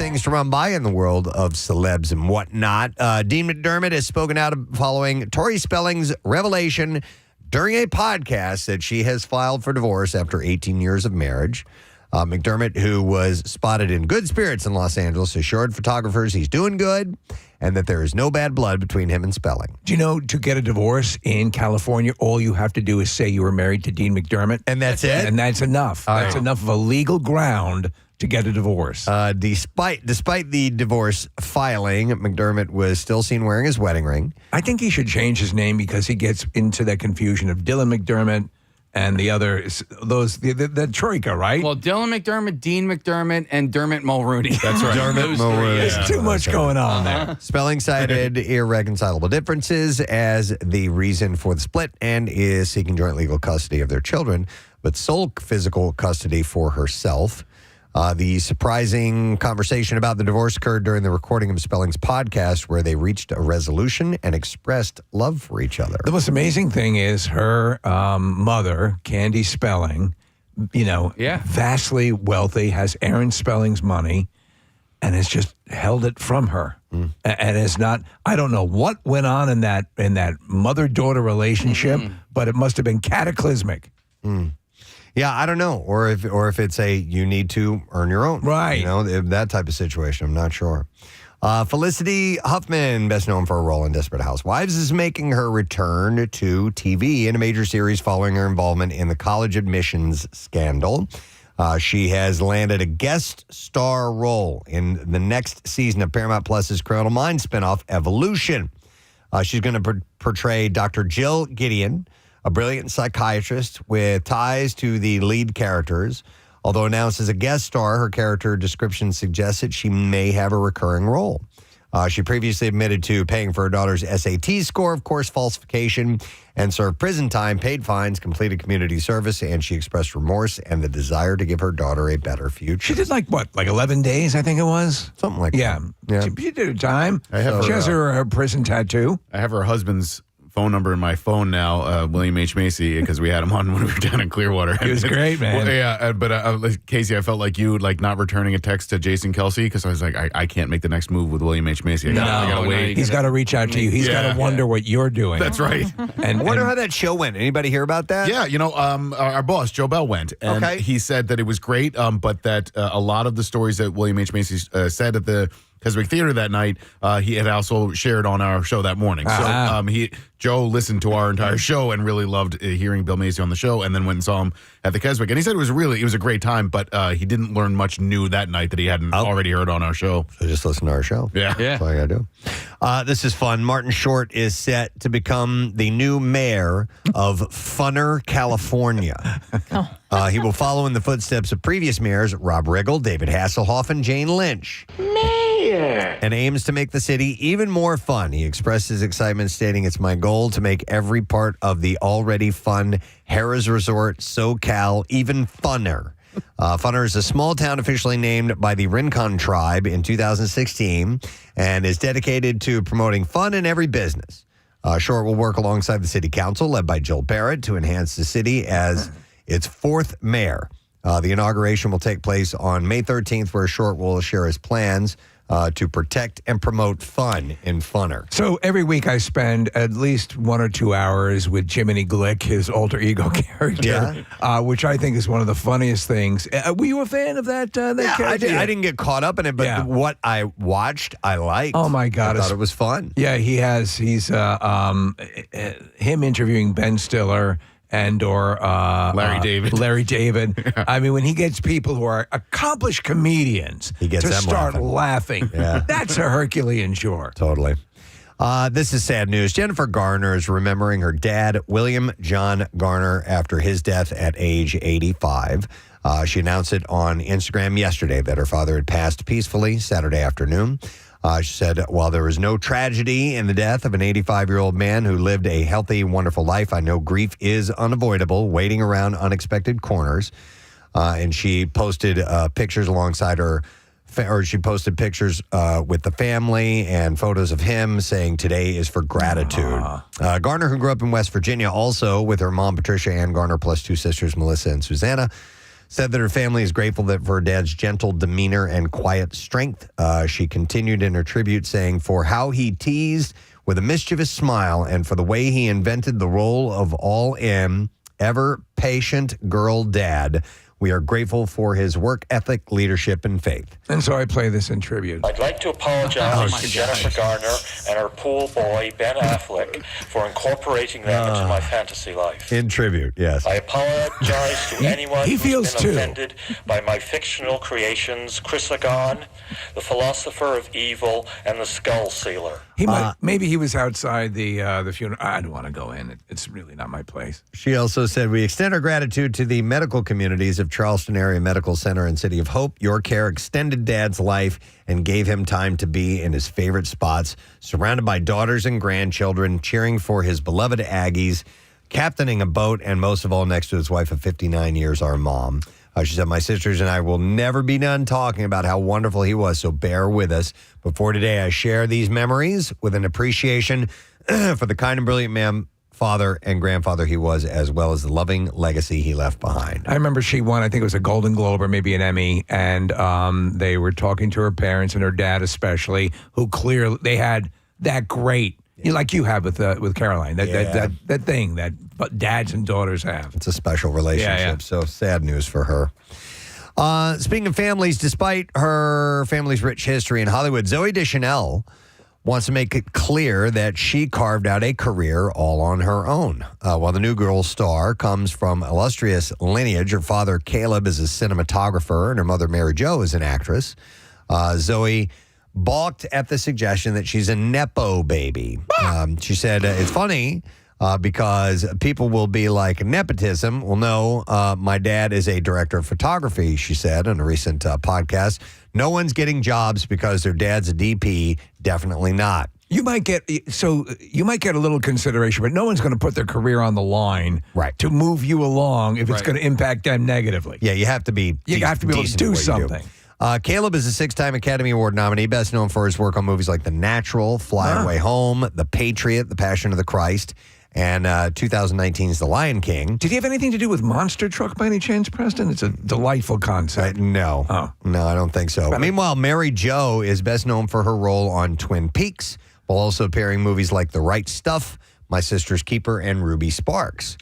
things to run by in the world of celebs and whatnot. Dean McDermott has spoken out following Tori Spelling's revelation during a podcast that she has filed for divorce after 18 years of marriage. McDermott, who was spotted in good spirits in Los Angeles, assured photographers he's doing good and that there is no bad blood between him and Spelling. Do you know, to get a divorce in California, all you have to do is say you were married to Dean McDermott. And that's it? And that's enough. That's enough of a legal ground to get a divorce. Despite the divorce filing, McDermott was still seen wearing his wedding ring. I think he should change his name because he gets into that confusion of Dylan McDermott and the other, the troika, right? Well, Dylan McDermott, Dean McDermott, and Dermot Mulrooney. That's right. Dermot Mulrooney. There's too much going on there. Spelling cited irreconcilable differences as the reason for the split and is seeking joint legal custody of their children, but sole physical custody for herself. The surprising conversation about the divorce occurred during the recording of Spelling's podcast, where they reached a resolution and expressed love for each other. The most amazing thing is her mother, Candy Spelling, vastly wealthy, has Aaron Spelling's money, and has just held it from her. And is not, I don't know what went on in that mother-daughter relationship, but it must have been cataclysmic. Yeah, I don't know. Or if it's you need to earn your own. Right. That type of situation. I'm not sure. Felicity Huffman, best known for her role in Desperate Housewives, is making her return to TV in a major series following her involvement in the college admissions scandal. She has landed a guest star role in the next season of Paramount Plus's Criminal Minds spinoff, Evolution. She's going to portray Dr. Jill Gideon, a brilliant psychiatrist with ties to the lead characters. Although announced as a guest star, her character description suggests that she may have a recurring role. She previously admitted to paying for her daughter's SAT score, of course, falsification, and served prison time, paid fines, completed community service, and she expressed remorse and the desire to give her daughter a better future. She did like 11 days, I think it was? Something like that. Yeah. She did her time. She has her prison tattoo. I have her husband's phone number in my phone now, William H. Macy, because we had him on when we were down in Clearwater. He was great, man. Well, yeah, but Casey, I felt like you not returning a text to Jason Kelsey because I was like, I can't make the next move with William H. Macy. I gotta wait. He's got to reach out to you. He's got to wonder what you're doing. That's right. I wonder how that show went. Anybody hear about that? Yeah, our boss, Joe Bell, went. And he said that it was great, but that a lot of the stories that William H. Macy said at the Keswick Theater that night, he had also shared on our show that morning. So Joe listened to our entire show and really loved hearing Bill Macy on the show, and then went and saw him at the Keswick. And he said it was a great time, but he didn't learn much new that night that he hadn't already heard on our show. So just listen to our show. Yeah. That's all I got to do. This is fun. Martin Short is set to become the new mayor of Funner, California. He will follow in the footsteps of previous mayors Rob Riggle, David Hasselhoff, and Jane Lynch. And aims to make the city even more fun. He expressed his excitement, stating, "It's my goal to make every part of the already fun Harrah's Resort SoCal even funner." Funner is a small town officially named by the Rincon tribe in 2016 and is dedicated to promoting fun in every business. Short will work alongside the city council, led by Jill Barrett, to enhance the city as its fourth mayor. The inauguration will take place on May 13th, where Short will share his plans to protect and promote fun in Funner. So every week I spend at least 1 or 2 hours with Jiminy Glick, his alter ego character, which I think is one of the funniest things. Were you a fan of that character? I didn't get caught up in it, but what I watched, I liked. Oh, my God. I thought it was fun. Yeah, he's him interviewing Ben Stiller or Larry David. I mean, when he gets people who are accomplished comedians to start laughing, that's a Herculean chore. Totally. This is sad news. Jennifer Garner is remembering her dad, William John Garner, after his death at age 85. She announced it on Instagram yesterday that her father had passed peacefully Saturday afternoon. She said, while there was no tragedy in the death of an 85-year-old man who lived a healthy, wonderful life, I know grief is unavoidable, waiting around unexpected corners. And she posted pictures alongside her, or she posted pictures with the family and photos of him saying today is for gratitude. Garner, who grew up in West Virginia, also with her mom, Patricia Ann Garner, plus two sisters, Melissa and Susanna, said that her family is grateful for her dad's gentle demeanor and quiet strength. She continued in her tribute saying, for how he teased with a mischievous smile and for the way he invented the role of all-in, ever-patient girl dad. We are grateful for his work ethic, leadership, and faith. And so I play this in tribute. I'd like to apologize to Jennifer Garner and her pool boy, Ben Affleck, for incorporating them into my fantasy life. In tribute, yes. I apologize to anyone he who's feels been too. offended by my fictional creations, Chrysagon, the philosopher of evil, and the skull sealer. He might, maybe he was outside the funeral. I don't want to go in. It's really not my place. She also said, we extend our gratitude to the medical communities of Charleston Area Medical Center and City of Hope. Your care extended Dad's life and gave him time to be in his favorite spots, surrounded by daughters and grandchildren, cheering for his beloved Aggies, captaining a boat, and most of all, next to his wife of 59 years, our mom. She said, my sisters and I will never be done talking about how wonderful he was, so bear with us. Before today, I share these memories with an appreciation for the kind and brilliant man, father, and grandfather he was, as well as the loving legacy he left behind. I remember she won, I think it was a Golden Globe or maybe an Emmy, and they were talking to her parents and her dad especially, who clearly, they had that great, like you have with Caroline, that thing that dads and daughters have. It's a special relationship, so sad news for her. Speaking of families, despite her family's rich history in Hollywood, Zooey Deschanel wants to make it clear that she carved out a career all on her own. While the New Girl star comes from illustrious lineage, her father Caleb is a cinematographer and her mother Mary Jo is an actress. Zooey balked at the suggestion that she's a Nepo baby. She said, it's funny because people will be like, nepotism? Well, no, my dad is a director of photography, she said on a recent podcast. No one's getting jobs because their dad's a DP. Definitely not. You might get a little consideration, but no one's going to put their career on the line to move you along if it's going to impact them negatively. Yeah, you have to be. You have to be able to do something. Caleb is a six-time Academy Award nominee, best known for his work on movies like The Natural, Fly Away Home, The Patriot, The Passion of the Christ, and 2019's The Lion King. Did he have anything to do with Monster Truck by any chance, Preston? It's a delightful concept. No. No, I don't think so. Meanwhile, Mary Jo is best known for her role on Twin Peaks, while also appearing in movies like The Right Stuff, My Sister's Keeper, and Ruby Sparks.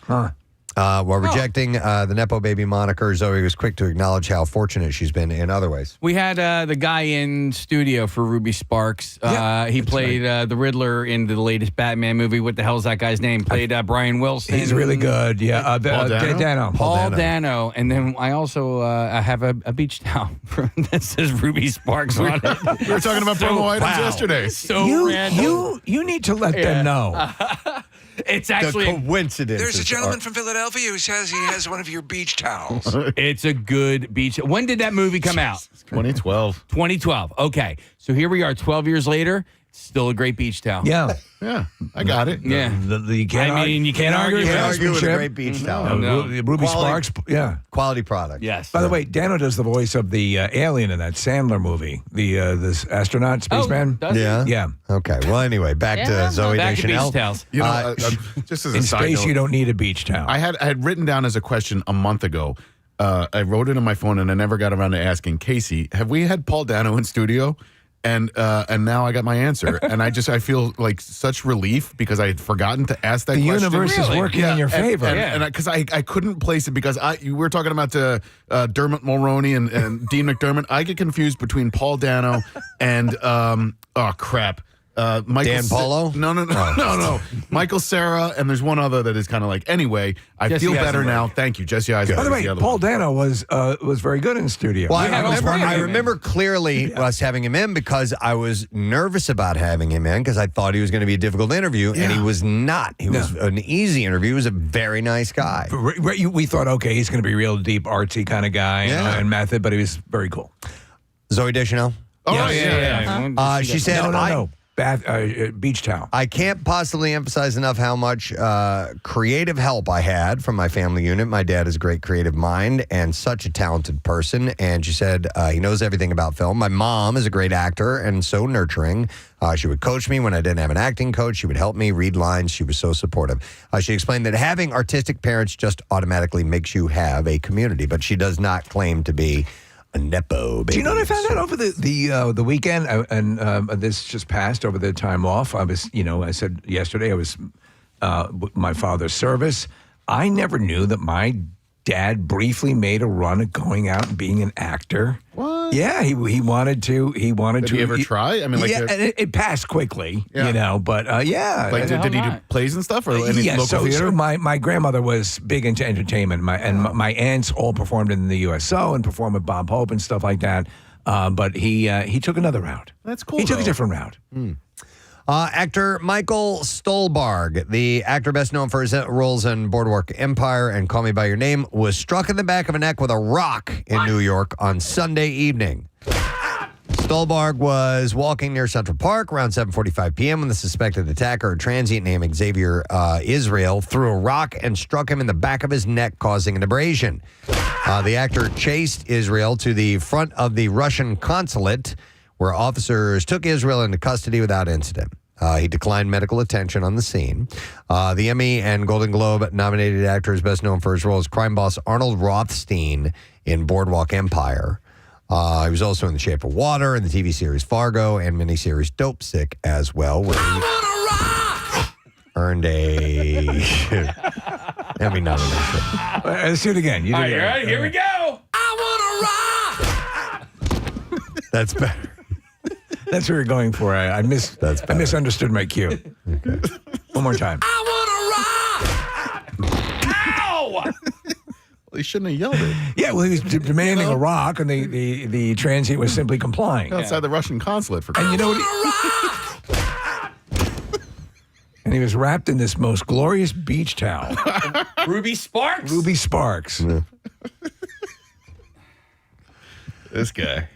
While rejecting the Nepo baby moniker, Zooey was quick to acknowledge how fortunate she's been in other ways. We had the guy in studio for Ruby Sparks. He played the Riddler in the latest Batman movie. What the hell's that guy's name? Played Brian Wilson. He's really good. Yeah, Paul Dano. And then I also have a beach towel that says Ruby Sparks on it. We were talking about promo items yesterday. You need to let them know. It's actually the coincidence. There's a gentleman from Philadelphia who says he has one of your beach towels. It's a good beach. When did that movie come out? 2012. 2012. Okay. So here we are 12 years later. Still a great beach towel. Yeah. Yeah, I got it. Yeah. You can't argue with a great beach towel. Ruby Sparks, Quality product. Yes. By the way, Dano does the voice of the alien in that Sandler movie, this astronaut, spaceman. Does he? Yeah. Okay. Well, anyway, back to Zooey Back to Deschanel. beach towels. You know, just as a In side space, note, you don't need a beach towel. I had written down as a question a month ago. I wrote it on my phone and I never got around to asking Casey, have we had Paul Dano in studio? And now I got my answer, and I feel like such relief because I had forgotten to ask that question. The universe is working in your favor, and because I couldn't place it because you were talking about Dermot Mulroney and Dean McDermott. I get confused between Paul Dano and Michael Dan Polo? No. Michael Cera, and there's one other that is kind of like. Anyway, I Jesse feel better Eisenberg. now. Thank you, Jesse Eisenberg. By the way, is other Paul one. Dano was very good in studio. Well, Yeah, I remember clearly us having him in because I was nervous about having him in because I thought he was going to be a difficult interview, and he was not. He was an easy interview. He was a very nice guy. We thought, okay, he's going to be a real deep, artsy kind of guy and method, but he was very cool. Zooey Deschanel? Oh, Yeah. She said, No. beach towel. I can't possibly emphasize enough how much creative help I had from my family unit. My dad is a great creative mind and such a talented person. And she said he knows everything about film. My mom is a great actor and so nurturing. She would coach me when I didn't have an acting coach. She would help me read lines. She was so supportive. She explained that having artistic parents just automatically makes you have a community, but she does not claim to be a Nepo baby. Do you know what I found out over the weekend? And this just passed over the time off. I was, I said yesterday I was my father's service. I never knew that my dad briefly made a run at going out and being an actor. What? Yeah, he wanted to. He wanted Did to. he ever try? I mean, like, and it passed quickly, but yeah. Like, did he do plays and stuff, or any local theater? So my grandmother was big into entertainment. My aunts all performed in the USO and performed with Bob Hope and stuff like that. But he took another route. That's cool. He took a different route. Actor Michael Stolbarg, the actor best known for his roles in Boardwalk Empire and Call Me By Your Name, was struck in the back of the neck with a rock in New York on Sunday evening. Stolbarg was walking near Central Park around 7:45 p.m. when the suspected attacker, a transient named Xavier Israel, threw a rock and struck him in the back of his neck, causing an abrasion. The actor chased Israel to the front of the Russian consulate, where officers took Israel into custody without incident. He declined medical attention on the scene. The Emmy and Golden Globe nominated actor is best known for his role as crime boss Arnold Rothstein in Boardwalk Empire. He was also in The Shape of Water and the TV series Fargo and miniseries Dope Sick as well, where he earned a Emmy nomination. Let's do it again. All right, here we go. That's better. That's what we're going for. I misunderstood my cue. Okay. One more time. Ow! Well, he shouldn't have yelled it. Yeah, well, he was demanding a rock, and the transient was simply complying. Outside the Russian consulate for. And you know what? And he was wrapped in this most glorious beach towel. Ruby Sparks? Ruby Sparks. Yeah. This guy.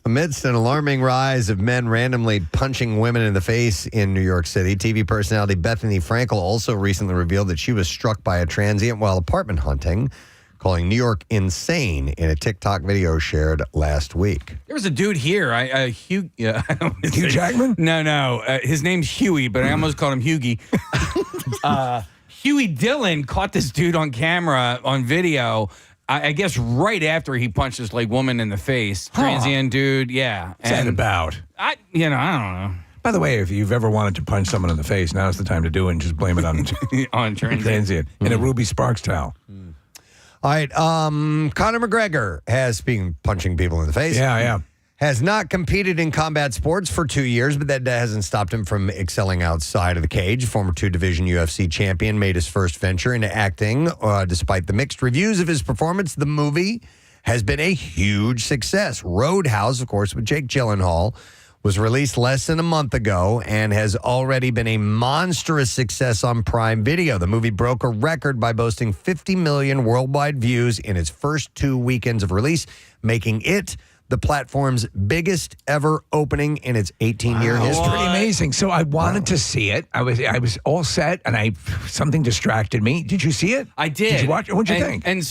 Amidst an alarming rise of men randomly punching women in the face in New York City, TV personality Bethany Frankel also recently revealed that she was struck by a transient while apartment hunting, calling New York insane in a TikTok video shared last week. There was a dude here, Hugh Jackman? No. His name's Huey, but I almost called him Hughie. Huey Dillon caught this dude on camera, on video, I guess right after he punched this woman in the face. Transient dude, yeah. What's that about? I don't know. By the way, if you've ever wanted to punch someone in the face, now's the time to do it and just blame it on on transient. In a Ruby Sparks towel. All right, Conor McGregor has been punching people in the face. Yeah. Has not competed in combat sports for 2 years, but that hasn't stopped him from excelling outside of the cage. Former two-division UFC champion made his first venture into acting. Despite the mixed reviews of his performance, the movie has been a huge success. Roadhouse, of course, with Jake Gyllenhaal, was released less than a month ago and has already been a monstrous success on Prime Video. The movie broke a record by boasting 50 million worldwide views in its first 2 weekends of release, making it the platform's biggest ever opening in its 18-year history. It's pretty amazing. So I wanted to see it. I was all set, and something distracted me. Did you see it? I did. Did you watch it? What'd you think? And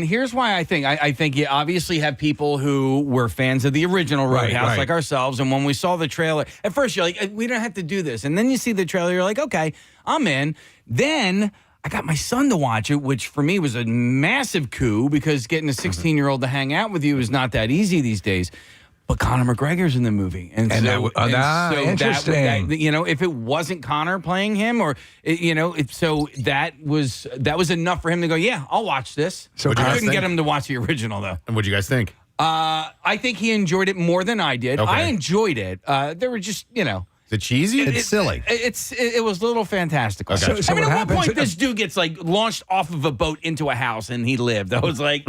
here's why I think you obviously have people who were fans of the original Roadhouse, like ourselves. And when we saw the trailer, at first you're like, we don't have to do this. And then you see the trailer, you're like, okay, I'm in. Then I got my son to watch it, which for me was a massive coup because getting a 16-year-old to hang out with you is not that easy these days. But Conor McGregor's in the movie, so interesting. if it wasn't Conor playing him, that was enough for him to go, yeah, I'll watch this. So I couldn't get him to watch the original though. And what'd you guys think? I think he enjoyed it more than I did. Okay. I enjoyed it. There were just Is it cheesy? It's silly. It was a little fantastic. Okay. So I mean, what at one happens- point, this dude gets launched off of a boat into a house and he lived. I was like,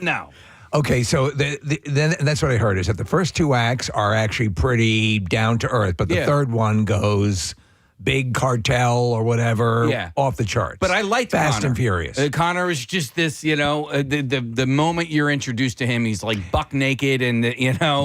no. Okay, so then that's what I heard is that the first 2 acts are actually pretty down to earth, but the third one goes big cartel or whatever, off the charts. But I liked Fast Connor. and Furious. Connor is just this, the moment you're introduced to him, he's like buck naked and,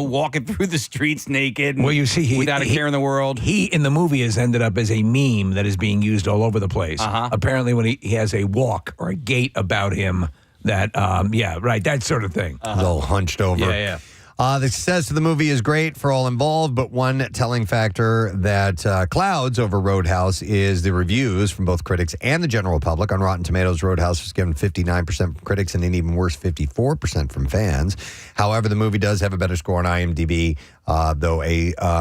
walking through the streets naked. And well, you see, without a care in the world. He, in the movie, has ended up as a meme that is being used all over the place. Apparently, when he has a walk or a gait about him that, that sort of thing. A little hunched over. Yeah. The success of the movie is great for all involved, but one telling factor that clouds over Roadhouse is the reviews from both critics and the general public. On Rotten Tomatoes, Roadhouse was given 59% from critics and an even worse 54% from fans. However, the movie does have a better score on IMDb, though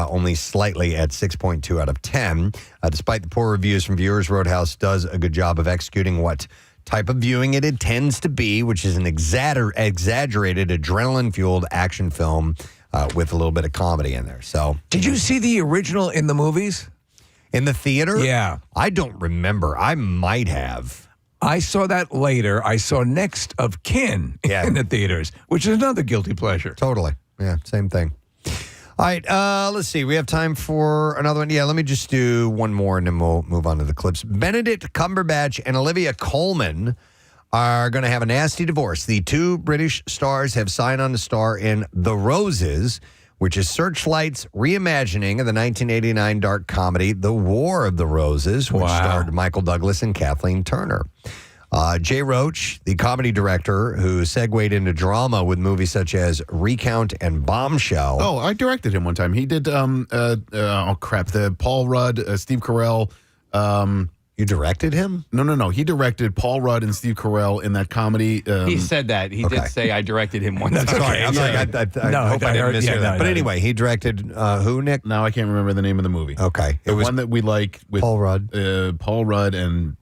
only slightly at 6.2 out of 10. Despite the poor reviews from viewers, Roadhouse does a good job of executing what type of viewing it intends to be, which is an exaggerated, adrenaline-fueled action film with a little bit of comedy in there. So, did you see the original in the movies? In the theater? Yeah. I don't remember. I might have. I saw that later. I saw Next of Kin in the theaters, which is another guilty pleasure. Totally. Yeah, same thing. All right, let's see. We have time for another one. Yeah, let me just do one more, and then we'll move on to the clips. Benedict Cumberbatch and Olivia Colman are going to have a nasty divorce. The two British stars have signed on to star in The Roses, which is Searchlight's reimagining of the 1989 dark comedy The War of the Roses, which starred Michael Douglas and Kathleen Turner. Jay Roach, the comedy director who segued into drama with movies such as Recount and Bombshell. Oh, I directed him one time. He did, the Paul Rudd, Steve Carell. You directed him? No. He directed Paul Rudd and Steve Carell in that comedy. He said that. He did say, I directed him one time. Sorry, I'm sorry. I hope I didn't mishear that. But anyway, he directed who, Nick? Now I can't remember the name of the movie. Okay. It was one that we like with Paul Rudd. Paul Rudd and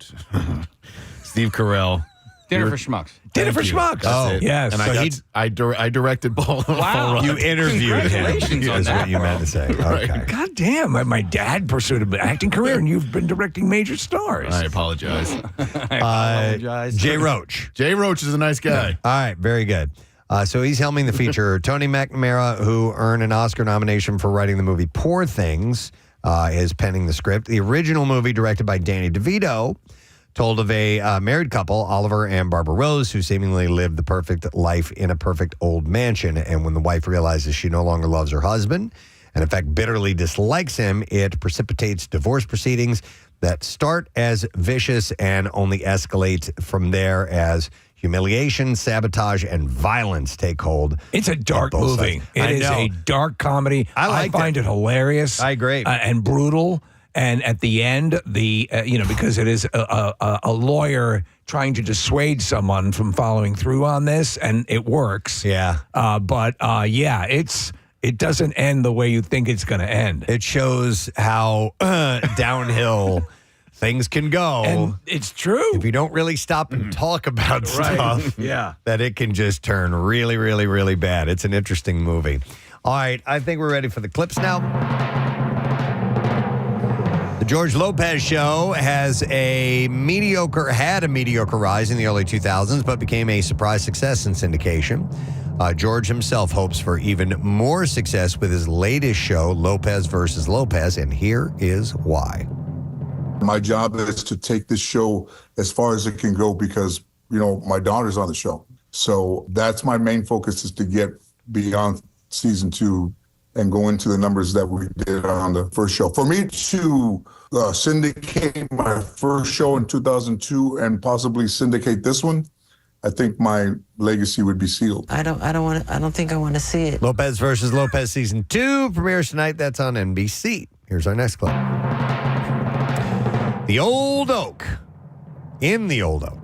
Steve Carell. Dinner for Schmucks. Dinner for Schmucks. That's it. Yes. And So I directed Paul. Paul Rudd. You interviewed him. Congratulations on Is that what you meant to say. Okay. God damn, my dad pursued an acting career, and you've been directing major stars. I apologize. I apologize. Jay Roach. Jay Roach is a nice guy. All right, very good. So he's helming the feature. Tony McNamara, who earned an Oscar nomination for writing the movie Poor Things, is penning the script. The original movie, directed by Danny DeVito, told of a married couple, Oliver and Barbara Rose, who seemingly lived the perfect life in a perfect old mansion. And when the wife realizes she no longer loves her husband, and in fact bitterly dislikes him, it precipitates divorce proceedings that start as vicious and only escalate from there as humiliation, sabotage, and violence take hold. It's a dark movie. It is a dark comedy. I find it hilarious. I agree. And brutal. And at the end, because it is a lawyer trying to dissuade someone from following through on this, and it works. Yeah. It doesn't end the way you think it's going to end. It shows how downhill things can go. And it's true. If you don't really stop and talk about stuff, that it can just turn really, really, really bad. It's an interesting movie. All right, I think we're ready for the clips now. The George Lopez Show had a mediocre rise in the early 2000s, but became a surprise success in syndication. George himself hopes for even more success with his latest show, Lopez versus Lopez, and here is why. My job is to take this show as far as it can go because, my daughter's on the show. So that's my main focus, is to get beyond season 2 and go into the numbers that we did on the first show. For me to syndicate my first show in 2002 and possibly syndicate this one, I think my legacy would be sealed. I don't think I want to see it. Lopez versus Lopez season 2 premieres tonight. That's on NBC. Here's our next clip. The Old Oak. In the Old Oak,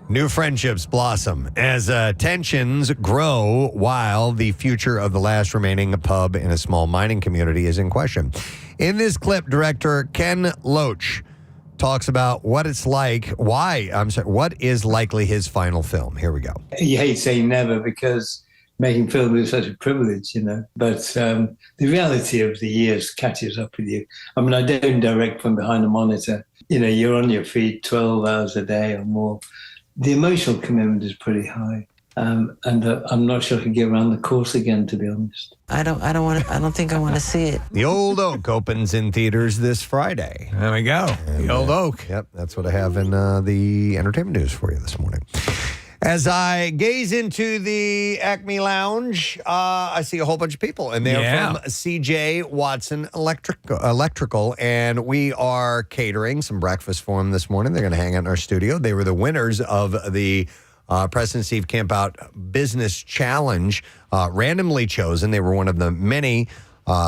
new friendships blossom as tensions grow while the future of the last remaining pub in a small mining community is in question. In this clip, director Ken Loach talks about what it's like, what is likely his final film. Here we go. You hate saying never because making film is such a privilege, but the reality of the years catches up with you. I mean, I don't direct from behind a monitor. You're on your feet 12 hours a day or more. The emotional commitment is pretty high. And I'm not sure I can get around the course again, to be honest. I don't think I want to see it. The Old Oak opens in theaters this Friday. There we go. The Old Oak. Yep, that's what I have in the entertainment news for you this morning. As I gaze into the Acme Lounge, I see a whole bunch of people, and they're from CJ Watson Electrical, and we are catering some breakfast for them this morning. They're going to hang out in our studio. They were the winners of the Preston and Steve Camp Out Business Challenge, randomly chosen. They were one of the many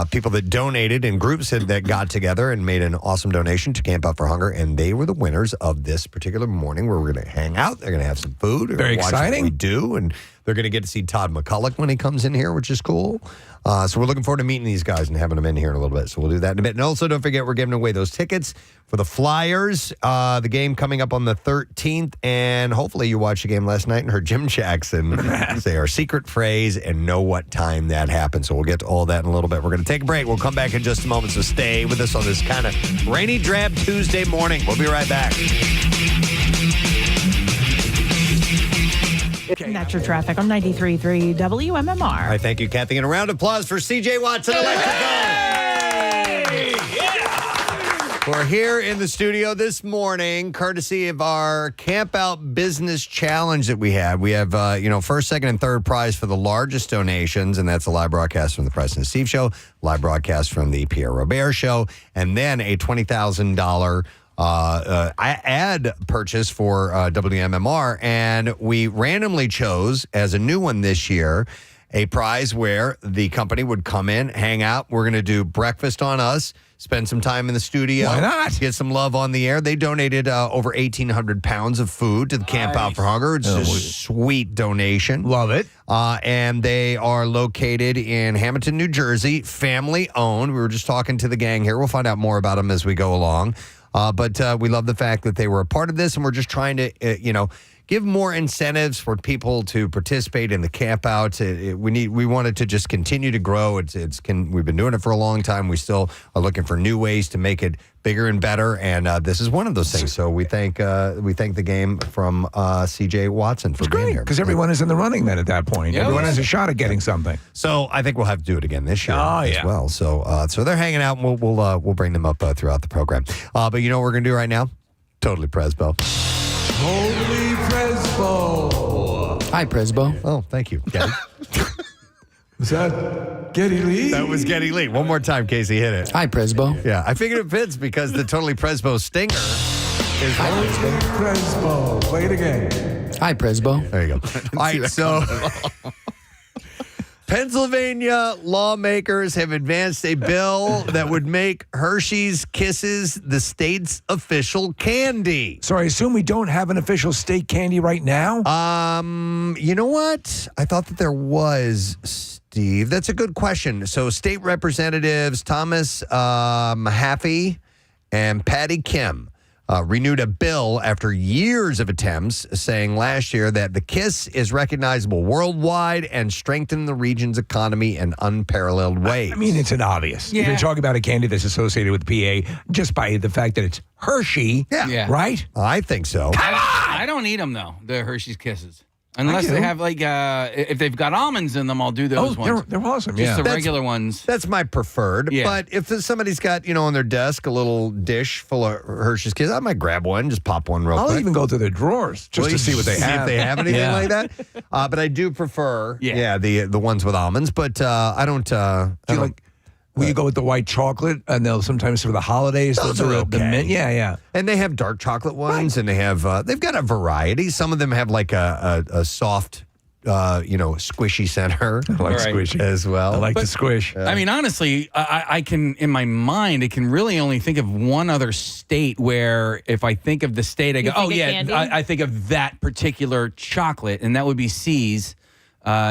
people that donated in groups that got together and made an awesome donation to Camp Out for Hunger, and they were the winners of this particular morning where we're going to hang out. They're going to have some food. Very exciting. What we do, and they're going to get to see Todd McCulloch when he comes in here, which is cool. So we're looking forward to meeting these guys and having them in here in a little bit. So we'll do that in a bit. And also, don't forget, we're giving away those tickets for the Flyers. The game coming up on the 13th. And hopefully you watched the game last night and heard Jim Jackson say our secret phrase and know what time that happened. So we'll get to all that in a little bit. We're going to take a break. We'll come back in just a moment. So stay with us on this kind of rainy, drab Tuesday morning. We'll be right back. That's your traffic on 93.3 WMMR. All right, thank you, Kathy. And a round of applause for CJ Watson Electrical. We're here in the studio this morning, courtesy of our Camp Out Business Challenge that we have. We have, first, second, and third prize for the largest donations, and that's a live broadcast from the Preston and Steve Show, live broadcast from the Pierre Robert Show, and then a $20,000 ad purchase for WMMR, and we randomly chose as a new one this year a prize where the company would come in, hang out. We're going to do breakfast on us, spend some time in the studio. Why not? Get some love on the air. They donated over 1,800 pounds of food to the Camp Out for Hunger. It's a sweet donation. Love it. And they are located in Hamilton, New Jersey, family owned. We were just talking to the gang here. We'll find out more about them as we go along. But we love the fact that they were a part of this, and we're just trying to, give more incentives for people to participate in the camp out. We want it to just continue to grow. We've been doing it for a long time. We still are looking for new ways to make it bigger and better, and this is one of those things. So we thank the game from CJ Watson for being here. Because everyone is in the running then at that point. Yeah, everyone has a shot at getting something. So I think we'll have to do it again this year as well. So they're hanging out, and we'll bring them up throughout the program. But you know what we're going to do right now? Totally Presbo. Totally Presbo. Hi, Presbo. Oh, thank you, Getty. Was that Geddy Lee? That was Geddy Lee. One more time, Casey, hit it. Hi, Presbo. Yeah, I figured it fits because the Totally Presbo stinger is Hi, Totally Presbo. Play it again. Hi, Presbo. There you go. All right, so Pennsylvania lawmakers have advanced a bill that would make Hershey's Kisses the state's official candy. So I assume we don't have an official state candy right now? You know what? I thought that there was, Steve. That's a good question. So state representatives Thomas Mahaffey and Patty Kim renewed a bill after years of attempts, saying last year that the Kiss is recognizable worldwide and strengthen the region's economy in unparalleled ways. I mean, it's an obvious. Yeah. If you're talking about a candy that's associated with PA, just by the fact that it's Hershey, Yeah. right? I think so. I don't eat them, though, the Hershey's Kisses. Unless they have, if they've got almonds in them, I'll do those ones. They're awesome, Just yeah. the regular ones. That's my preferred. Yeah. But if somebody's got, on their desk a little dish full of Hershey's Kisses, I might grab one, just pop one real quick. I'll even go through their drawers just to see what they have. If they have anything Yeah. like that. But I do prefer, Yeah. the ones with almonds. But I don't. Will you go with the white chocolate? And they'll sometimes for the holidays. Those they'll are do the okay. mint. Yeah. And they have dark chocolate ones, and they have they've got a variety. Some of them have like a soft, squishy center. I like Right. squishy as well. I like the squish. I mean, honestly, I can, in my mind, I can really only think of one other state where if I think of the state, I go, think of candy? I think of that particular chocolate, and that would be C's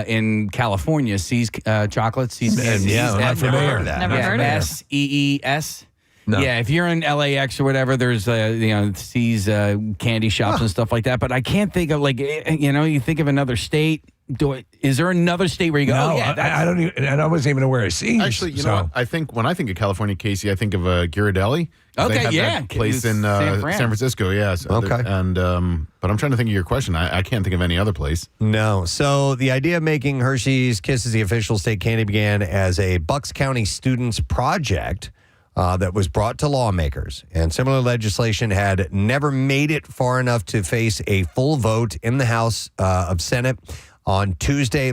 in California. C's chocolate. C's. I'm not familiar. Never heard of it. SEES. No. Yeah, if you're in LAX or whatever, there's C's candy shops and stuff like that. But I can't think of you think of another state. Is there another state where you go? No, oh, yeah, I don't even. And I wasn't even aware of C's. Actually, you know what? I think when I think of California, Casey, I think of Ghirardelli. Okay, they have yeah. that place in San Francisco, yeah. So Okay. But I'm trying to think of your question. I can't think of any other place. No. So the idea of making Hershey's Kisses the official state candy began as a Bucks County students project that was brought to lawmakers. And similar legislation had never made it far enough to face a full vote in the House of Senate. On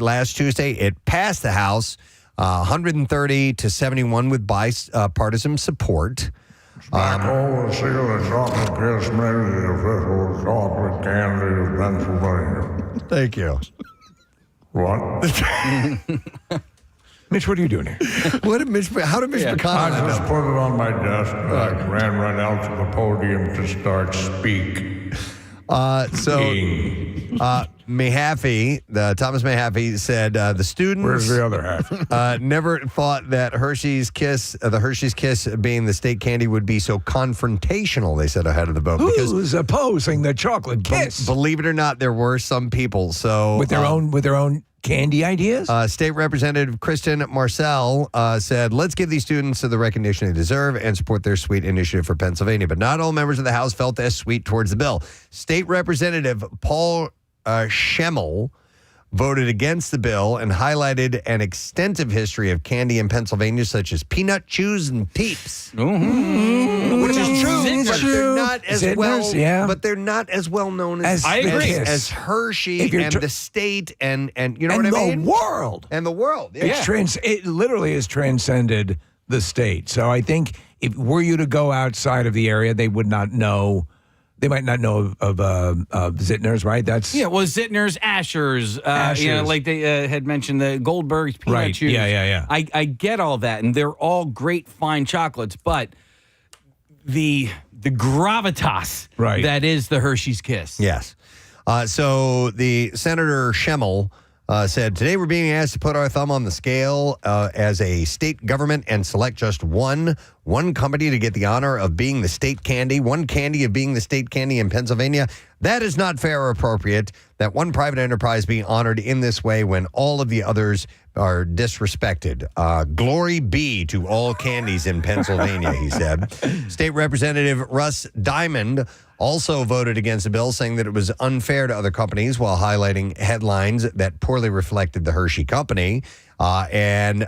last Tuesday, it passed the House 130 to 71 with bipartisan support. All the seal of chocolate kiss made the official chocolate candy of Pennsylvania. Thank you. What? Mitch, what are you doing here? How did Mitch McConnell I end just up? put it on my desk. I ran right out to the podium to start speak. Thomas Mahaffey said the students. Where's the other half? Never thought that the Hershey's Kiss being the state candy would be so confrontational, they said ahead of the vote. Who's opposing the chocolate kiss? Believe it or not, there were some people. So with their own candy ideas? State Representative Kristen Marcel said, let's give these students the recognition they deserve and support their sweet initiative for Pennsylvania. But not all members of the House felt as sweet towards the bill. State Representative Paul Schemmel voted against the bill and highlighted an extensive history of candy in Pennsylvania, such as peanut chews and peeps. Which is true, but they're not as But they're not as well known as I agree. as Hershey and the state and you know and what I mean? the world. And the world. Yeah. It literally has transcended the state. So I think if were you to go outside of the area, they would not know. They might not know of Zittner's, right? That's Zittner's, Asher's, like they had mentioned the Goldberg's, peanut chews. Yeah. I get all that, and they're all great, fine chocolates, but the gravitas that is the Hershey's Kiss. Yes. So the Senator Schemmel said, today we're being asked to put our thumb on the scale as a state government and select just one company to get the honor of being the state candy, one candy of being the state candy in Pennsylvania. That is not fair or appropriate that one private enterprise be honored in this way when all of the others are disrespected. Glory be to all candies in Pennsylvania, he said. State Representative Russ Diamond also voted against the bill, saying that it was unfair to other companies while highlighting headlines that poorly reflected the Hershey Company. And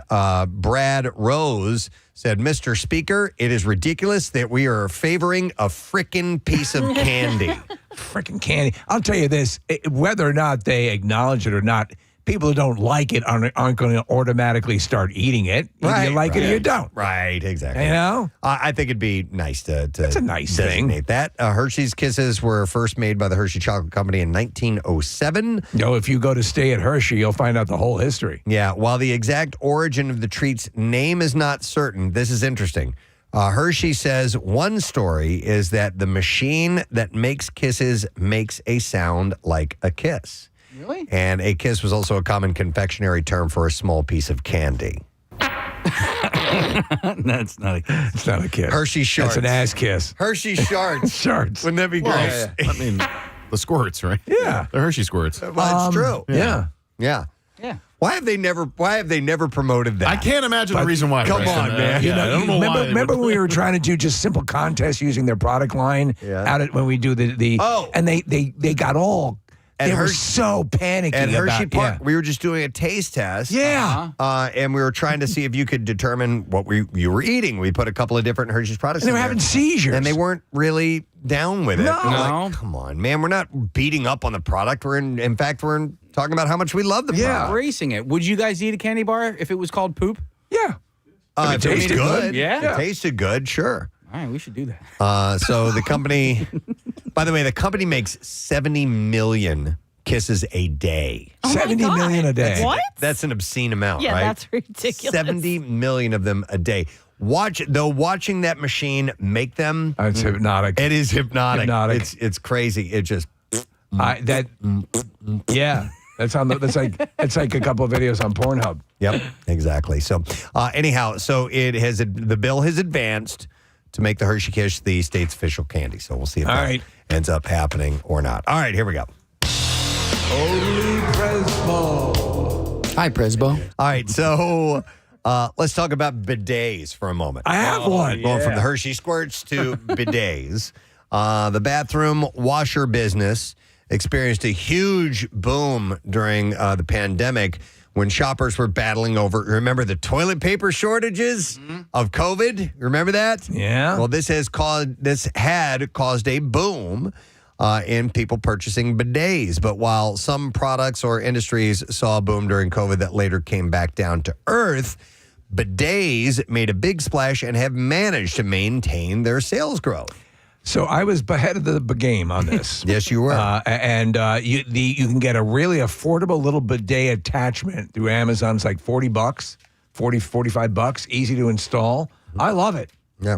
Brad Rose said, Mr. Speaker, it is ridiculous that we are favoring a frickin' piece of candy. Frickin' candy. I'll tell you this, whether or not they acknowledge it or not, people who don't like it aren't going to automatically start eating it. Either you like it or you don't. Right, exactly. You know? I think it'd be nice to That's a nice designate that. Hershey's Kisses were first made by the Hershey Chocolate Company in 1907. If you go to stay at Hershey, you'll find out the whole history. Yeah, while the exact origin of the treat's name is not certain, this is interesting. Hershey says one story is that the machine that makes kisses makes a sound like a kiss. Really? And a kiss was also a common confectionery term for a small piece of candy. That's not a kiss. It's not a kiss. Hershey Sharts. That's an ass kiss. Hershey Sharts. Sharts. Wouldn't that be great? Well, I mean, the squirts, right? Yeah. The Hershey squirts. Well, it's true. Yeah. Yeah. Why have they never promoted that? I can't imagine the reason why. Come Preston. on, man. I don't know why. Remember when we were trying to do just simple contests using their product line out at when we do the and they got all At they were Hershey- so panicky At Hershey about, Park, we were just doing a taste test. Yeah. And we were trying to see if you could determine what you were eating. We put a couple of different Hershey's products And they in were there. having seizures. And they weren't really down with it. No. And we're like, come on, man. We're not beating up on the product. In fact, we're talking about how much we love the product. Racing it. Would you guys eat a candy bar if it was called poop? Yeah. It tasted good. Yeah. It tasted good, sure. All right, we should do that. So the company, by the way, the company makes 70 million kisses a day. Oh my 70 God. million a day. What? That's an obscene amount, Yeah, right? that's ridiculous. 70 million of them a day. Watching that machine make them, It's hypnotic. it is hypnotic. Hypnotic. It's crazy. It just Yeah. That's like a couple of videos on Pornhub. Yep, exactly. So anyhow, the bill has advanced to make the Hershey Kiss the state's official candy. So we'll see if that ends up happening or not. All right, here we go. Only Presbo. Hi, Presbo. All right, so let's talk about bidets for a moment. I have one. Going from the Hershey squirts to bidets. The bathroom washer business experienced a huge boom during the pandemic when shoppers were battling over, remember the toilet paper shortages of COVID? Remember that? Yeah. Well, this had caused a boom in people purchasing bidets. But while some products or industries saw a boom during COVID that later came back down to earth, bidets made a big splash and have managed to maintain their sales growth. So I was ahead of the game on this. Yes, you were. You can get a really affordable little bidet attachment through Amazon. It's like $40, $45, easy to install. I love it. Yeah.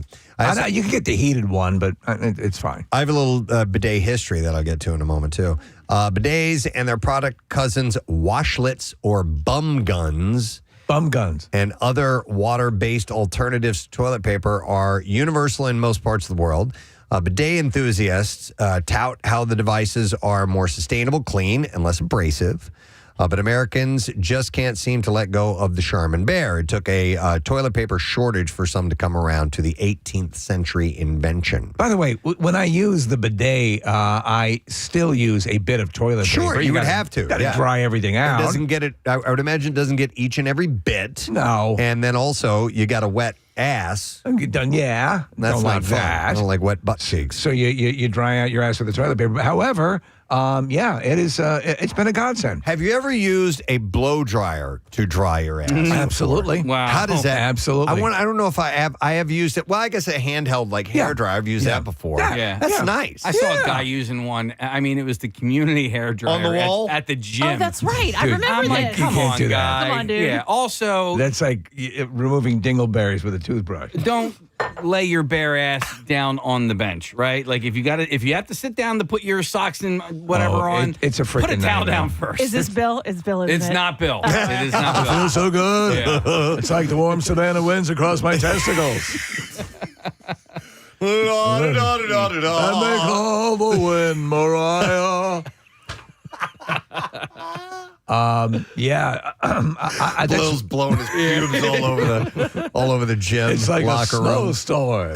You can get the heated one, but it's fine. I have a little bidet history that I'll get to in a moment, too. Bidets and their product cousins, washlets or bum guns. Bum guns. And other water-based alternatives to toilet paper are universal in most parts of the world. Bidet enthusiasts tout how the devices are more sustainable, clean, and less abrasive. But Americans just can't seem to let go of the Charmin bear. It took a toilet paper shortage for some to come around to the 18th century invention. By the way, when I use the bidet, I still use a bit of toilet paper. Sure, you would have to. Got to dry everything out. It doesn't get it. I would imagine it doesn't get each and every bit. No. And then also, you got a wet ass. Done, yeah. That's don't not like fun. that. I don't like wet butt cheeks. So you dry out your ass with the toilet paper. However, it is. It's been a godsend. Have you ever used a blow dryer to dry your ass? Absolutely. Wow. How does that? Absolutely. I don't know if I have. I have used it. Well, I guess a handheld like hair dryer. I've used that before. Yeah. That's nice. I saw a guy using one. I mean, it was the community hair dryer On the wall? at the gym. Oh, that's right. I Dude, remember I'm this. like, come can't on, do that. guy. Come on, dude. Yeah. Also, That's like removing dingleberries with a toothbrush. don't lay your bare ass down on the bench, right? Like if you have to sit down to put your socks and whatever on, it's a freaking put a towel nightmare. down first. Is this Bill? It's Bill, isn't It's it? not Bill. It is not Bill. Feels so good. Yeah. It's like the warm Savannah winds across my testicles. And they call the wind, Mariah. Bill's blowing his pubes all over the gym It's like locker a room. snowstorm.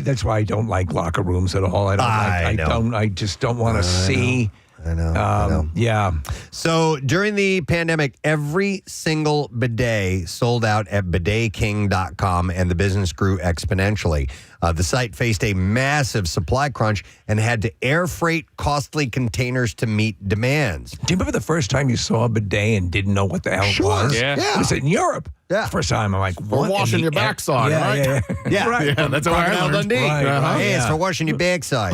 That's why I don't like locker rooms at all. I just don't want to see. I know. Yeah. So during the pandemic, every single bidet sold out at bidetking.com and the business grew exponentially. The site faced a massive supply crunch and had to air freight costly containers to meet demands. Do you remember the first time you saw a bidet and didn't know what the hell it was? Yeah. It was in Europe. Yeah. First time I'm like, For what? washing in your the- backside, yeah, right? Yeah. Yeah, Right. Yeah, that's how I Crocodile learned. Dundee. Right, right. Hey, it's Yeah. for washing your backside.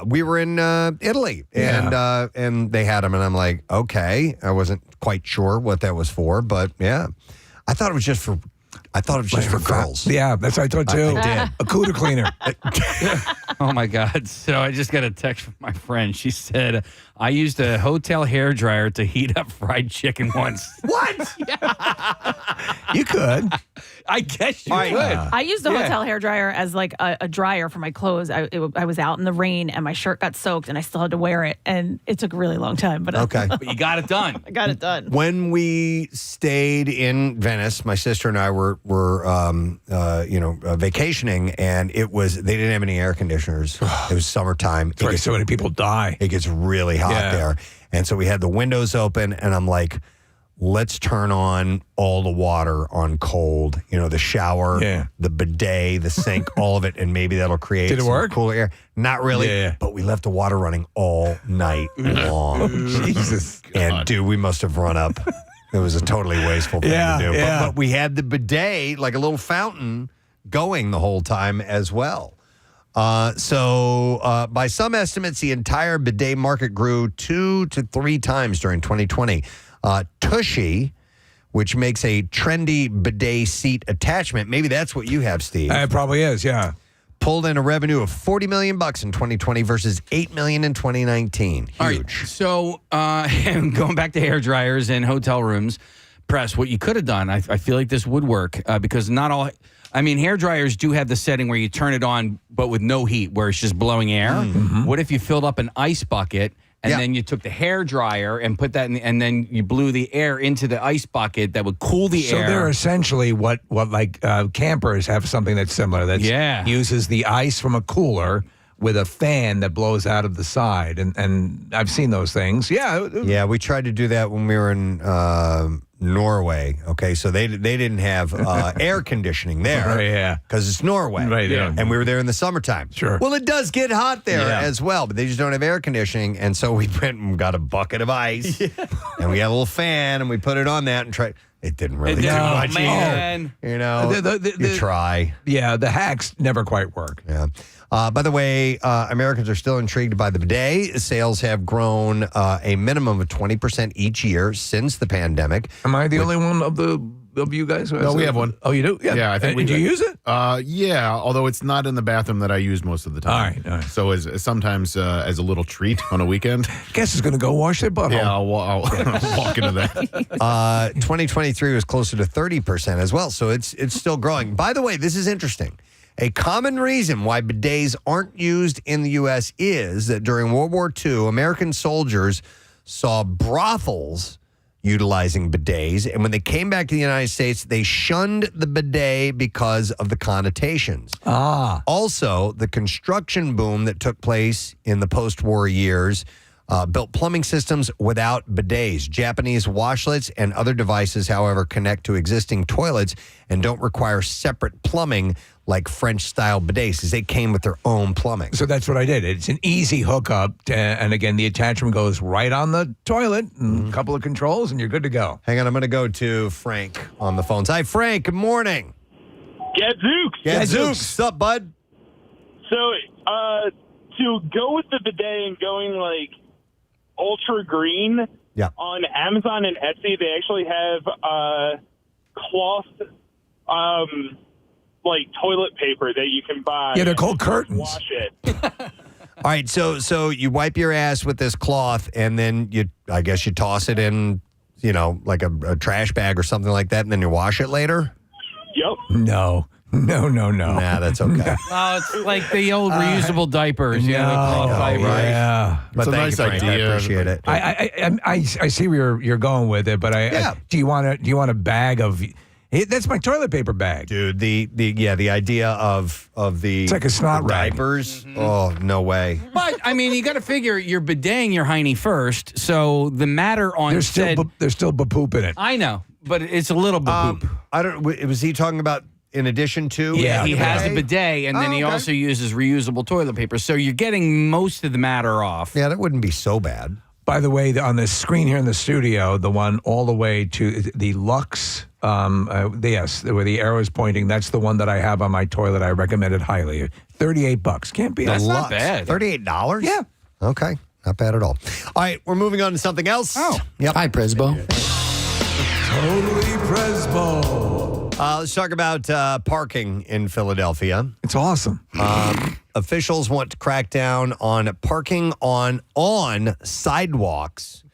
We were in Italy, and they had them, and I'm like, okay. I wasn't quite sure what that was for, but yeah, I thought it was just for girls. Yeah, that's what I thought too. I did. A cooter cleaner. Oh my God. So I just got a text from my friend. She said, I used a hotel hair dryer to heat up fried chicken once. What? You could. I guess you All right. could. I used the hotel hair dryer as like a dryer for my clothes. I was out in the rain and my shirt got soaked and I still had to wear it. And it took a really long time. But Okay. But you got it done. I got it done. When we stayed in Venice, my sister and I were vacationing, and they didn't have any air conditioners. It was summertime. That's why so many people die. It gets really hot there, and so we had the windows open, and I'm like, let's turn on all the water on cold. The shower, the bidet, the sink, all of it, and maybe that'll create Did it some work? cooler air. Not really, but we left the water running all night long. Jesus. And dude, we must have run up. It was a totally wasteful thing to do. But we had the bidet, like a little fountain, going the whole time as well. So by some estimates, the entire bidet market grew 2 to 3 times during 2020. Tushy, which makes a trendy bidet seat attachment, maybe that's what you have, Steve. It probably is, yeah. Pulled in a revenue of $40 million in 2020 versus $8 million in 2019. Huge. All right. So going back to hair dryers and hotel rooms, Press, what you could have done, I feel like this would work because not all I mean, hair dryers do have the setting where you turn it on, but with no heat, where it's just blowing air. Mm-hmm. What if you filled up an ice bucket and then you took the hair dryer and put that in, and then you blew the air into the ice bucket that would cool the air? So they're essentially what campers have something that's similar. That uses the ice from a cooler with a fan that blows out of the side, and I've seen those things. Yeah, we tried to do that when we were in Norway. Okay, so they didn't have air conditioning there, because it's Norway, right? Yeah. And we were there in the summertime. Sure. Well, it does get hot there as well, but they just don't have air conditioning, and so we went and got a bucket of ice, and we had a little fan, and we put it on that and tried. It didn't really do much man. either. You know, you try. Yeah, the hacks never quite work. Yeah. By the way, Americans are still intrigued by the bidet. Sales have grown a minimum of 20% each year since the pandemic. Am I the only one of you guys? No, we have one. Oh, you do? Yeah, I think we do. You use it? Yeah, although it's not in the bathroom that I use most of the time. All right. So sometimes as a little treat on a weekend. Guess is going to go wash their butthole. Yeah, I'll walk into that. 2023 was closer to 30% as well, so it's still growing. By the way, this is interesting. A common reason why bidets aren't used in the U.S. is that during World War II, American soldiers saw brothels utilizing bidets, and when they came back to the United States, they shunned the bidet because of the connotations. Also, the construction boom that took place in the post-war years built plumbing systems without bidets. Japanese washlets and other devices, however, connect to existing toilets and don't require separate plumbing like French-style bidets, as they came with their own plumbing. So that's what I did. It's an easy hookup, and again, the attachment goes right on the toilet, and a couple of controls, and you're good to go. Hang on, I'm going to go to Frank on the phones. Hi, Frank. Good morning. Gadzooks. Gadzooks. What's up, bud? So, to go with the bidet and going like ultra green, on Amazon and Etsy, they actually have cloth like toilet paper that you can buy. Yeah, they're called curtains. Wash it. All right, so you wipe your ass with this cloth, and then I guess you toss it in, like a trash bag or something like that, and then you wash it later? Yep. No. Nah, that's okay. Oh, it's like the old reusable diapers. Yeah, right. Yeah, But it's a thank nice you, Frank. idea. I appreciate it. I see where you're going with it, but do you want a bag of? That's my toilet paper bag, dude. The idea of the it's like a snot rag. diapers. Oh, no way. But I mean, you got to figure you're bideting your hiney first, so the matter on there's still poop in it. I know, but it's a little poop. I don't. Was he talking about in addition to? Yeah, he has a bidet, and then he also uses reusable toilet paper, so you're getting most of the matter off. Yeah, that wouldn't be so bad. By the way, on the screen here in the studio, the one all the way to the Lux, yes, where the arrow is pointing, that's the one that I have on my toilet. I recommend it highly. $38. Can't be. That's not bad. $38? Yeah. Okay. Not bad at all. All right, we're moving on to something else. Oh. Yep. Hi, Presbo. Totally Presbo. Let's talk about parking in Philadelphia. It's awesome. Officials want to crack down on parking on sidewalks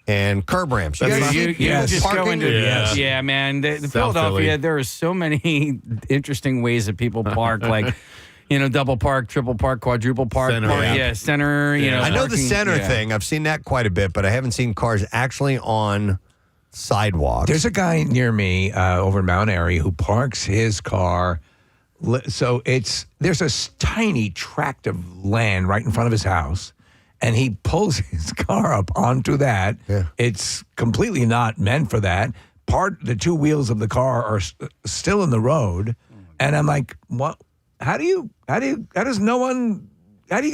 and curb ramps. You just go parking? into yeah, man. The Philadelphia, there are so many interesting ways that people park, like double park, triple park, quadruple park. Center, center. I know the parking, center thing. I've seen that quite a bit, but I haven't seen cars actually on sidewalks. There's a guy near me over in Mount Airy who parks his car. So there's a tiny tract of land right in front of his house, and he pulls his car up onto that. Yeah. It's completely not meant for that. The two wheels of the car are still in the road, and I'm like, what? How do you get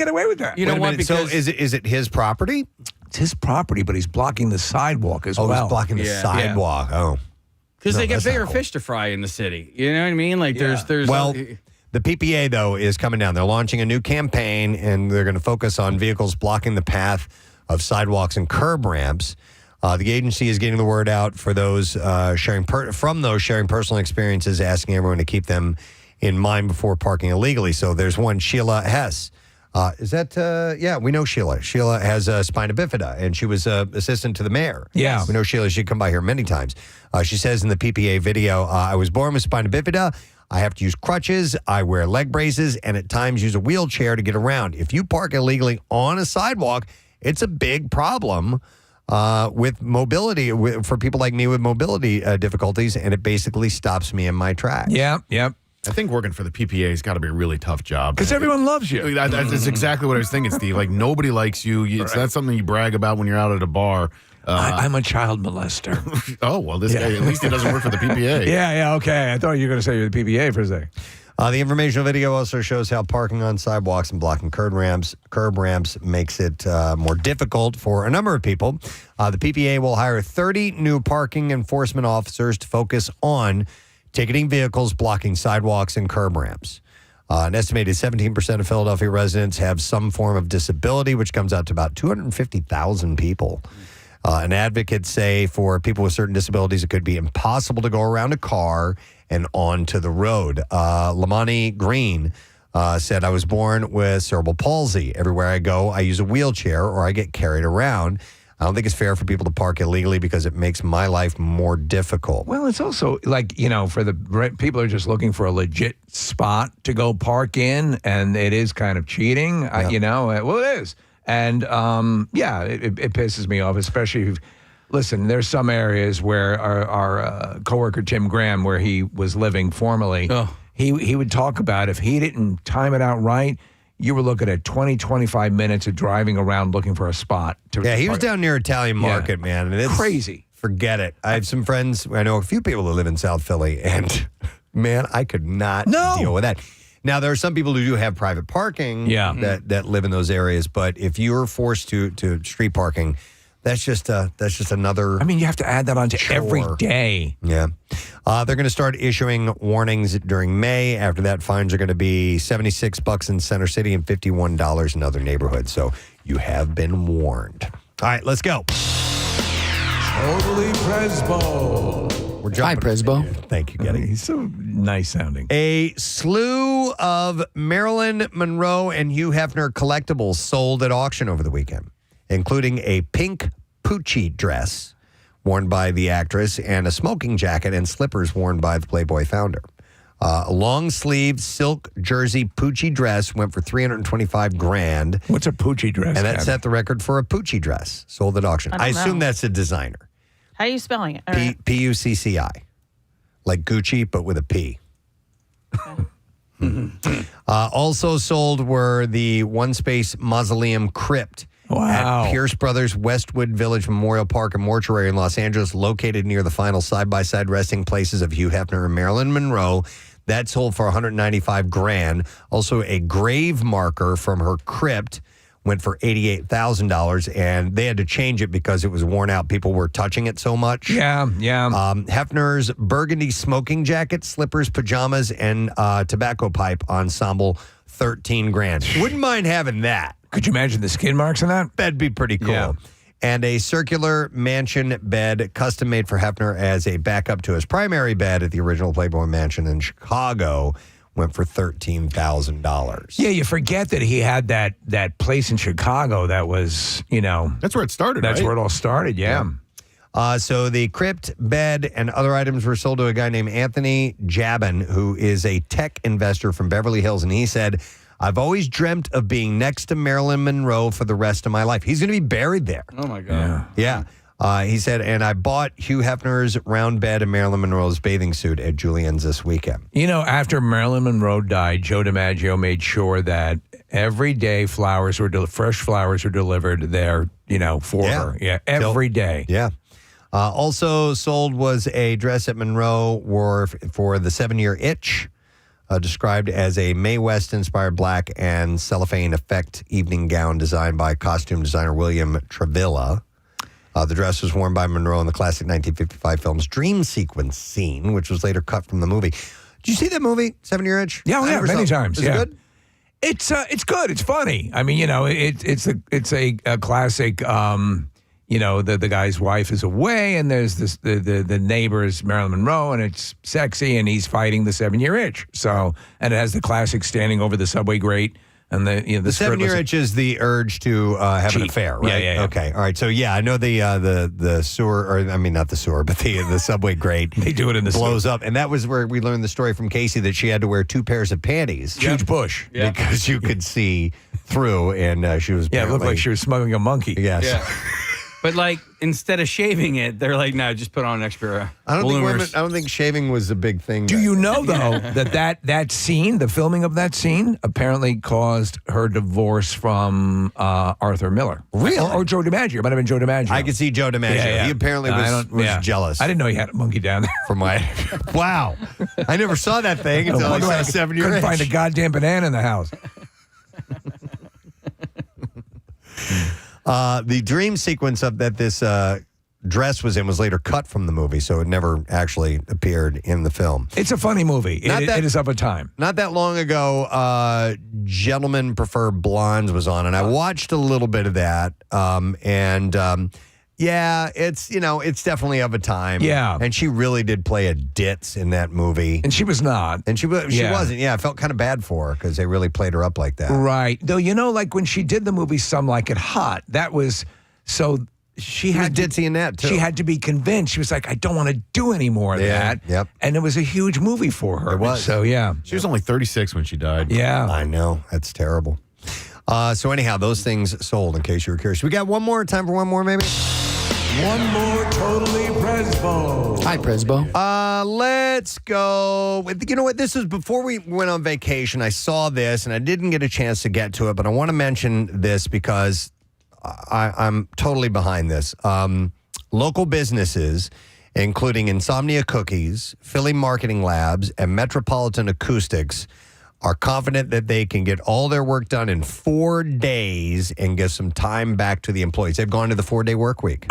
away with that? You know what? So Because is it his property? It's his property, but he's blocking the sidewalk as well. He's blocking the sidewalk. Oh. Because they get that's not bigger cool. fish to fry in the city. You know what I mean? Like there's the PPA, though, is coming down. They're launching a new campaign, and they're going to focus on vehicles blocking the path of sidewalks and curb ramps. The agency is getting the word out for those sharing personal experiences, asking everyone to keep them in mind before parking illegally. So there's one, Sheila Hess. Is that, we know Sheila. Sheila has spina bifida, and she was assistant to the mayor. Yeah. We know Sheila. She'd come by here many times. She says in the PPA video, I was born with spina bifida. I have to use crutches, I wear leg braces, and at times use a wheelchair to get around. If you park illegally on a sidewalk, it's a big problem with mobility, for people like me with mobility difficulties, and it basically stops me in my tracks. Yep. I think working for the PPA has got to be a really tough job. Because everyone loves you. That's exactly what I was thinking, Steve. Like, nobody likes you. It's not something you brag about when you're out at a bar. I'm a child molester. Oh, well, this guy, at least he doesn't work for the PPA. Yeah, okay. I thought you were going to say you're the PPA for a second. The informational video also shows how parking on sidewalks and blocking curb ramps makes it more difficult for a number of people. The PPA will hire 30 new parking enforcement officers to focus on ticketing vehicles blocking sidewalks and curb ramps. An estimated 17% of Philadelphia residents have some form of disability, which comes out to about 250,000 people. And advocates say for people with certain disabilities, it could be impossible to go around a car and onto the road. Lamani Green said, I was born with cerebral palsy. Everywhere I go, I use a wheelchair or I get carried around. I don't think it's fair for people to park illegally because it makes my life more difficult. Well, it's also like, for the people who are just looking for a legit spot to go park in, and it is kind of cheating, well, it is. And, it pisses me off, especially if, listen, there's some areas where our coworker Tim Graham, where he was living formerly, he would talk about if he didn't time it out right, you were looking at 20, 25 minutes of driving around looking for a spot. He was down near Italian Market, man. And it's crazy. Forget it. I have some friends, I know a few people who live in South Philly, and, man, I could not deal with that. Now, there are some people who do have private parking that live in those areas, but if you're forced to street parking, that's just another. I mean, you have to add that on to every day. Yeah. They're going to start issuing warnings during May. After that, fines are going to be $76 in Center City and $51 in other neighborhoods. So you have been warned. All right, let's go. Totally Presbo. We're jumping. Hi, Presbo. Thank you, Getty. He's so nice sounding. A slew of Marilyn Monroe and Hugh Hefner collectibles sold at auction over the weekend, including a pink Poochie dress worn by the actress and a smoking jacket and slippers worn by the Playboy founder. A long-sleeved silk jersey Poochie dress went for $325,000. What's a Poochie dress? And that set the record for a Poochie dress sold at auction. I assume that's a designer. How are you spelling it? P-U-C-C-I. Like Gucci, but with a P. Also sold were the one-space mausoleum crypt at Pierce Brothers Westwood Village Memorial Park and Mortuary in Los Angeles, located near the final side-by-side resting places of Hugh Hefner and Marilyn Monroe. That sold for $195,000. Also, a grave marker from her crypt went for $88,000, and they had to change it because it was worn out. People were touching it so much. Yeah. Hefner's burgundy smoking jacket, slippers, pajamas, and tobacco pipe ensemble, $13,000. Wouldn't mind having that. Could you imagine the skid marks on that? That'd be pretty cool. Yeah. And a circular mansion bed, custom made for Hefner as a backup to his primary bed at the original Playboy Mansion in Chicago, went for $13,000. Yeah, you forget that he had that place in Chicago that was, That's where it started, That's right? where it all started, yeah. So the crypt, bed, and other items were sold to a guy named Anthony Jabin, who is a tech investor from Beverly Hills. And he said, I've always dreamt of being next to Marilyn Monroe for the rest of my life. He's going to be buried there. Oh, my God. Yeah. He said, and I bought Hugh Hefner's round bed and Marilyn Monroe's bathing suit at Julien's this weekend. After Marilyn Monroe died, Joe DiMaggio made sure that every day fresh flowers were delivered there, for her. Yeah, every day. Yeah. Also sold was a dress that Monroe wore for the 7-year itch, described as a Mae West-inspired black and cellophane effect evening gown designed by costume designer William Travilla. The dress was worn by Monroe in the classic 1955 film's dream sequence scene, which was later cut from the movie. Did you see that movie, 7-Year Itch? Yeah, many times. Is it good? It's good. It's funny. I mean, it's a classic. The guy's wife is away, and there's the neighbor's Marilyn Monroe, and it's sexy, and he's fighting the 7-year itch. So, and it has the classic standing over the subway grate And the 7-year itch is the urge to have an Cheat. affair, right? Yeah. Okay, all right. So I know the sewer, or I mean not the sewer, but the subway grate. They do it in the blows up, and that was where we learned the story from Casey that she had to wear 2 pairs of panties. Huge bush. Because you could see through, and she was it looked like she was smuggling a monkey. Yes. Yeah. But like instead of shaving it, they're like, no, just put on an extra. I don't bloomers. I don't think shaving was a big thing. Do you know though that scene, the filming of that scene, apparently caused her divorce from Arthur Miller? Really? Or Joe DiMaggio? It might have been Joe DiMaggio. I could see Joe DiMaggio. Yeah. He apparently was jealous. I didn't know he had a monkey down there. For my wow, I never saw that thing until I saw 7-year Couldn't itch. find a goddamn banana in the house. The dream sequence of that this dress was in was later cut from the movie, so it never actually appeared in the film. It's a funny movie. It is of a time. Not that long ago, Gentlemen Prefer Blondes was on, and I watched a little bit of that. Yeah, it's definitely of a time. Yeah. And she really did play a ditz in that movie. And she was not. And she wasn't. Yeah, I felt kind of bad for her because they really played her up like that. Right. Though, like when she did the movie Some Like It Hot, that was so she had ditzy in that too. She had to be convinced. She was like, I don't want to do any more of that. Yep. And it was a huge movie for her. It was. So, yeah. She was only 36 when she died. Yeah. I know. That's terrible. So anyhow, those things sold, in case you were curious. We got one more. Time for one more, maybe? One more Totally Presbo. Hi, Presbo. Let's go with, you know what, this is before we went on vacation. I saw this, and I didn't get a chance to get to it, but I want to mention this because I'm totally behind this. Local businesses, including Insomnia Cookies, Philly Marketing Labs, and Metropolitan Acoustics, are confident that they can get all their work done in 4 days and give some time back to the employees. They've gone to the 4-day work week.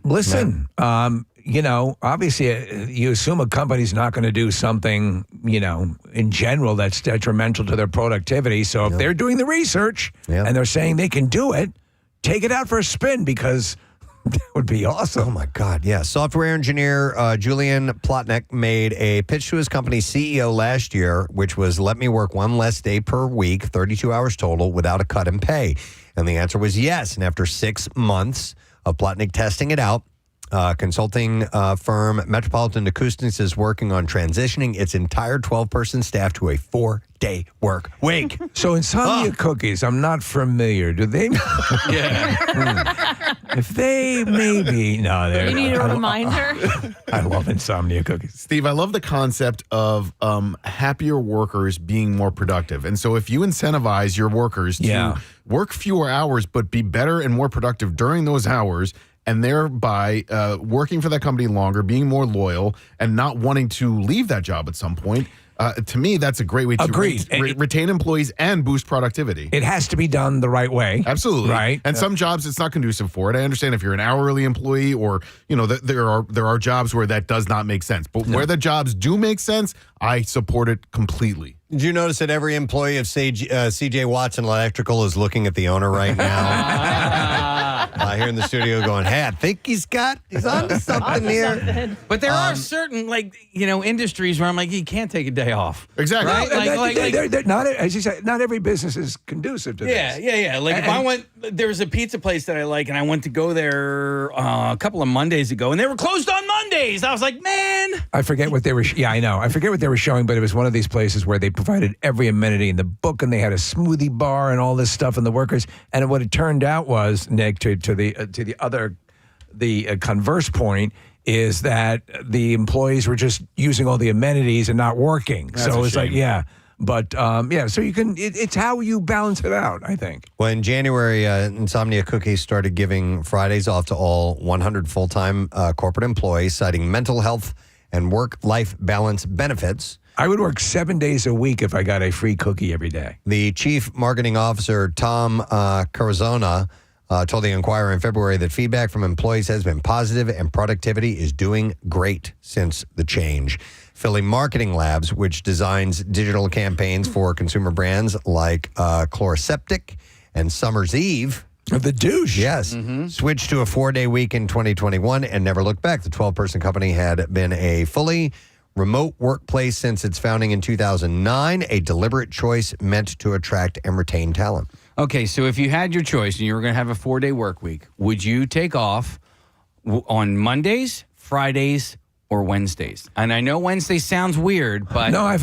Listen, obviously, you assume a company's not going to do something, in general that's detrimental to their productivity. So if they're doing the research and they're saying they can do it, take it out for a spin because that would be awesome. Oh, my God, yeah. Software engineer Julian Plotnick made a pitch to his company's CEO last year, which was, let me work one less day per week, 32 hours total, without a cut in pay. And the answer was yes. And after 6 months of Plotnick testing it out, consulting firm Metropolitan Acoustics is working on transitioning its entire 12-person staff to a 4-day work week. So Insomnia Cookies, I'm not familiar. Do they? If they maybe no, You need a reminder. I love Insomnia Cookies. Steve, I love the concept of happier workers being more productive. And so if you incentivize your workers to work fewer hours but be better and more productive during those hours, and thereby working for that company longer, being more loyal, and not wanting to leave that job at some point, to me, that's a great way to retain employees and boost productivity. It has to be done the right way. Absolutely. Right. And some jobs, it's not conducive for it. I understand if you're an hourly employee or, there are jobs where that does not make sense. But where the jobs do make sense, I support it completely. Did you notice that every employee of C.J. Watson Electrical is looking at the owner right now? Here in the studio going, hey, I think he's onto something here. But there are certain, industries where I'm like, you can't take a day off. Exactly. Right? Not, as you said, not every business is conducive to this. Yeah. Like if I went, there was a pizza place that I like, and I went to go there a couple of Mondays ago, and they were closed on Mondays. I was like, man. I forget what they were. I know. I forget what they were showing, but it was one of these places where they provided every amenity in the book, and they had a smoothie bar and all this stuff, and the workers. And what it turned out was, Nick, to the converse point is that the employees were just using all the amenities and not working. That's so a it's shame. So you can. It's how you balance it out, I think. Well, in January, Insomnia Cookies started giving Fridays off to all 100 full-time corporate employees, citing mental health and work-life balance benefits. I would work 7 days a week if I got a free cookie every day. The chief marketing officer, Tom Carazona, told the Inquirer in February that feedback from employees has been positive and productivity is doing great since the change. Philly Marketing Labs, which designs digital campaigns for consumer brands like Chloraseptic and Summer's Eve. The douche. Yes. Switched to a 4-day week in 2021 and never looked back. The 12-person company had been a fully remote workplace since its founding in 2009, a deliberate choice meant to attract and retain talent. Okay, so if you had your choice and you were going to have a 4-day work week, would you take off on Mondays, Fridays, or Wednesdays? And I know Wednesday sounds weird, but no, I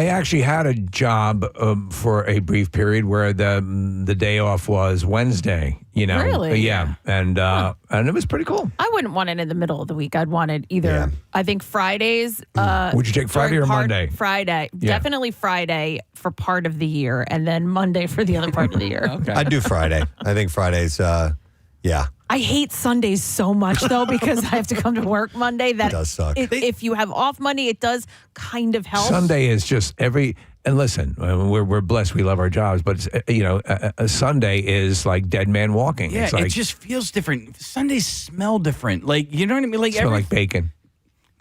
actually had a job for a brief period where the day off was Wednesday. Really? Yeah, and it was pretty cool. I wouldn't want it in the middle of the week. I'd want it either. I think Fridays. Would you take Friday or Monday? Friday, Yeah. definitely Friday for part of the year, and then Monday for the other part of the year. Okay. I'd do Friday. I think Fridays. Yeah. I hate Sundays so much though because I have to come to work Monday. That It does suck. If you have off Monday, it does kind of help. Sunday is just and listen, we're blessed. We love our jobs, but a Sunday is like dead man walking. yeah, It's like, it just feels different. Sundays smell different. Like, you know what I mean? Like, smell like bacon.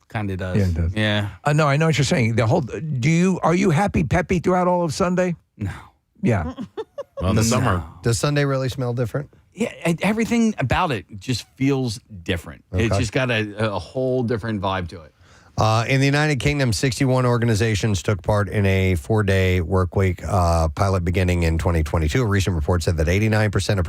Kind of does. Yeah, it does. Yeah. No, I know what you're saying. Are you happy peppy throughout all of Sunday? No. Yeah. Well, the summer. Does Sunday really smell different? Yeah, everything about it just feels different. Okay. It's just got a whole different vibe to it. In the United Kingdom, 61 organizations took part in a 4-day work week pilot beginning in 2022. A recent report said that 89% of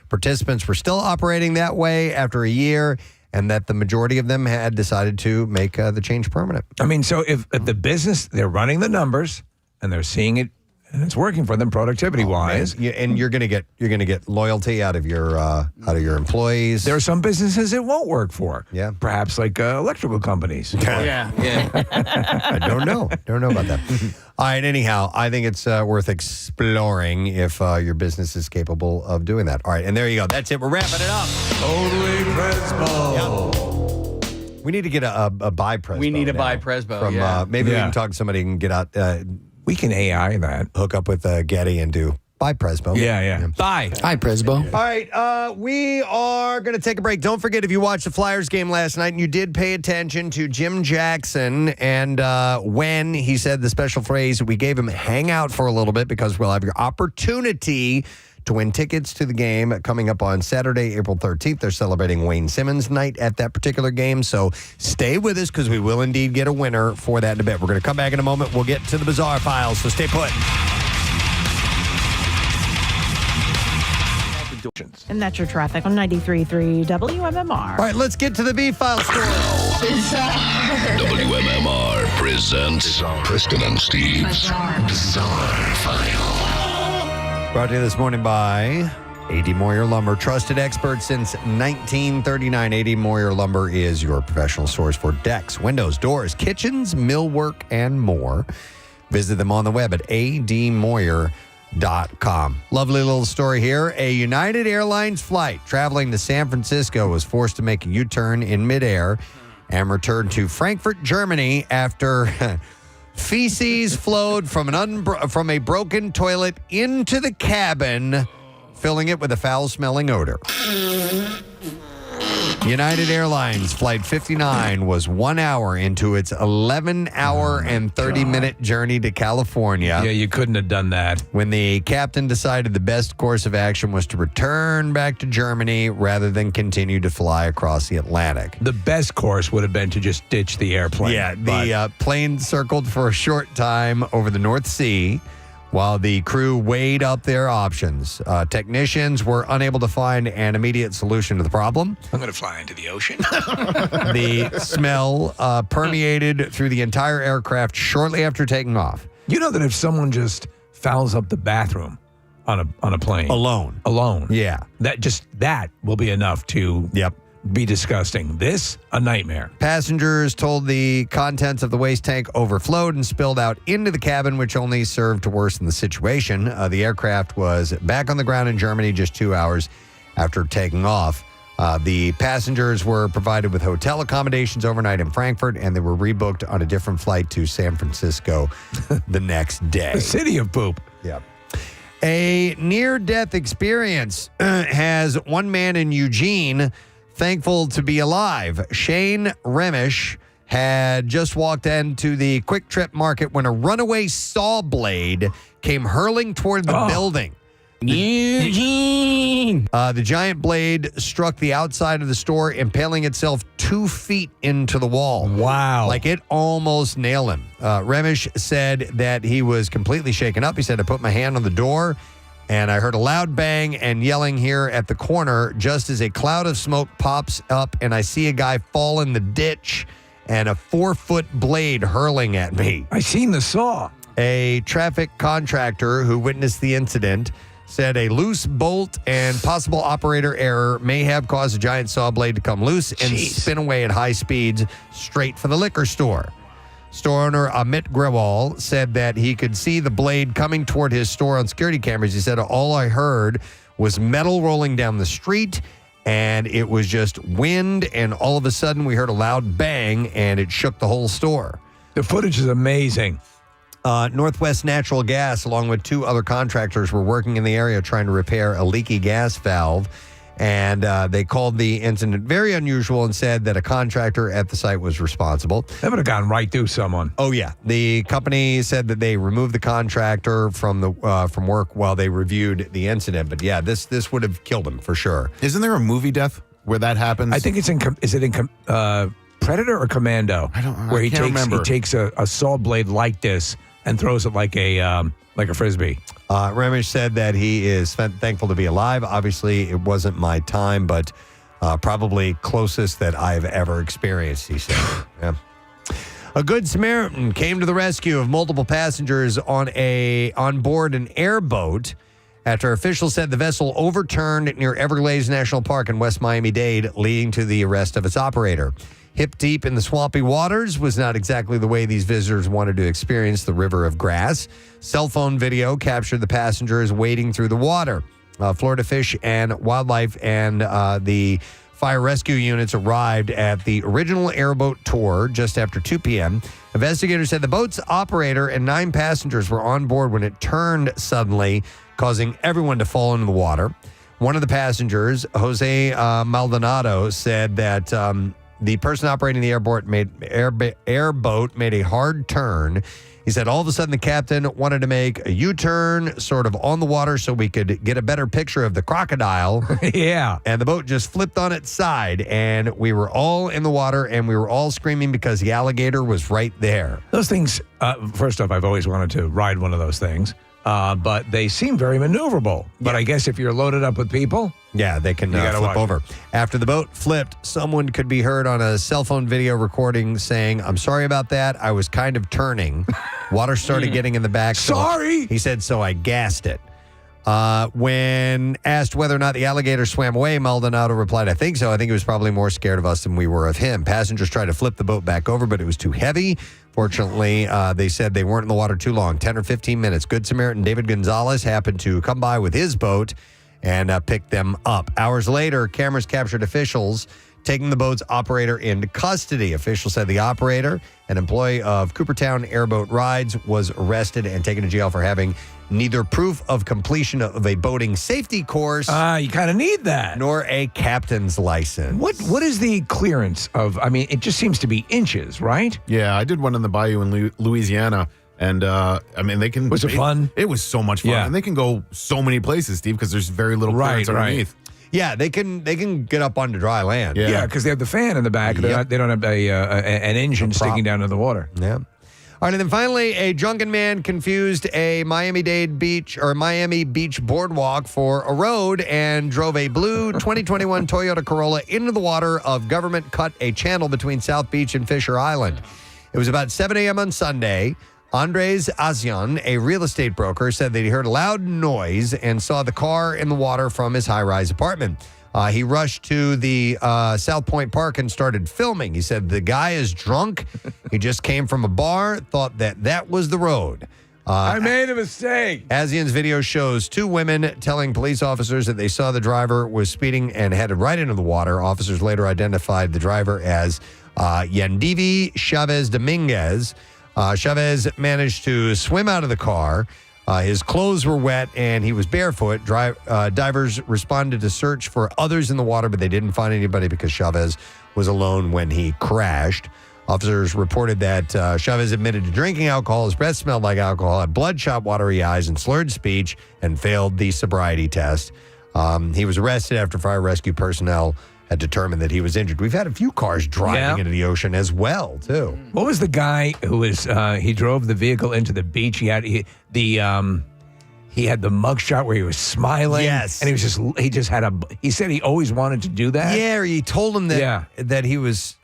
participants were still operating that way after a year, and that the majority of them had decided to make the change permanent. I mean, so if the business, they're running the numbers and they're seeing it, and it's working for them productivity wise. And you're gonna get loyalty out of your employees. There are some businesses it won't work for. Yeah, perhaps like electrical companies. Yeah. I don't know about that. All right. Anyhow, I think it's worth exploring if your business is capable of doing that. All right, and there you go. That's it. We're wrapping it up. Totally Presbo. We need to get a buy Presbo. We need a now buy Presbo. from. Maybe we can talk to somebody and get out. We can AI that. Hook up with Getty and do buy Presbo. Yeah. Bye. Hi, Presbo. All right, we are going to take a break. Don't forget, if you watched the Flyers game last night and you did pay attention to Jim Jackson and when he said the special phrase, we gave him hang out for a little bit because we'll have your opportunity to win tickets to the game coming up on Saturday, April 13th. They're celebrating Wayne Simmons night at that particular game. So stay with us because we will indeed get a winner for that in a bit. We're going to come back in a moment. We'll get to the bizarre files, so stay put. And that's your traffic on 93.3 WMMR. All right, let's get to the B-File story. WMMR presents Preston and Steve's Bizarre File. Brought to you this morning by A.D. Moyer Lumber, trusted expert since 1939. A.D. Moyer Lumber is your professional source for decks, windows, doors, kitchens, millwork, and more. Visit them on the web at admoyer.com. Lovely little story here. A United Airlines flight traveling to San Francisco was forced to make a U-turn in midair and return to Frankfurt, Germany after feces flowed from a broken toilet into the cabin, filling it with a foul-smelling odor. United Airlines Flight 59 was 1 hour into its 11-hour and 30-minute journey to California. Yeah, you couldn't have done that. When the captain decided the best course of action was to return back to Germany rather than continue to fly across the Atlantic. The best course would have been to just ditch the airplane. Yeah, the plane circled for a short time over the North Sea while the crew weighed up their options. Technicians were unable to find an immediate solution to the problem. I'm going to fly into the ocean. The smell permeated through the entire aircraft shortly after taking off. You know that if someone just fouls up the bathroom on a plane Alone. yeah, that will be enough to be disgusting. This, a nightmare. Passengers told the contents of the waste tank overflowed and spilled out into the cabin, which only served to worsen the situation. The aircraft was back on the ground in Germany just 2 hours after taking off. The passengers were provided with hotel accommodations overnight in Frankfurt, and they were rebooked on a different flight to San Francisco the next day. The city of poop. Yeah. A near-death experience has one man in Eugene thankful to be alive. Shane Remish had just walked into the Quick Trip Market when a runaway saw blade came hurling toward the building. Eugene. The giant blade struck the outside of the store, impaling itself 2 feet into the wall. Wow. Like it almost nailed him. Remish said that he was completely shaken up. He said, I put my hand on the door and I heard a loud bang and yelling here at the corner just as a cloud of smoke pops up and I see a guy fall in the ditch and a 4-foot blade hurling at me. I seen the saw. A traffic contractor who witnessed the incident said a loose bolt and possible operator error may have caused a giant saw blade to come loose and spin away at high speeds straight for the liquor store. Store owner Amit Grewal said that he could see the blade coming toward his store on security cameras. He said, all I heard was metal rolling down the street, and it was just wind, and all of a sudden we heard a loud bang, and it shook the whole store. The footage is amazing. Northwest Natural Gas, along with 2 other contractors, were working in the area trying to repair a leaky gas valve. And they called the incident very unusual and said that a contractor at the site was responsible. That would have gone right through someone. Oh, yeah. The company said that they removed the contractor from work while they reviewed the incident. But, yeah, this would have killed him for sure. Isn't there a movie death where that happens? I think it's in Predator or Commando? Where he takes a saw blade like this and throws it like a frisbee. Remish said that he is thankful to be alive. Obviously, it wasn't my time, but probably closest that I've ever experienced, he said. Yeah. A Good Samaritan came to the rescue of multiple passengers on board an airboat after officials said the vessel overturned near Everglades National Park in West Miami-Dade, leading to the arrest of its operator. Hip deep in the swampy waters was not exactly the way these visitors wanted to experience the river of grass. Cell phone video captured the passengers wading through the water. Florida Fish and Wildlife and the fire rescue units arrived at the original airboat tour just after 2 p.m. Investigators said the boat's operator and 9 passengers were on board when it turned suddenly, causing everyone to fall into the water. One of the passengers, Jose Maldonado, said that the person operating the airboat made a hard turn. He said all of a sudden the captain wanted to make a U-turn sort of on the water so we could get a better picture of the crocodile. Yeah. And the boat just flipped on its side and we were all in the water and we were all screaming because the alligator was right there. Those things, first off, I've always wanted to ride one of those things. But they seem very maneuverable. But I guess if you're loaded up with people, yeah, they can flip over. After the boat flipped, someone could be heard on a cell phone video recording saying, I'm sorry about that. I was kind of turning. Water started getting in the back. Sorry. He said, so I gassed it. When asked whether or not the alligator swam away, Maldonado replied, I think so. I think he was probably more scared of us than we were of him. Passengers tried to flip the boat back over, but it was too heavy. Fortunately, they said they weren't in the water too long, 10 or 15 minutes. Good Samaritan David Gonzalez happened to come by with his boat and pick them up. Hours later, cameras captured officials taking the boat's operator into custody. Officials said the operator, an employee of Coopertown Airboat Rides, was arrested and taken to jail for having neither proof of completion of a boating safety course. You kind of need that. Nor a captain's license. What is the clearance of, I mean, it just seems to be inches, right? Yeah, I did one in the bayou in Louisiana. And, I mean, they can... Was it fun? It was so much fun. Yeah. And they can go so many places, Steve, because there's very little clearance underneath. Yeah, they can get up onto dry land. Yeah, because they have the fan in the back. Yep. They don't have an engine sticking down in the water. Yeah. All right, and then finally, a drunken man confused a Miami-Dade beach or Miami Beach boardwalk for a road and drove a blue 2021 Toyota Corolla into the water of Government Cut, a channel between South Beach and Fisher Island. It was about 7 a.m. on Sunday. Andres Azion, a real estate broker, said that he heard a loud noise and saw the car in the water from his high-rise apartment. He rushed to the South Point Park and started filming. He said, the guy is drunk. He just came from a bar, thought that was the road. I made a mistake. Azion's video shows 2 women telling police officers that they saw the driver was speeding and headed right into the water. Officers later identified the driver as Yandivi Chavez Dominguez. Chavez managed to swim out of the car. His clothes were wet and he was barefoot. Divers responded to search for others in the water, but they didn't find anybody because Chavez was alone when he crashed. Officers reported that Chavez admitted to drinking alcohol. His breath smelled like alcohol, had bloodshot, watery eyes, and slurred speech, and failed the sobriety test. He was arrested after fire rescue personnel had determined that he was injured. We've had a few cars driving into the ocean as well, too. What was the guy who was, he drove the vehicle into the beach? He had the mugshot where he was smiling. Yes. And he said he always wanted to do that. Yeah, or he told him that he was...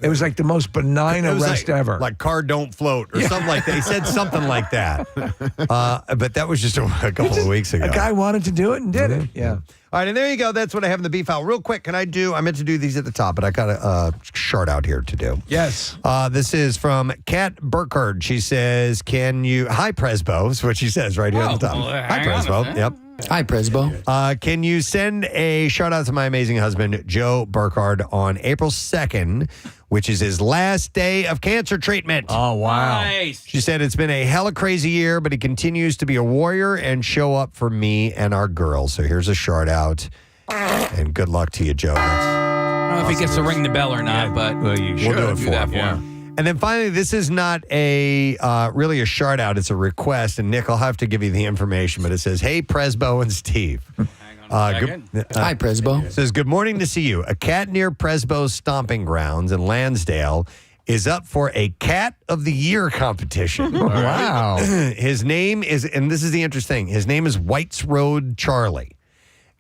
It was like the most benign arrest ever. Like car don't float or something like that. He said something like that. But that was just a couple of weeks ago. A guy wanted to do it and did it. Yeah. All right, and there you go. That's what I have in the beef file. Real quick, I meant to do these at the top, but I got a chart out here to do. Yes. This is from Kat Burkhardt. She says, hi, Presbo, is what she says right here at the top. Hi, Presbo. Yep. Hi, Presbo. Can you send a shout out to my amazing husband, Joe Burkhardt, on April 2nd, which is his last day of cancer treatment? Oh, wow. Nice. She said it's been a hella crazy year, but he continues to be a warrior and show up for me and our girls. So here's a shout out, and good luck to you, Joe. I don't know if he gets to ring the bell or not, but we'll do it for him. Yeah. And then finally, this is not really a shout out. It's a request. And Nick, I'll have to give you the information, but it says, hey, Presbo and Steve. Hang on a second. Hi, Presbo. It says, good morning to see you. A cat near Presbo's stomping grounds in Lansdale is up for a Cat of the Year competition. Wow. His name is, and this is the interesting thing, his name is White's Road Charlie.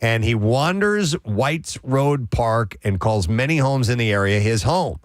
And he wanders White's Road Park and calls many homes in the area his home.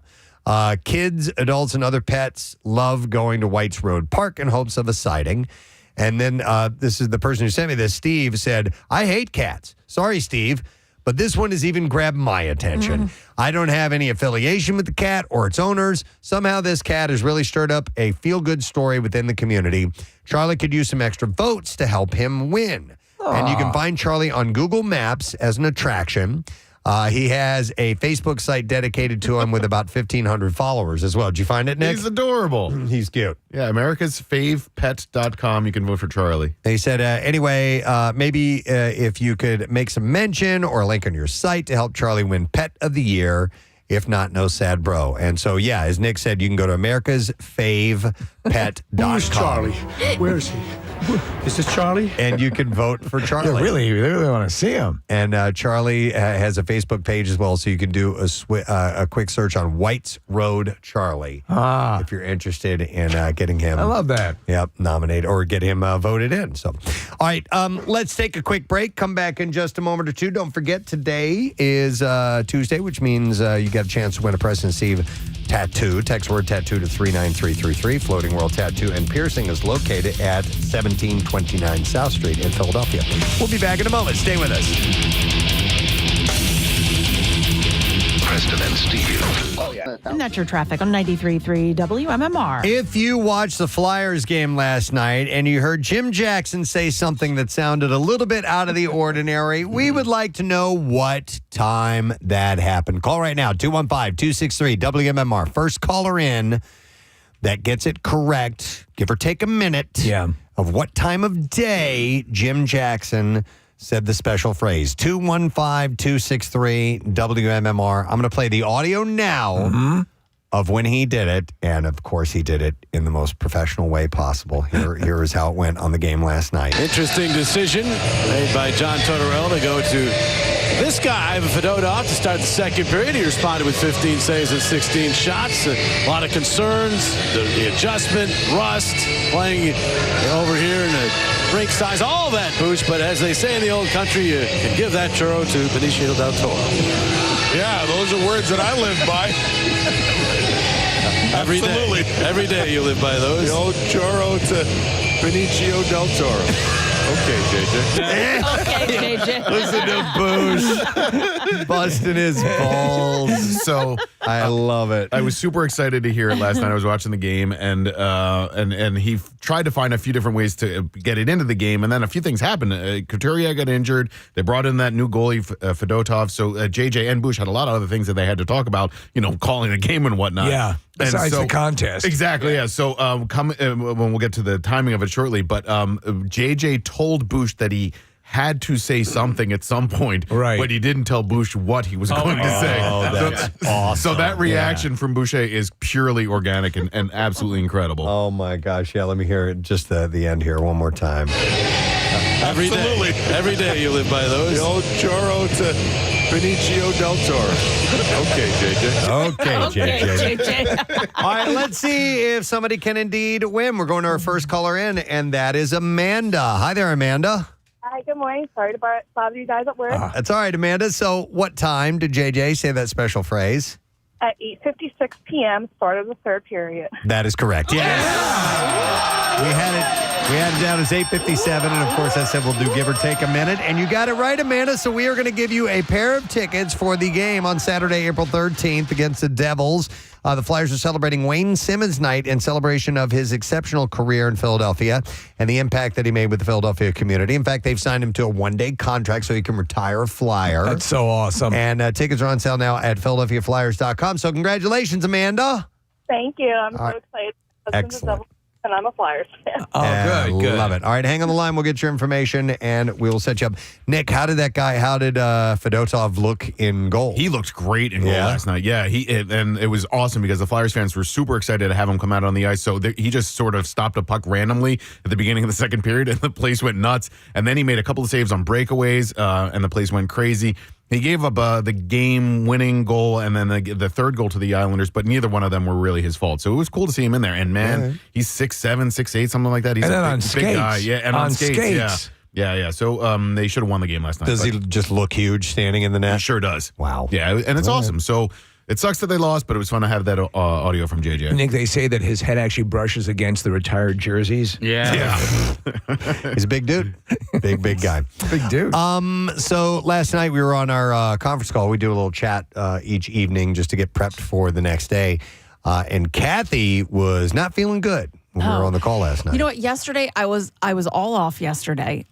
Kids, adults, and other pets love going to White's Road Park in hopes of a sighting. And then this is the person who sent me this, Steve, said, I hate cats. Sorry, Steve, but this one has even grabbed my attention. I don't have any affiliation with the cat or its owners. Somehow this cat has really stirred up a feel-good story within the community. Charlie could use some extra votes to help him win. And you can find Charlie on Google Maps as an attraction. He has a Facebook site dedicated to him with about 1,500 followers as well. Did you find it, Nick? He's adorable. He's cute. Yeah, americasfavepet.com. You can vote for Charlie. He said, anyway, maybe if you could make some mention or a link on your site to help Charlie win Pet of the Year. If not, no sad bro. And so, yeah, as Nick said, you can go to americasfavepet.com. Who's Charlie? Where is he? Is this Charlie? And you can vote for Charlie. You really want to see him. And Charlie has a Facebook page as well, so you can do a quick search on White's Road Charlie if you're interested in getting him. I love that. Yep, nominated or get him voted in. So, all right, let's take a quick break. Come back in just a moment or two. Don't forget, today is Tuesday, which means you got a chance to win a Preston Steve tattoo. Text word tattoo to 39333. Floating World Tattoo and Piercing is located at 1729 South Street in Philadelphia. We'll be back in a moment. Stay with us. Preston and Steve. And that's your traffic on 93.3 WMMR. If you watched the Flyers game last night and you heard Jim Jackson say something that sounded a little bit out of the ordinary, we would like to know what time that happened. Call right now, 215-263-WMMR. First caller in that gets it correct, give or take a minute, of what time of day Jim Jackson said the special phrase. 215-263-WMMR. I'm going to play the audio now of when he did it. And, of course, he did it in the most professional way possible. Here is how it went on the game last night. Interesting decision made by John Tortorella to go to this guy, Ivan Fedotov, to start the second period. He responded with 15 saves and 16 shots. A lot of concerns, the adjustment, rust, playing over here in the rink size, all that boost. But as they say in the old country, you can give that churro to Benicio del Toro. Yeah, those are words that I live by. Absolutely. Every day you live by those. The old churro to Benicio del Toro. Okay, JJ. Okay, JJ. Listen to Boosh busting his balls. So I love it. I was super excited to hear it last night. I was watching the game, and he tried to find a few different ways to get it into the game, and then a few things happened. Couturier got injured. They brought in that new goalie, Fedotov. So JJ and Bush had a lot of other things that they had to talk about, calling a game and whatnot. Yeah. Besides the contest. Exactly, yeah. So when we'll get to the timing of it shortly, but JJ told Bush that he had to say something at some point, but he didn't tell Bush what he was going to say. That's awesome. So that reaction from Boucher is purely organic and absolutely incredible. Oh my gosh! Yeah, let me hear it. Just the end here one more time. Every day you live by those. The old choro to Benicio del Toro. Okay, JJ. Okay, JJ. All right, let's see if somebody can indeed win. We're going to our first caller in, and that is Amanda. Hi there, Amanda. Hi, good morning. Sorry to bother you guys at work. That's all right, Amanda. So what time did JJ say that special phrase? At 8:56 p.m., start of the third period. That is correct. Yes. We had it down as 8:57, and of course I said we'll do give or take a minute. And you got it right, Amanda. So we are going to give you a pair of tickets for the game on Saturday, April 13th against the Devils. The Flyers are celebrating Wayne Simmons Night in celebration of his exceptional career in Philadelphia and the impact that he made with the Philadelphia community. In fact, they've signed him to a one-day contract so he can retire a Flyer. That's so awesome. And tickets are on sale now at PhiladelphiaFlyers.com. So congratulations, Amanda. Thank you. I'm so excited. My husband's a Devils, and I'm a Flyers fan. Oh, good. Love it. All right, hang on the line. We'll get your information, and we will set you up. Nick, how did Fedotov look in goal? He looked great in goal last night. Yeah, and it was awesome because the Flyers fans were super excited to have him come out on the ice. So he just sort of stopped a puck randomly at the beginning of the second period, and the place went nuts. And then he made a couple of saves on breakaways, and the place went crazy. He gave up the game-winning goal and then the third goal to the Islanders, but neither one of them were really his fault. So it was cool to see him in there. And, man, he's 6'7", 6'8", something like that. He's a big guy. Yeah, and on skates. Yeah. So they should have won the game last night. Does he just look huge standing in the net? He sure does. Wow. Yeah, and it's awesome. So it sucks that they lost, but it was fun to have that audio from JJ. Nick, they say that his head actually brushes against the retired jerseys. Yeah. He's a big dude. Big guy. Big dude. So last night we were on our conference call. We do a little chat each evening just to get prepped for the next day. And Kathy was not feeling good when we were on the call last night. You know what? Yesterday I was all off yesterday.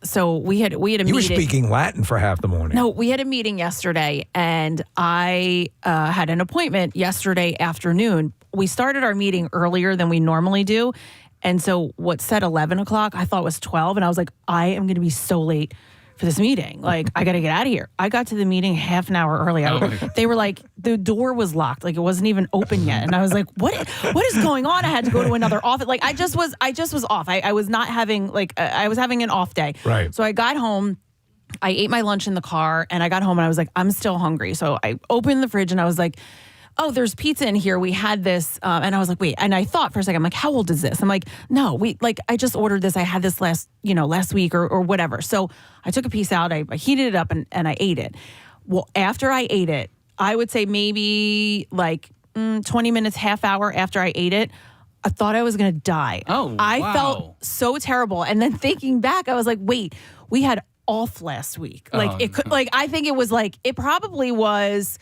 So we had a meeting. You were speaking Latin for half the morning. No, we had a meeting yesterday, and I had an appointment yesterday afternoon. We started our meeting earlier than we normally do, and so what said 11 o'clock, I thought was 12, and I was like, I am going to be so late for this meeting. Like, I got to get out of here. I got to the meeting half an hour early. They were like, the door was locked. Like, it wasn't even open yet. And I was like, what is going on? I had to go to another office. Like, I just was off. I was not having, I was having an off day. Right. So I got home. I ate my lunch in the car, and I got home, and I was like, I'm still hungry. So I opened the fridge, and I was like, oh, there's pizza in here. We had this. And I was like, wait. And I thought for a second, I'm like, how old is this? I'm like, no, I just ordered this. I had this last week or whatever. So I took a piece out. I heated it up and I ate it. Well, after I ate it, I would say maybe 20 minutes, half hour after I ate it, I thought I was going to die. Oh, I felt so terrible. And then thinking back, I was like, wait, we had off last week. I think it was it probably was,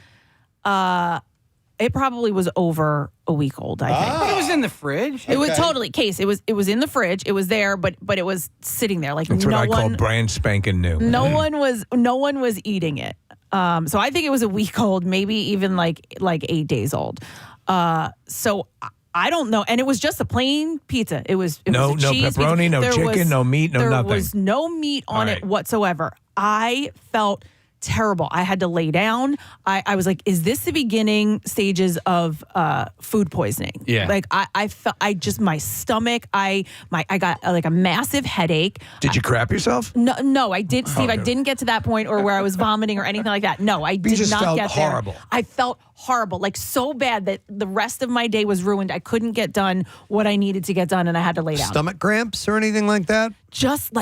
it probably was over a week old, I think. But it was in the fridge. It was totally case. It was in the fridge. It was there, but it was sitting there. Like, that's what I call brand spanking new. No one was eating it. So I think it was a week old, maybe even like 8 days old. So I don't know. And it was just a plain pizza. It was no pepperoni, no chicken, no meat, no nothing. There was no meat on it whatsoever. I felt terrible. I had to lay down. I was like, is this the beginning stages of food poisoning? Yeah. Like I felt, my stomach, I got a massive headache. Did you crap yourself? No, I did, Steve. I didn't get to that point or where I was vomiting or anything like that. No, I did not get there. Horrible. I felt horrible, so bad that the rest of my day was ruined. I couldn't get done what I needed to get done, and I had to lay down. Stomach cramps or anything like that? Just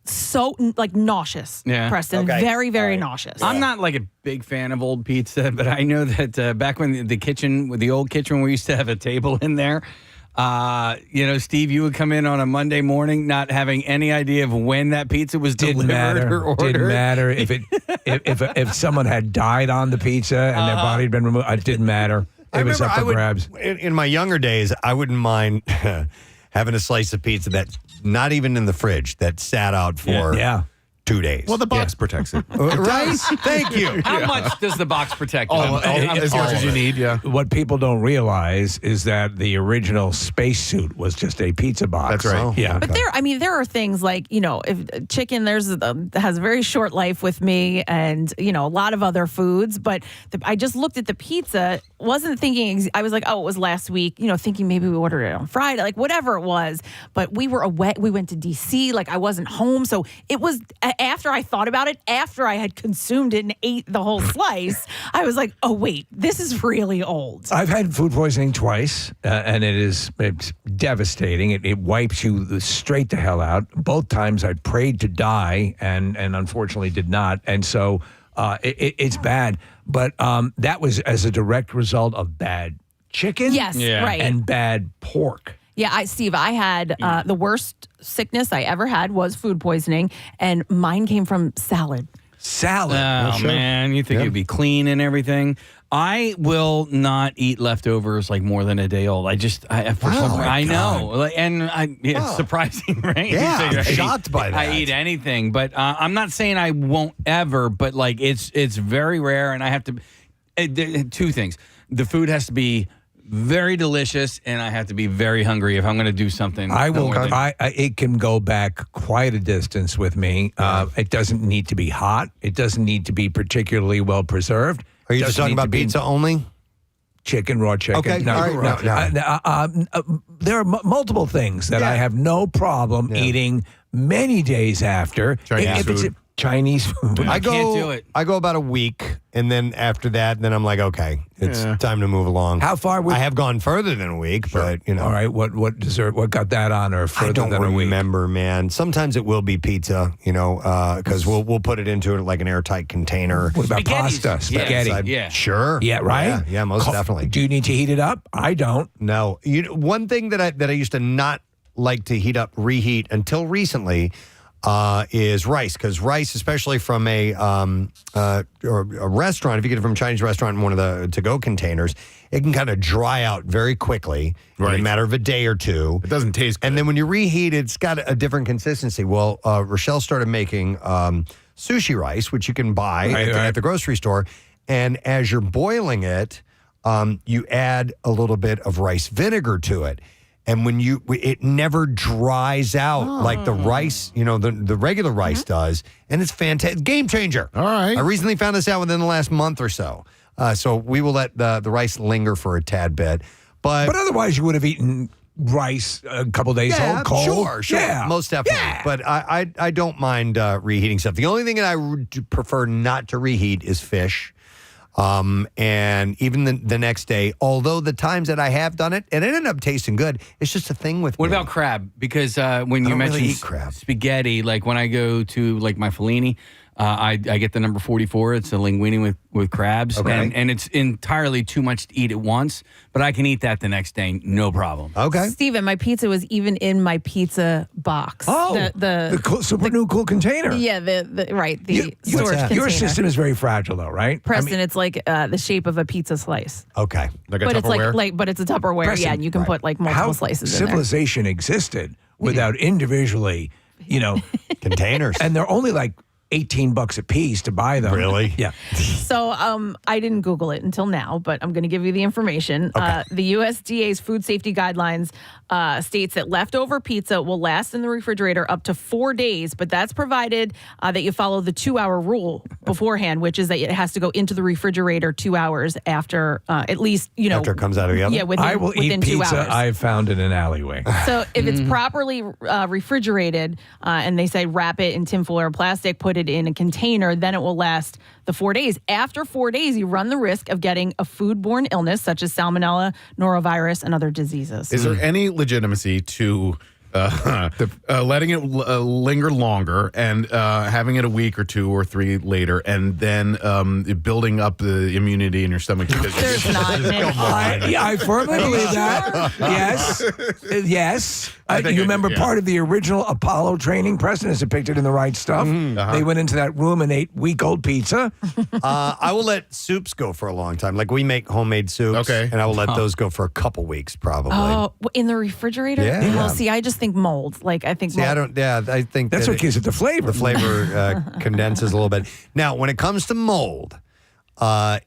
so nauseous, Preston. Okay. Very, very nauseous. I'm not a big fan of old pizza, but I know that back when the old kitchen, we used to have a table in there. Steve, you would come in on a Monday morning not having any idea of when that pizza was delivered or ordered. Didn't matter if someone had died on the pizza and their body had been removed. It didn't matter. It was up for grabs. In my younger days, I wouldn't mind having a slice of pizza that's not even in the fridge, that sat out for 2 days. Well, the box protects it. Right? Thank you. How much does the box protect? As much as you need, yeah. What people don't realize is that the original spacesuit was just a pizza box. That's right. Oh, Yeah. But there are things like, if chicken, has a very short life with me, and, a lot of other foods. But I just looked at the pizza, wasn't thinking, I was like, oh, it was last week, thinking maybe we ordered it on Friday, like whatever it was. But we were away. We went to DC, like I wasn't home. So it was after I thought about it, after I had consumed it and ate the whole slice, I was like, oh, wait, this is really old. I've had food poisoning twice, and it's devastating. It wipes you straight the hell out. Both times I prayed to die and unfortunately did not. And so it's bad. But that was as a direct result of bad chicken Yes, right. and bad pork. Yeah, Steve, I had the worst sickness I ever had was food poisoning, and mine came from salad. Salad. Oh, man. You think you'd be clean and everything. I will not eat leftovers like more than a day old. I know. And it's surprising, right? Yeah, You figure I'm shocked by that. I eat anything, but I'm not saying I won't ever, but like it's very rare, and I have to, two things. The food has to be very delicious, and I have to be very hungry if I'm going to do something. It can go back quite a distance with me. It doesn't need to be hot. It doesn't need to be particularly well preserved. Are you just talking about pizza only? Chicken, raw chicken. Okay, No, all right, there are multiple things that I have no problem eating many days after. Chinese It's food. Chinese food. I can't do it. I go about a week, and then after that, then I'm like, okay, it's time to move along. How far would I have gone further than a week, but All right, what dessert? What got that on or further I don't than a week? remember, man. Sometimes it will be pizza, because we'll put it into like an airtight container. What about Spaghetti's. pasta? Spaghetti. Yeah. Sure. Yeah, right? Yeah, most definitely. Do you need to heat it up? I don't. No. One thing that I used to not like to reheat until recently is rice, because rice, especially from a restaurant, if you get it from a Chinese restaurant in one of the to-go containers, it can kind of dry out very quickly in a matter of a day or two. It doesn't taste good. And then when you reheat it, it's got a different consistency. Well, Rochelle started making sushi rice, which you can buy at the grocery store. And as you're boiling it, you add a little bit of rice vinegar to it. And when it never dries out like the rice, the regular rice does. And it's fantastic. Game changer. All right. I recently found this out within the last month or so. So we will let the rice linger for a tad bit. But otherwise, you would have eaten rice a couple days old, cold. Sure. Yeah. Most definitely. Yeah. But I don't mind reheating stuff. The only thing that I would prefer not to reheat is fish. And even the next day, although the times that I have done it, it ended up tasting good. It's just a thing with What me. about crab? Because when you mentioned eat crab. spaghetti, like when I go to like my Fellini, I get the number 44. It's a linguine with crabs, and it's entirely too much to eat at once. But I can eat that the next day, no problem. Okay, Steven, my pizza was even in my pizza box. Oh, the super new cool container. Yeah, the storage container. Your system is very fragile, though, right? Preston, it's like the shape of a pizza slice. Okay, like a but Tupperware? it's like it's a Tupperware. Preston, and you can put like multiple slices in there. Civilization existed without individually, containers, and they're only like $18 a piece to buy them. Really? Yeah. So I didn't Google it until now, but I'm going to give you the information. The USDA's food safety guidelines states that leftover pizza will last in the refrigerator up to 4 days, but that's provided that you follow the 2-hour rule beforehand, which is that it has to go into the refrigerator 2 hours after at least, after it comes out of the oven. Yeah, I will within eat 2 pizza hours. I found in an alleyway. So if it's properly refrigerated and they say wrap it in tinfoil or plastic, put it in a container, then it will last the 4 days. After 4 days, you run the risk of getting a foodborne illness such as salmonella, norovirus, and other diseases. Is there any legitimacy to letting it linger longer and having it a week or 2 or 3 later, and then building up the immunity in your stomach? There's not. I firmly believe that. Yes. You remember part of the original Apollo training? Preston is depicted in The Right Stuff. They went into that room and ate week-old pizza. I will let soups go for a long time. Like we make homemade soups, and I will let those go for a couple weeks probably. Oh, in the refrigerator? Yeah. Well, see, I just think think mold. Like I think. See, mold. I think that's what gives it the flavor. The flavor condenses a little bit. Now, when it comes to mold,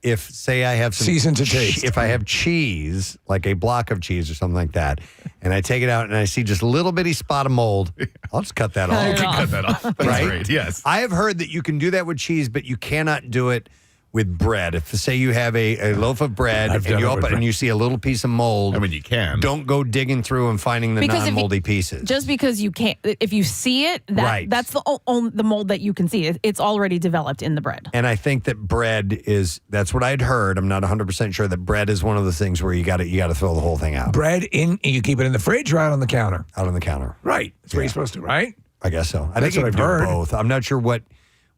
if say I have some season to taste, if I have cheese, like a block of cheese or something like that, and I take it out and I see just a little bitty spot of mold, I'll just cut that off. You can cut that off. That's Right? great. Yes. I have heard that you can do that with cheese, but you cannot do it with bread. If say you have a loaf of bread and you open and you see a little piece of mold, I mean, you can. Don't go digging through and finding the Because if non-moldy pieces. Just because you can't, if you see it, that's the mold that you can see. It's already developed in the bread. And I think that bread that's what I'd heard. I'm not 100% sure that bread is one of the things where you got to throw the whole thing out. Bread you keep it in the fridge or out on the counter? Out on the counter. Right. That's what you're supposed to, right? I guess so. I That's think what you I've can do heard. both. I'm not sure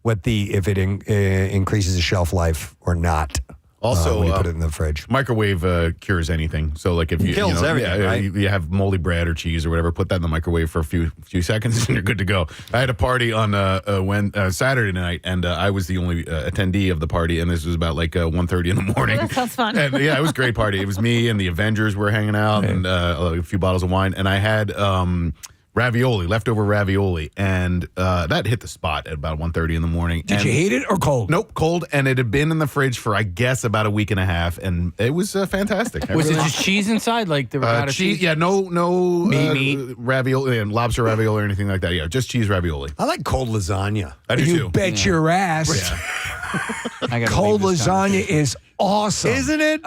if it increases the shelf life or not. Also, when you put it in the fridge, microwave cures anything. So, like if you kills everything, right? you have moldy bread or cheese or whatever, put that in the microwave for a few seconds, and you're good to go. I had a party on Saturday night, and I was the only attendee of the party, and this was about like 1:30 in the morning. That sounds fun. And yeah, it was a great party. It was me and the Avengers were hanging out, and a few bottles of wine, and I had leftover ravioli, and that hit the spot at about 1:30 in the morning. Did you heat it or cold? Nope, cold, and it had been in the fridge for, I guess, about a week and a half, and it was fantastic. Was it just cheese inside, like the ricotta cheese? Yeah, no meat, ravioli and lobster ravioli or anything like that. Yeah, just cheese ravioli. I like cold lasagna. I do you too. bet your ass. Cold lasagna is awesome. Isn't it?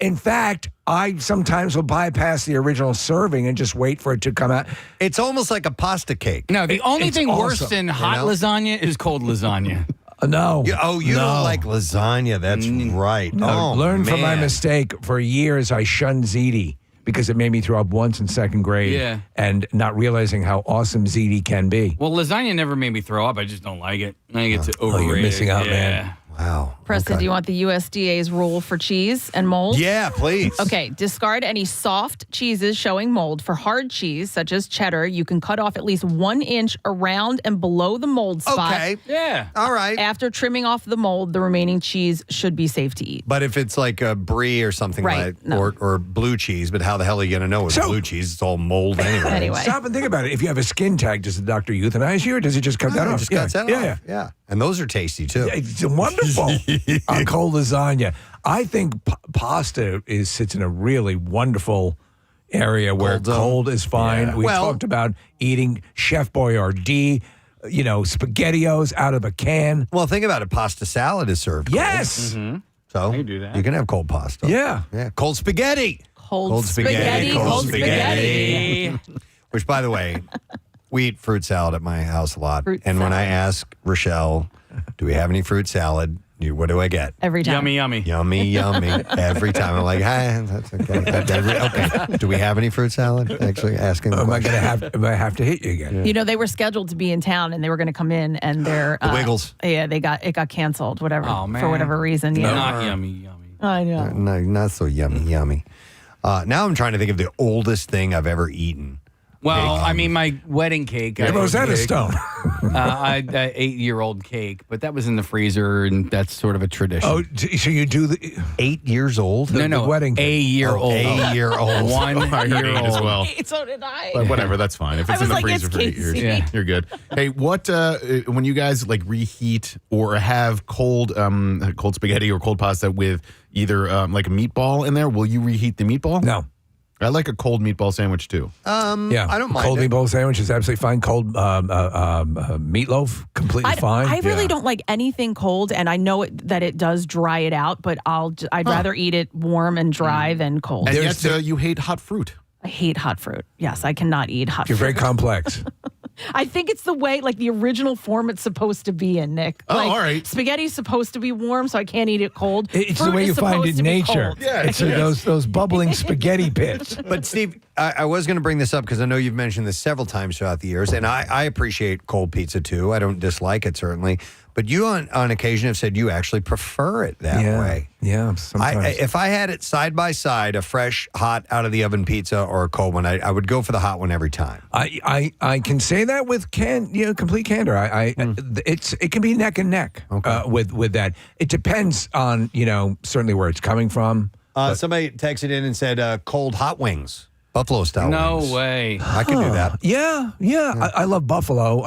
In fact, I sometimes will bypass the original serving and just wait for it to come out. It's almost like a pasta cake. No, the only it's thing worse awesome, than hot lasagna is cold lasagna. No. You no. don't like lasagna. That's right. No, Oh, learn from my man. mistake. For years, I shunned ziti because it made me throw up once in second grade. Yeah. And not realizing how awesome ziti can be. Well, lasagna never made me throw up. I just don't like it. I think it's overrated. you're missing out, yeah. man. Wow. Preston, do you want the USDA's rule for cheese and mold? Yeah, please. Okay, discard any soft cheeses showing mold. For hard cheese, such as cheddar, you can cut off at least 1 inch around and below the mold spot. Okay. Yeah. All right. After trimming off the mold, the remaining cheese should be safe to eat. But if it's like a brie or something Right, like no. or blue cheese, but how the hell are you going to know it's blue cheese? It's all mold anyway. Anyway. Stop and think about it. If you have a skin tag, does the doctor euthanize you or does he just cut that No, it off? just cuts that yeah, off. Yeah. And those are tasty too. It's wonderful. On cold lasagna. I think pasta sits in a really wonderful area where cold is fine. Yeah. We Well- talked about eating Chef Boyardee, SpaghettiOs out of a can. Well, think about it. Pasta salad is served cold. Yes. So I can do that. you can have cold pasta. Yeah. Yeah. Cold spaghetti. Cold spaghetti. Cold spaghetti. Which, by the way, we eat fruit salad at my house a lot. And when I ask Rochelle, do we have any fruit salad? What do I get? Every time. Yummy, yummy. Yummy, yummy. Every time I'm like, hi, that's okay. Okay. Do we have any fruit salad? Actually asking the Am I question. going to have to hit you again? You know, they were scheduled to be in town and they were going to come in and their The Wiggles. Yeah, it got canceled, whatever. Oh, man. For whatever reason. Yeah. Not yummy, yummy. I know. No, not so yummy. Now I'm trying to think of the oldest thing I've ever eaten. Well, I mean, my wedding cake. Yeah, Rosetta Stone. I 8-year-old cake, but that was in the freezer, and that's sort of a tradition. Oh, so you do the 8 years old? no, the wedding cake. A year old. A year old. 1 I heard year 8 as old. well. So did I. But whatever, that's fine. If I it's in was the like, freezer it's for 8 years, Casey. you're good. Hey, what when you guys like reheat or have cold spaghetti or cold pasta with either like a meatball in there? Will you reheat the meatball? No. I like a cold meatball sandwich too. Yeah, I don't mind cold it. meatball sandwich is absolutely fine. Cold meatloaf, completely fine. I really don't like anything cold, and I know that it does dry it out, but I'd rather eat it warm and dry than cold. And yet you hate hot fruit. I hate hot fruit. Yes, I cannot eat hot You're fruit. very complex. I think it's the way, like the original form it's supposed to be in, Nick. Oh, Like, all right. Spaghetti's supposed to be warm, so I can't eat it cold. It's the Fruit way is you find supposed it to in be nature. cold. Yeah, It's those bubbling spaghetti pits. But Steve, I was going to bring this up because I know you've mentioned this several times throughout the years, and I appreciate cold pizza too. I don't dislike it certainly, but you on occasion have said you actually prefer it that way. Yeah, sometimes. If I had it side by side, a fresh, hot, out of the oven pizza or a cold one, I would go for the hot one every time. I can say that with complete candor. It can be neck and neck with that. It depends on certainly where it's coming from. Somebody texted in and said cold hot wings. Buffalo style wings. No way. I could do that. Yeah. I love buffalo.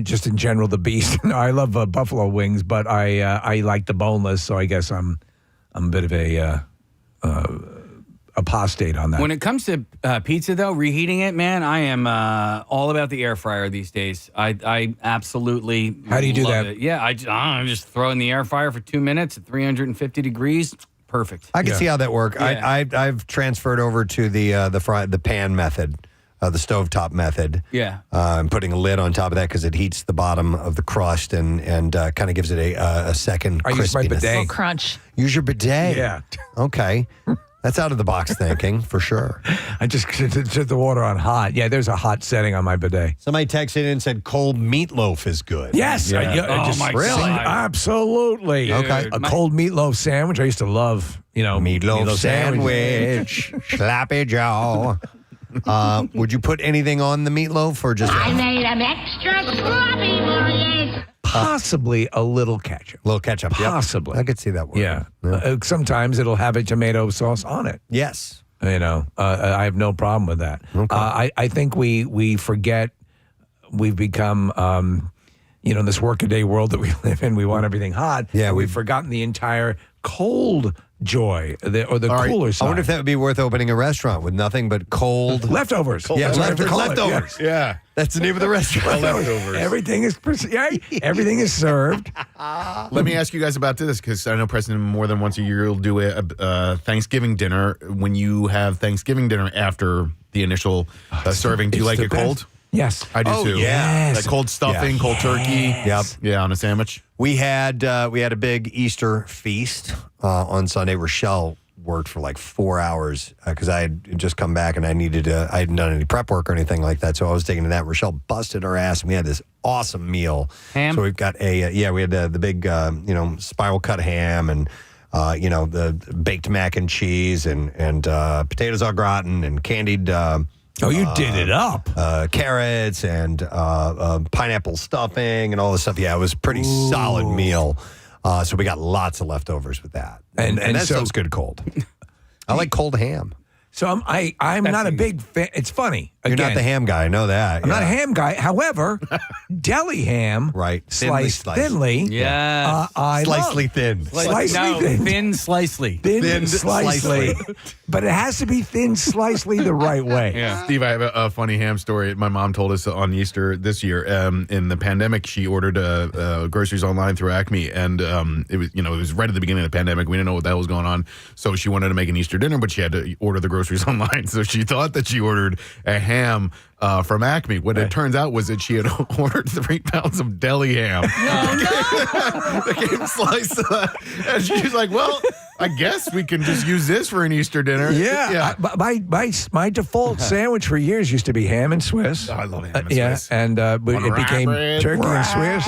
Just in general, the beast. I love buffalo wings, but I like the boneless. So I guess I'm a bit of a apostate on that. When it comes to pizza, though, reheating it, man, I am all about the air fryer these days. I absolutely How do you do love that? it. Yeah, I just throw it in the air fryer for 2 minutes at 350 degrees. Perfect. I can see how that works. Yeah. I've transferred over to the pan method, the stovetop method. Yeah. I'm putting a lid on top of that because it heats the bottom of the crust and kind of gives it a second crispiness. I use my bidet. Little crunch. Use your bidet. Yeah. Okay. That's out of the box thinking for sure. I just set the water on hot. Yeah, there's a hot setting on my bidet. Somebody texted in and said cold meatloaf is good. Yes. Oh, my God. Absolutely. Okay. A cold meatloaf sandwich. I used to love, Meatloaf sandwich, sloppy jaw. Would you put anything on the meatloaf or just made them extra sloppy for you. possibly a little ketchup? A little ketchup. Yep. Possibly. I could see that working. Yeah. Sometimes it'll have a tomato sauce on it. Yes. I have no problem with that. Okay. I think we forget, we've become, in this workaday world that we live in, we want everything hot. Yeah, we've forgotten the entire cold joy or the cooler side. I wonder if that would be worth opening a restaurant with nothing but cold leftovers. Leftovers. Yeah. That's the name of the restaurant. Leftovers. Everything is served. Let me ask you guys about this because I know Preston more than once a year will do a Thanksgiving dinner. When you have Thanksgiving dinner after the initial serving, do you like it cold? Yes. I do too. yes. Like cold stuffing, cold turkey. Yep. Yeah, on a sandwich. We had a big Easter feast on Sunday. Rochelle worked for like 4 hours because I had just come back and I hadn't done any prep work or anything like that. So I was taking to that. Rochelle busted her ass and we had this awesome meal. Ham? So we've got we had the big, spiral cut ham and, the baked mac and cheese and potatoes au gratin and candied. You did it up. Carrots and pineapple stuffing and all this stuff. Yeah, it was a pretty solid meal. So we got lots of leftovers with that. And that stuff's good cold. I like cold ham. So I'm not a big fan. It's funny. You're Again, not the ham guy. I know that. I'm not a ham guy. However, deli ham, right, sliced thinly. Yeah. I slicely love. thin. Slicely thin. Thin slicely. Thin slicely. But it has to be thin slicely the right way. Yeah. Steve, I have a funny ham story. My mom told us on Easter this year. In the pandemic, she ordered groceries online through Acme, and it was right at the beginning of the pandemic. We didn't know what the hell was going on, so she wanted to make an Easter dinner, but she had to order the groceries online. So she thought that she ordered a ham from Acme. What it turns out was that she had ordered 3 pounds of deli ham. That came sliced, and she's like, "Well, I guess we can just use this for an Easter dinner." Yeah. My default sandwich for years used to be ham and Swiss. Oh, I love ham and Swiss. And it became turkey and Swiss.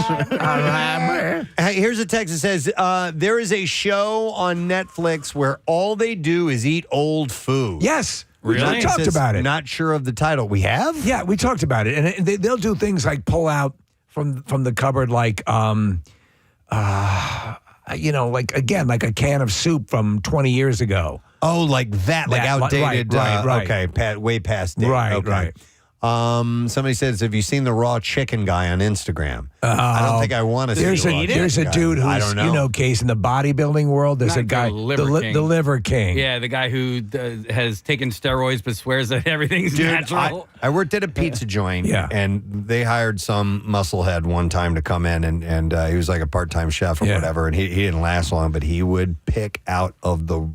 Hey, here's a text that says, there is a show on Netflix where all they do is eat old food. Yes. Really? We talked Says, about it. Not sure of the title. We have? Yeah, we talked about it. And they'll do things like pull out from the cupboard like like a can of soup from 20 years ago. Oh, like that, like outdated. Right. Okay, way past date. Right, okay. right. Somebody says, have you seen the raw chicken guy on Instagram? I don't think I want to see There's a dude who's, I don't know. Case in the bodybuilding world. There's Not a guy, the liver king. the liver king. Yeah, the guy who has taken steroids but swears that everything's natural. I worked at a pizza joint, and they hired some musclehead one time to come in, and he was like a part-time chef or whatever, and he didn't last long, but he would pick out of the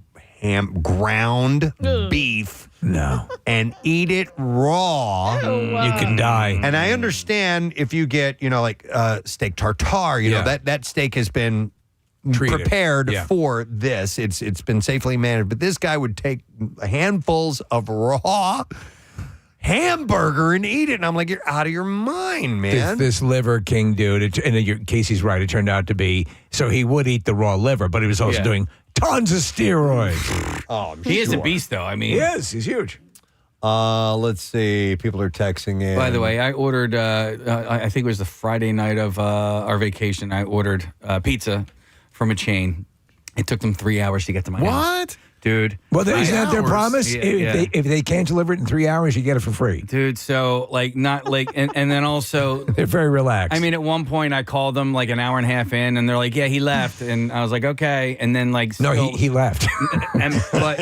ground beef. No. And eat it raw. You can die. And I understand if you get, steak tartare, that steak has been prepared for this. It's been safely managed. But this guy would take handfuls of raw hamburger and eat it. And I'm like, you're out of your mind, man. This liver king dude, and Casey's right, it turned out to be, so he would eat the raw liver, but he was also doing tons of steroids. Oh, he is a beast, though. I mean, he is. He's huge. Let's see. People are texting in. By the way, I ordered, I think it was the Friday night of our vacation, I ordered pizza from a chain. It took them 3 hours to get to my house. What? Dude. Well, isn't that their promise? Yeah, If they can't deliver it in 3 hours, you get it for free. Dude, so like not like and then also they're very relaxed. I mean, at one point I called them like an hour and a half in and they're like, yeah, he left. And I was like, okay. And then like No, he left. But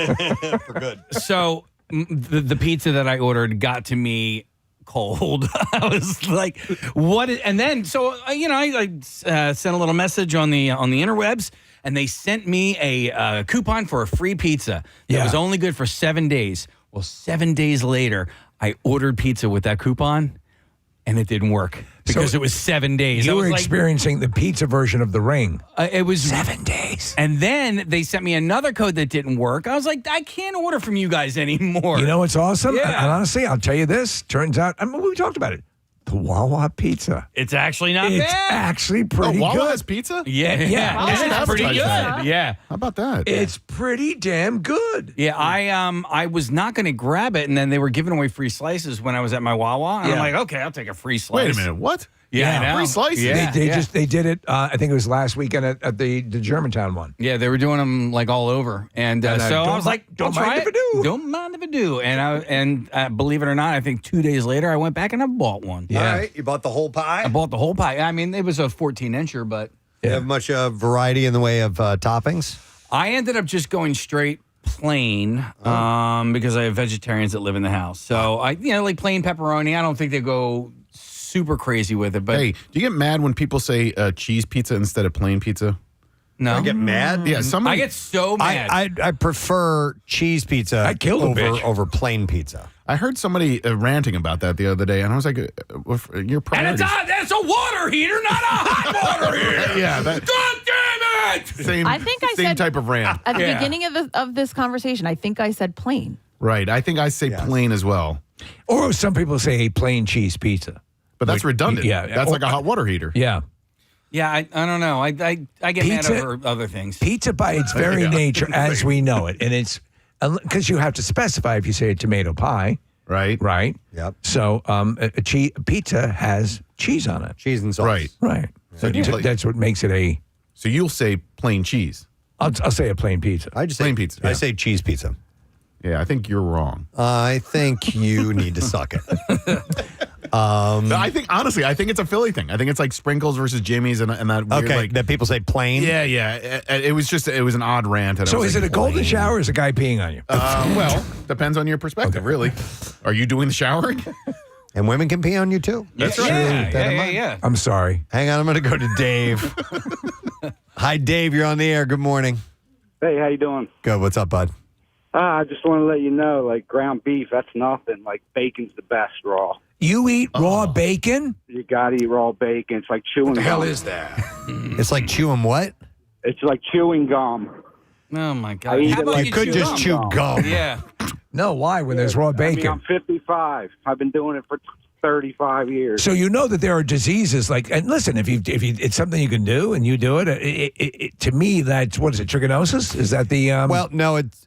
for good. So the pizza that I ordered got to me cold. I was like, what? And then, so, I sent a little message on the interwebs, and they sent me a coupon for a free pizza that was only good for 7 days. Well, 7 days later, I ordered pizza with that coupon, and it didn't work because it was 7 days. You were experiencing the pizza version of the ring. It was 7 days. And then they sent me another code that didn't work. I was like, I can't order from you guys anymore. You know what's awesome? Yeah. And honestly, I'll tell you this. Turns out, we talked about it. The Wawa pizza. It's actually not It's bad. actually pretty Wawa good. has pizza? Yeah. It's pretty good. Yeah. How about that? It's pretty damn good. Yeah, I was not going to grab it, and then they were giving away free slices when I was at my Wawa, and I'm like, okay, I'll take a free slice. Wait a minute, what? Yeah, I know. Free slices? Yeah, They did it, I think it was last weekend at the Germantown one. Yeah, they were doing them like all over, and so I was like, don't I'll try mind if it. I do. Don't mind if I do. And believe it or not, I think 2 days later I went back and I bought one. All right, you bought the whole pie? I bought the whole pie. I mean, it was a 14-incher, but You have much variety in the way of toppings? I ended up just going straight plain because I have vegetarians that live in the house. So I, like plain pepperoni. I don't think they go super crazy with it. But Hey, do you get mad when people say cheese pizza instead of plain pizza? no, I get mad? Yeah, I get so mad. I prefer cheese pizza I'd kill the bitch. over plain pizza. I heard somebody ranting about that the other day, and I was like, your and priorities. it's a water heater, not a hot water heater. Yeah, that God damn it! same, I think I same said- type of rant. At the beginning of this conversation, I think I said plain. Right. I think I say plain as well. Or some people say a plain cheese pizza. But that's redundant. Yeah. That's like a hot water heater. Yeah. Yeah, I don't know. I get Pizza- mad over other things. Pizza by its very nature, as we know it, and it's because you have to specify if you say a tomato pie, Right. right? Yep. So pizza has cheese on it, Cheese and sauce. Right. right? So that's what makes it a. So you'll say plain cheese. I'll say a plain pizza. I just Plain say, pizza, I yeah. say cheese pizza. Yeah, I think you're wrong. I think you need to suck it. I think, honestly, it's a Philly thing. I think it's like Sprinkles versus Jimmy's and that weird, Okay, like, that people say plain. yeah. It was an odd rant. And I So was is it like, a golden plain. shower or is a guy peeing on you? Well, depends on your perspective, really. Are you doing the showering? And women can pee on you too. That's right. Yeah. I'm sorry. Hang on, I'm going to go to Dave. Hi, Dave. You're on the air. Good morning. Hey, how you doing? Good. What's up, bud? I just want to let you know, like ground beef, that's nothing. Like bacon's the best raw. You eat raw bacon? You gotta eat raw bacon. It's like chewing gum. that? It's like chewing what? It's like chewing gum. Oh my I God! eat How it about like You could just chew gum. Yeah. No, why? When there's raw I mean, bacon. I'm 55. I've been doing it for 35 years. So you know that there are diseases like, and listen, if you it's something you can do and you do it, to me that's what is it? Trichinosis? Is that the Well, no, it's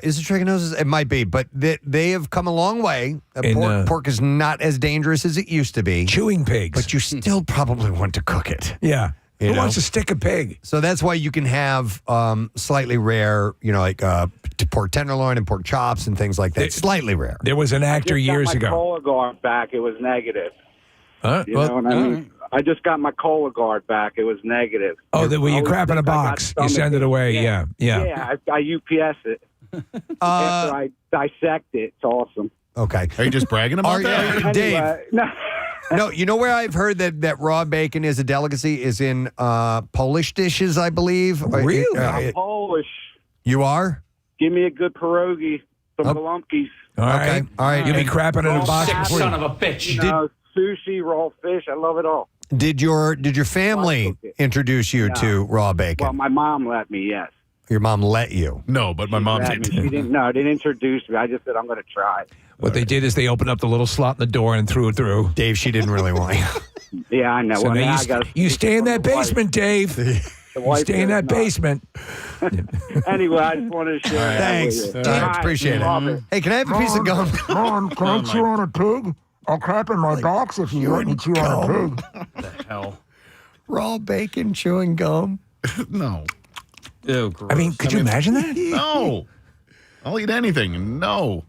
is it trichinosis? It might be, but they have come a long way. Pork is not as dangerous as it used to be. Chewing pigs, but you still probably want to cook it. Yeah, You who know? wants to stick a pig? So that's why you can have slightly rare, like pork tenderloin and pork chops and things like that. Slightly rare. There was an actor I just years got my ago. Cologuard back. It was negative. Huh? You know what I mean? I just got my Cologuard back. It was negative. Oh, well, you I crap in a always think I got box. You send stomach it away. ache. Yeah. Yeah, I UPS it. After I dissect it, it's awesome. Okay. Are you just bragging about that? Dave. Anyway, no. No, you know where I've heard that raw bacon is a delicacy is in Polish dishes, I believe. Really? I'm Polish. You are? Give me a good pierogi, some Golumkis. All right. Okay. All right. You'll be crapping in a box. before you- of a bitch. Sushi, raw fish. I love it all. Did your family introduce you to raw bacon? Well, my mom let me, yes. Your mom let you? No, but my mom Let did. me. She didn't. No, didn't introduce me. I just said I'm going to try. What they did is they opened up the little slot in the door and threw it through. Dave, she didn't really want you. Yeah, I know. So Well, now now I you, gotta you speak stay in for that the wife. basement, Dave. The You wife stay in says that no. basement. Anyway, I just wanted to share that Thanks. with you. Thanks. Appreciate Love it. Hey, can I have a piece of gum? Mom, can I chew on a pig? I'll crap in my box if you let me chew on a pig. Hell. Raw bacon chewing gum? No. Ew, gross. I mean, could you imagine that? No. I'll eat anything. No.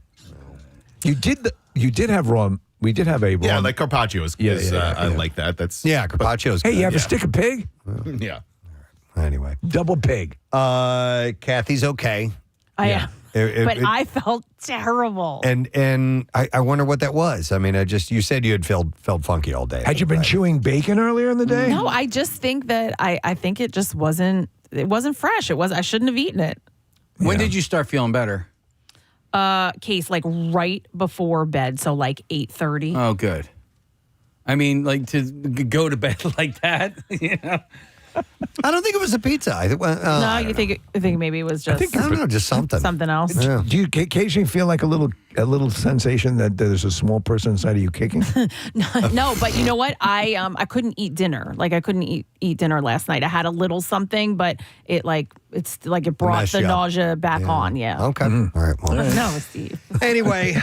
You did have raw. We did have a raw. Yeah, like carpaccio is I like that. That's carpaccio's Hey, good. you have a stick of pig? Yeah. Anyway. Double pig. Kathy's okay. I felt terrible. And I wonder what that was. I mean, you said you had felt funky all day. Had you been chewing bacon earlier in the day? No, I just think that I think it just wasn't fresh. I shouldn't have eaten it. When did you start feeling better? Case like right before bed, so like 8:30. Oh, good. I mean, like to go to bed like that, you know? I don't think it was a pizza. No, you think maybe it was just I don't know, just something. Something else. Yeah. Do you occasionally feel like a little sensation that there's a small person inside of you kicking? No, but you know what? I couldn't eat dinner. Like I couldn't eat dinner last night. I had a little something, but it brought the nausea back on. Yeah. Okay. All right. Well. No, Steve. Anyway,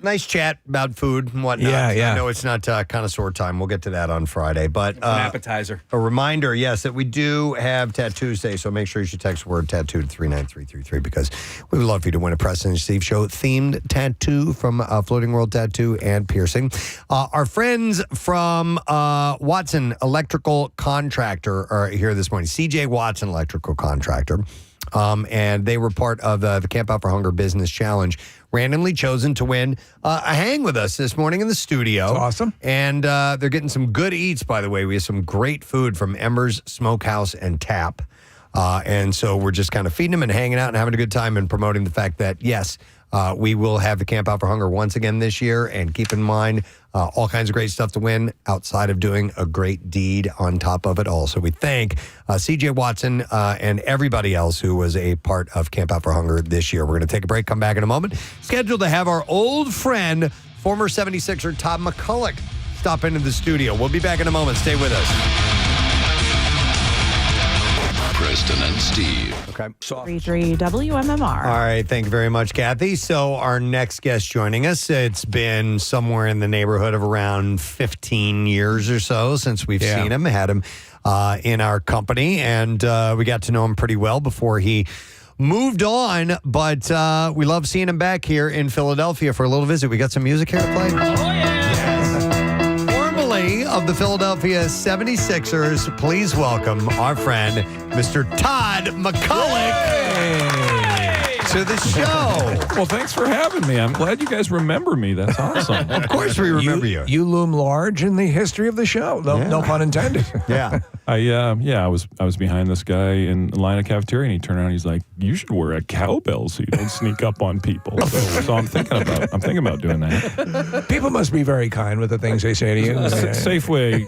nice chat about food and whatnot. Yeah. I know it's not connoisseur time. We'll get to that on Friday, but An appetizer. A reminder, yes, that we do have Tattoos Day, so make sure you should text word tattoo to 39333 because we would love for you to win a Preston and Steve Show themed tattoo from Floating World Tattoo and Piercing. Our friends from Watson Electrical Contractor are here this morning. CJ Watson Electrical Contractor. And they were part of the Camp Out for Hunger Business Challenge, randomly chosen to win a hang with us this morning in the studio. That's awesome. And they're getting some good eats, by the way. We have some great food from Embers Smokehouse and Tap. And so we're just kind of feeding them and hanging out and having a good time and promoting the fact that, yes, we will have the Camp Out for Hunger once again this year. And keep in mind, all kinds of great stuff to win outside of doing a great deed on top of it all. So we thank CJ Watson and everybody else who was a part of Camp Out for Hunger this year. We're going to take a break, come back in a moment. Scheduled to have our old friend, former 76er Todd McCulloch, stop into the studio. We'll be back in a moment. Stay with us. Preston and Steve. Okay. 3-3 WMMR. All right. Thank you very much, Kathy. So our next guest joining us, it's been somewhere in the neighborhood of around 15 years or so since we've seen him, had him in our company, and we got to know him pretty well before he moved on, but we love seeing him back here in Philadelphia for a little visit. We got some music here to play. Oh, yeah. Of the Philadelphia 76ers, please welcome our friend, Mr. Todd McCulloch, to the show. Well, thanks for having me. I'm glad you guys remember me. That's awesome. Of course we remember you. You loom large in the history of the show. No pun intended. Yeah. I was behind this guy in the line of cafeteria, and he turned around and he's like, "You should wear a cowbell so you don't sneak up on people." So I'm thinking about doing that. People must be very kind with the things they say to you. Safeway,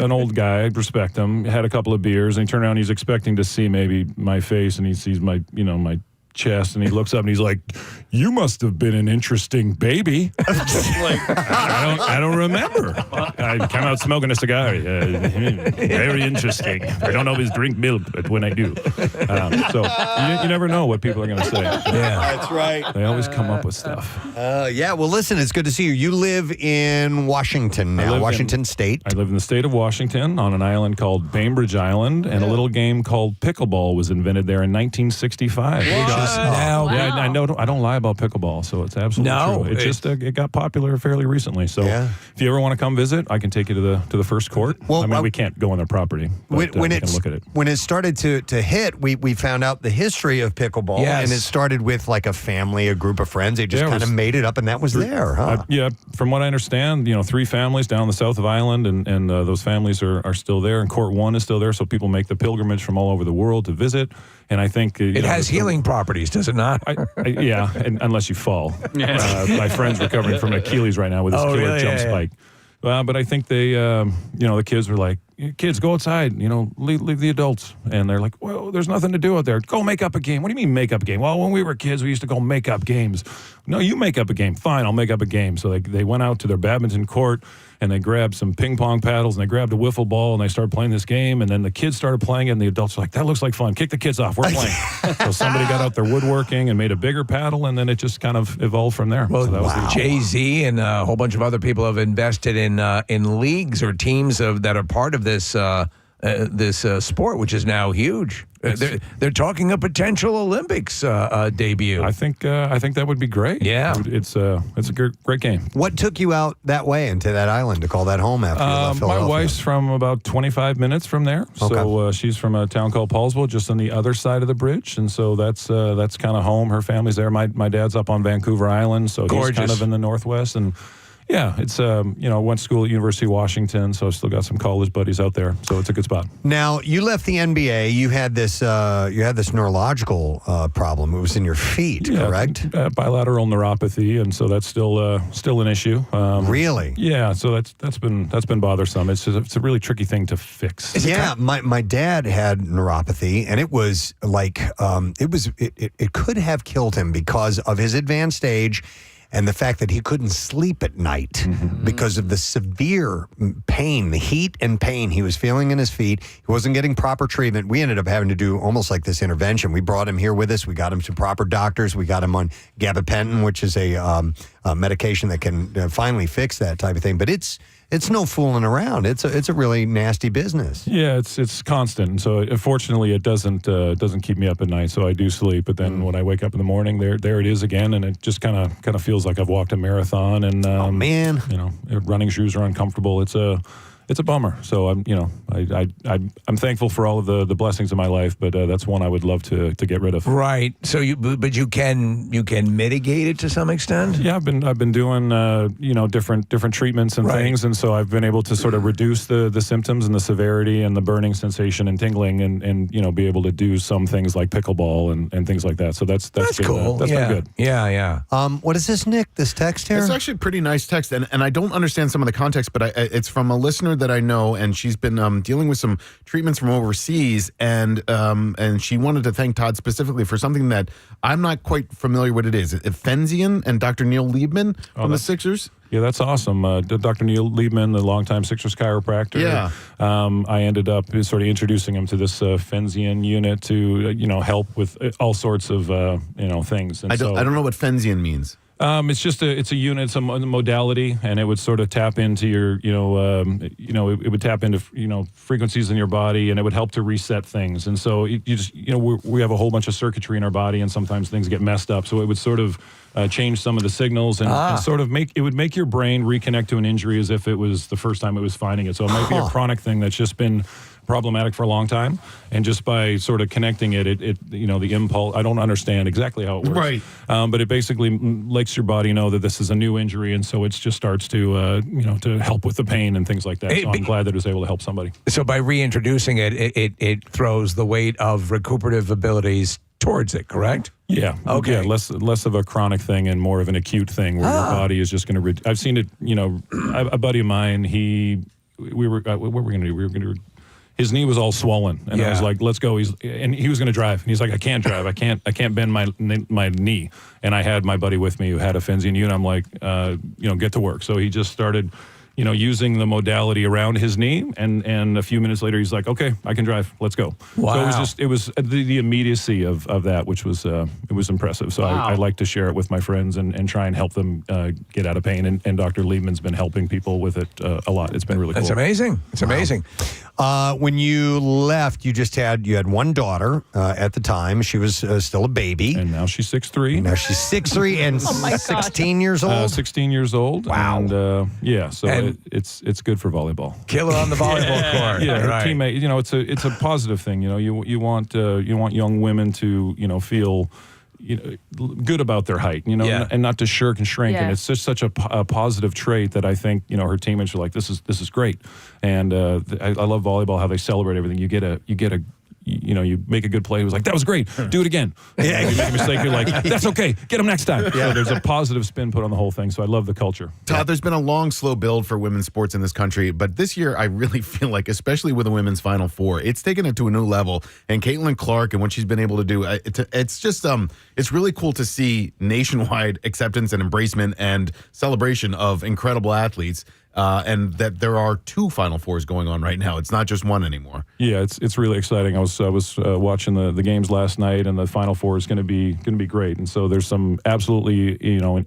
an old guy, I respect him, had a couple of beers, and he turned around, he's expecting to see maybe my face, and he sees my chest, and he looks up and he's like, "You must have been an interesting baby." I don't remember. I come out smoking a cigar. Very interesting. I don't always drink milk, but when I do. So you never know what people are going to say. Yeah, that's right. They always come up with stuff. Yeah, well, listen, it's good to see you. You live in Washington now, Washington State. I live in the state of Washington on an island called Bainbridge Island, and a little game called pickleball was invented there in 1965. Now, yeah, I know. I don't lie about pickleball, so it's absolutely true. It got popular fairly recently. So if you ever want to come visit, I can take you to the first court. Well, we can't go on their property, but we can look at it. When it started to hit, we found out the history of pickleball, and it started with like a family, a group of friends. They just kind of made it up, and that was there, huh? From what I understand, 3 families down the south of Island, and those families are still there, and Court 1 is still there, so people make the pilgrimage from all over the world to visit. And I think it has healing properties, does it not? And unless you fall. My friend's recovering from Achilles right now with his killer jump spike. But I think they, the kids were like, "Kids, go outside. Leave the adults." And they're like, "Well, there's nothing to do out there. Go make up a game." "What do you mean make up a game?" "Well, when we were kids, we used to go make up games." "No, you make up a game." "Fine, I'll make up a game." So they went out to their badminton court, and they grabbed some ping pong paddles, and they grabbed a wiffle ball, and they started playing this game. And then the kids started playing it, and the adults were like, "That looks like fun. Kick the kids off. We're playing." So somebody got out their woodworking and made a bigger paddle, and then it just kind of evolved from there. Well, so that was Jay-Z and a whole bunch of other people have invested in leagues or teams that are part of this sport, which is now huge. They're talking a potential Olympics debut. I think that would be great. Yeah. It's a great game. What took you out that way into that island to call that home after you left Philadelphia? My wife's from about 25 minutes from there. So she's from a town called Paulsville, just on the other side of the bridge. And so that's kind of home. Her family's there. My dad's up on Vancouver Island, so he's kind of in the Northwest. And yeah, it's went to school at University of Washington, so I've still got some college buddies out there. So it's a good spot. Now, you left the NBA. You had this neurological problem. It was in your feet, correct? Bilateral neuropathy, and so that's still an issue. Really? Yeah. So that's been bothersome. It's a really tricky thing to fix. Yeah, my dad had neuropathy, and it was like it could have killed him because of his advanced age. And the fact that he couldn't sleep at night because of the severe pain, the heat and pain he was feeling in his feet. He wasn't getting proper treatment. We ended up having to do almost like this intervention. We brought him here with us. We got him to proper doctors. We got him on gabapentin, which is a medication that can finally fix that type of thing. But it's no fooling around. It's a really nasty business. Yeah, it's constant. And so unfortunately it doesn't keep me up at night. So I do sleep, but then when I wake up in the morning, there it is again, and it just kind of feels like I've walked a marathon. And oh man, running shoes are uncomfortable. It's a bummer. So I'm thankful for all of the blessings of my life, but that's one I would love to get rid of. Right. So but you can mitigate it to some extent. Yeah, I've been doing different treatments and things, and so I've been able to sort of reduce the symptoms and the severity and the burning sensation and tingling, and be able to do some things like pickleball and things like that. So that's been, cool. That's been good. Yeah. What is this, Nick? This text here? It's actually a pretty nice text, and I don't understand some of the context, but it's from a listener that I know, and she's been dealing with some treatments from overseas, and she wanted to thank Todd specifically for something that I'm not quite familiar what it is. Fenzian and Dr. Neil Liebman from the Sixers. Yeah, that's awesome. Dr. Neil Liebman, the longtime Sixers chiropractor. Yeah. I ended up sort of introducing him to this Fenzian unit to help with all sorts of things. And I don't know what Fenzian means. It's just a unit, it's a modality, and it would sort of tap into your, it would tap into, frequencies in your body, and it would help to reset things. And so we have a whole bunch of circuitry in our body, and sometimes things get messed up. So it would sort of change some of the signals and sort of make your brain reconnect to an injury as if it was the first time it was finding it. So it might be a chronic thing that's just been problematic for a long time, and just by sort of connecting it the impulse, I don't understand exactly how it works, right? But it basically lets your body know that this is a new injury, and so it just starts to to help with the pain and things like that. So I'm glad that it was able to help somebody. So by reintroducing it throws the weight of recuperative abilities towards it, correct? Yeah. Okay. Yeah, less of a chronic thing and more of an acute thing where your body is just going to. I've seen it. A buddy of mine. We were what were we going to do? We were going to. His knee was all swollen, and I was like, "Let's go." He was going to drive, and he's like, "I can't drive. I can't bend my knee." And I had my buddy with me who had a Fenzian unit. I'm like, get to work. So he just started, using the modality around his knee, and a few minutes later, he's like, "Okay, I can drive. Let's go." Wow. So it was the immediacy of that, which was it was impressive. So I like to share it with my friends and try and help them get out of pain. And Dr. Liebman's been helping people with it a lot. It's been really cool. It's amazing. It's amazing. When you left, you had one daughter at the time. She was still a baby, and now she's 6'3". Now she's 6'3" and 16 years old. 16 years old. Wow. And so it's good for volleyball. Killer on the volleyball court. Yeah, her right. teammate. It's a positive thing. You want young women to feel good about their height, and not to shirk and shrink. Yeah. And it's just such a positive trait that I think, her teammates are like, this is great. And I love volleyball, how they celebrate everything. You make a good play. It was like, that was great. Do it again. Yeah. You make a mistake. You're like, that's okay. Get them next time. Yeah. So there's a positive spin put on the whole thing. So I love the culture. Todd, there's been a long, slow build for women's sports in this country, but this year I really feel like, especially with the women's Final Four, it's taken it to a new level. And Caitlin Clark and what she's been able to do, it's just it's really cool to see nationwide acceptance and embracement and celebration of incredible athletes. and that there are 2 Final Fours going on right now. It's not just one anymore. Yeah, it's really exciting. I was watching the games last night, and the Final Four is going to be great. And so there's some absolutely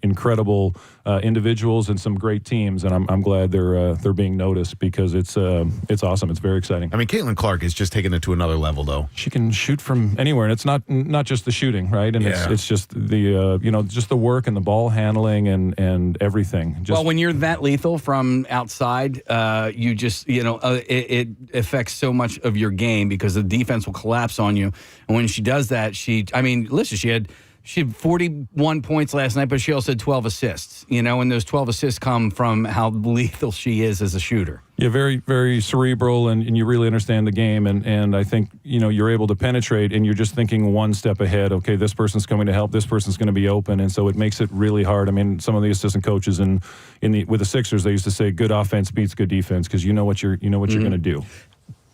incredible individuals and some great teams, and I'm glad they're being noticed because it's awesome. It's very exciting. I mean, Caitlin Clark is just taking it to another level, though. She can shoot from anywhere, and it's not just the shooting, right? And it's just the just the work and the ball handling and everything. Well, when you're that lethal from outside, you just it affects so much of your game because the defense will collapse on you. And when she does that, she had 41 points last night, but she also had 12 assists. And those 12 assists come from how lethal she is as a shooter. Yeah, very, very cerebral, and you really understand the game. And I think, you're able to penetrate, and you're just thinking one step ahead. Okay, this person's coming to help. This person's going to be open. And so it makes it really hard. I mean, some of the assistant coaches with the Sixers, they used to say good offense beats good defense because you know what you're going to do.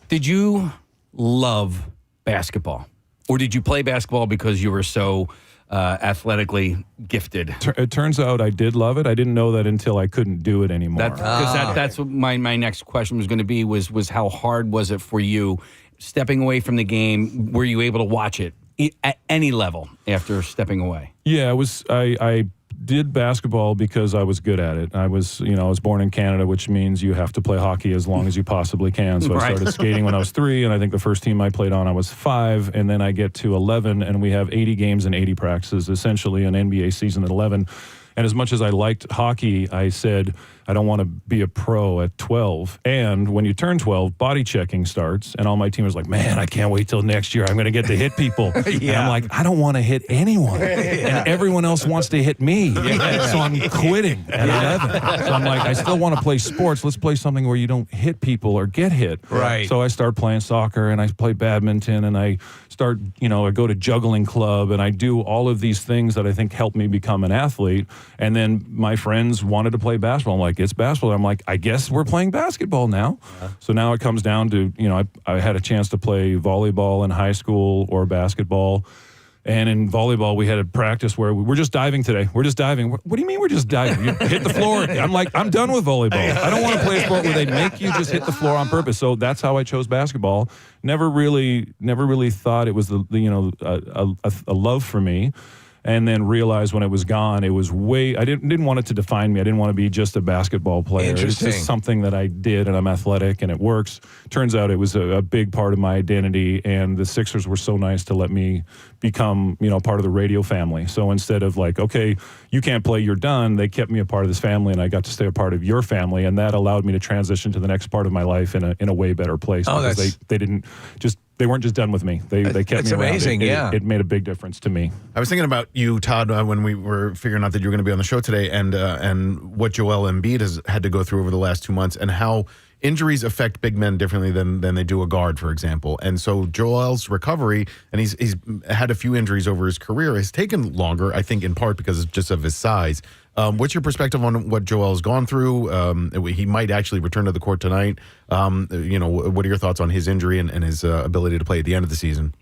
Did you love basketball? Or did you play basketball because you were so athletically gifted? It turns out I did love it. I didn't know that until I couldn't do it anymore. That's what my next question was going to be was how hard was it for you stepping away from the game? Were you able to watch it at any level after stepping away? Yeah, it was. I did basketball because I was good at it. I was born in Canada, which means you have to play hockey as long as you possibly can. So I started skating when I was 3, and I think the first team I played on I was 5, and then I get to 11, and we have 80 games and 80 practices, essentially an NBA season at 11. And as much as I liked hockey, I said, I don't want to be a pro at 12. And when you turn 12, body checking starts. And all my team was like, man, I can't wait till next year. I'm going to get to hit people. And I'm like, I don't want to hit anyone. And everyone else wants to hit me. So I'm quitting at 11. So I'm like, I still want to play sports. Let's play something where you don't hit people or get hit. Right. So I start playing soccer, and I play badminton, and I start, I go to juggling club, and I do all of these things that I think help me become an athlete. And then my friends wanted to play basketball. I'm like, it's basketball. I'm like, I guess we're playing basketball now. So now it comes down to, I had a chance to play volleyball in high school or basketball. And in volleyball, we had a practice where we're just diving today. We're just diving. What do you mean we're just diving? You hit the floor. I'm like, I'm done with volleyball. I don't want to play a sport where they make you just hit the floor on purpose. So that's how I chose basketball. Never really thought it was a love for me. And then realized when it was gone, it was I didn't want it to define me. I didn't want to be just a basketball player. It's just something that I did, and I'm athletic, and it works. Turns out it was a big part of my identity, and the Sixers were so nice to let me become, part of the radio family. So instead of like, okay, you can't play, you're done, they kept me a part of this family, and I got to stay a part of your family, and that allowed me to transition to the next part of my life in a way better place. Because they weren't just done with me. They kept me around. It's amazing, It made a big difference to me. I was thinking about you, Todd, when we were figuring out that you were going to be on the show today, and what Joel Embiid has had to go through over the last 2 months, and how injuries affect big men differently than they do a guard, for example. And so Joel's recovery, and he's had a few injuries over his career, has taken longer, I think in part because just of his size. What's your perspective on what Joel's gone through? He might actually return to the court tonight. What are your thoughts on his injury and his ability to play at the end of the season?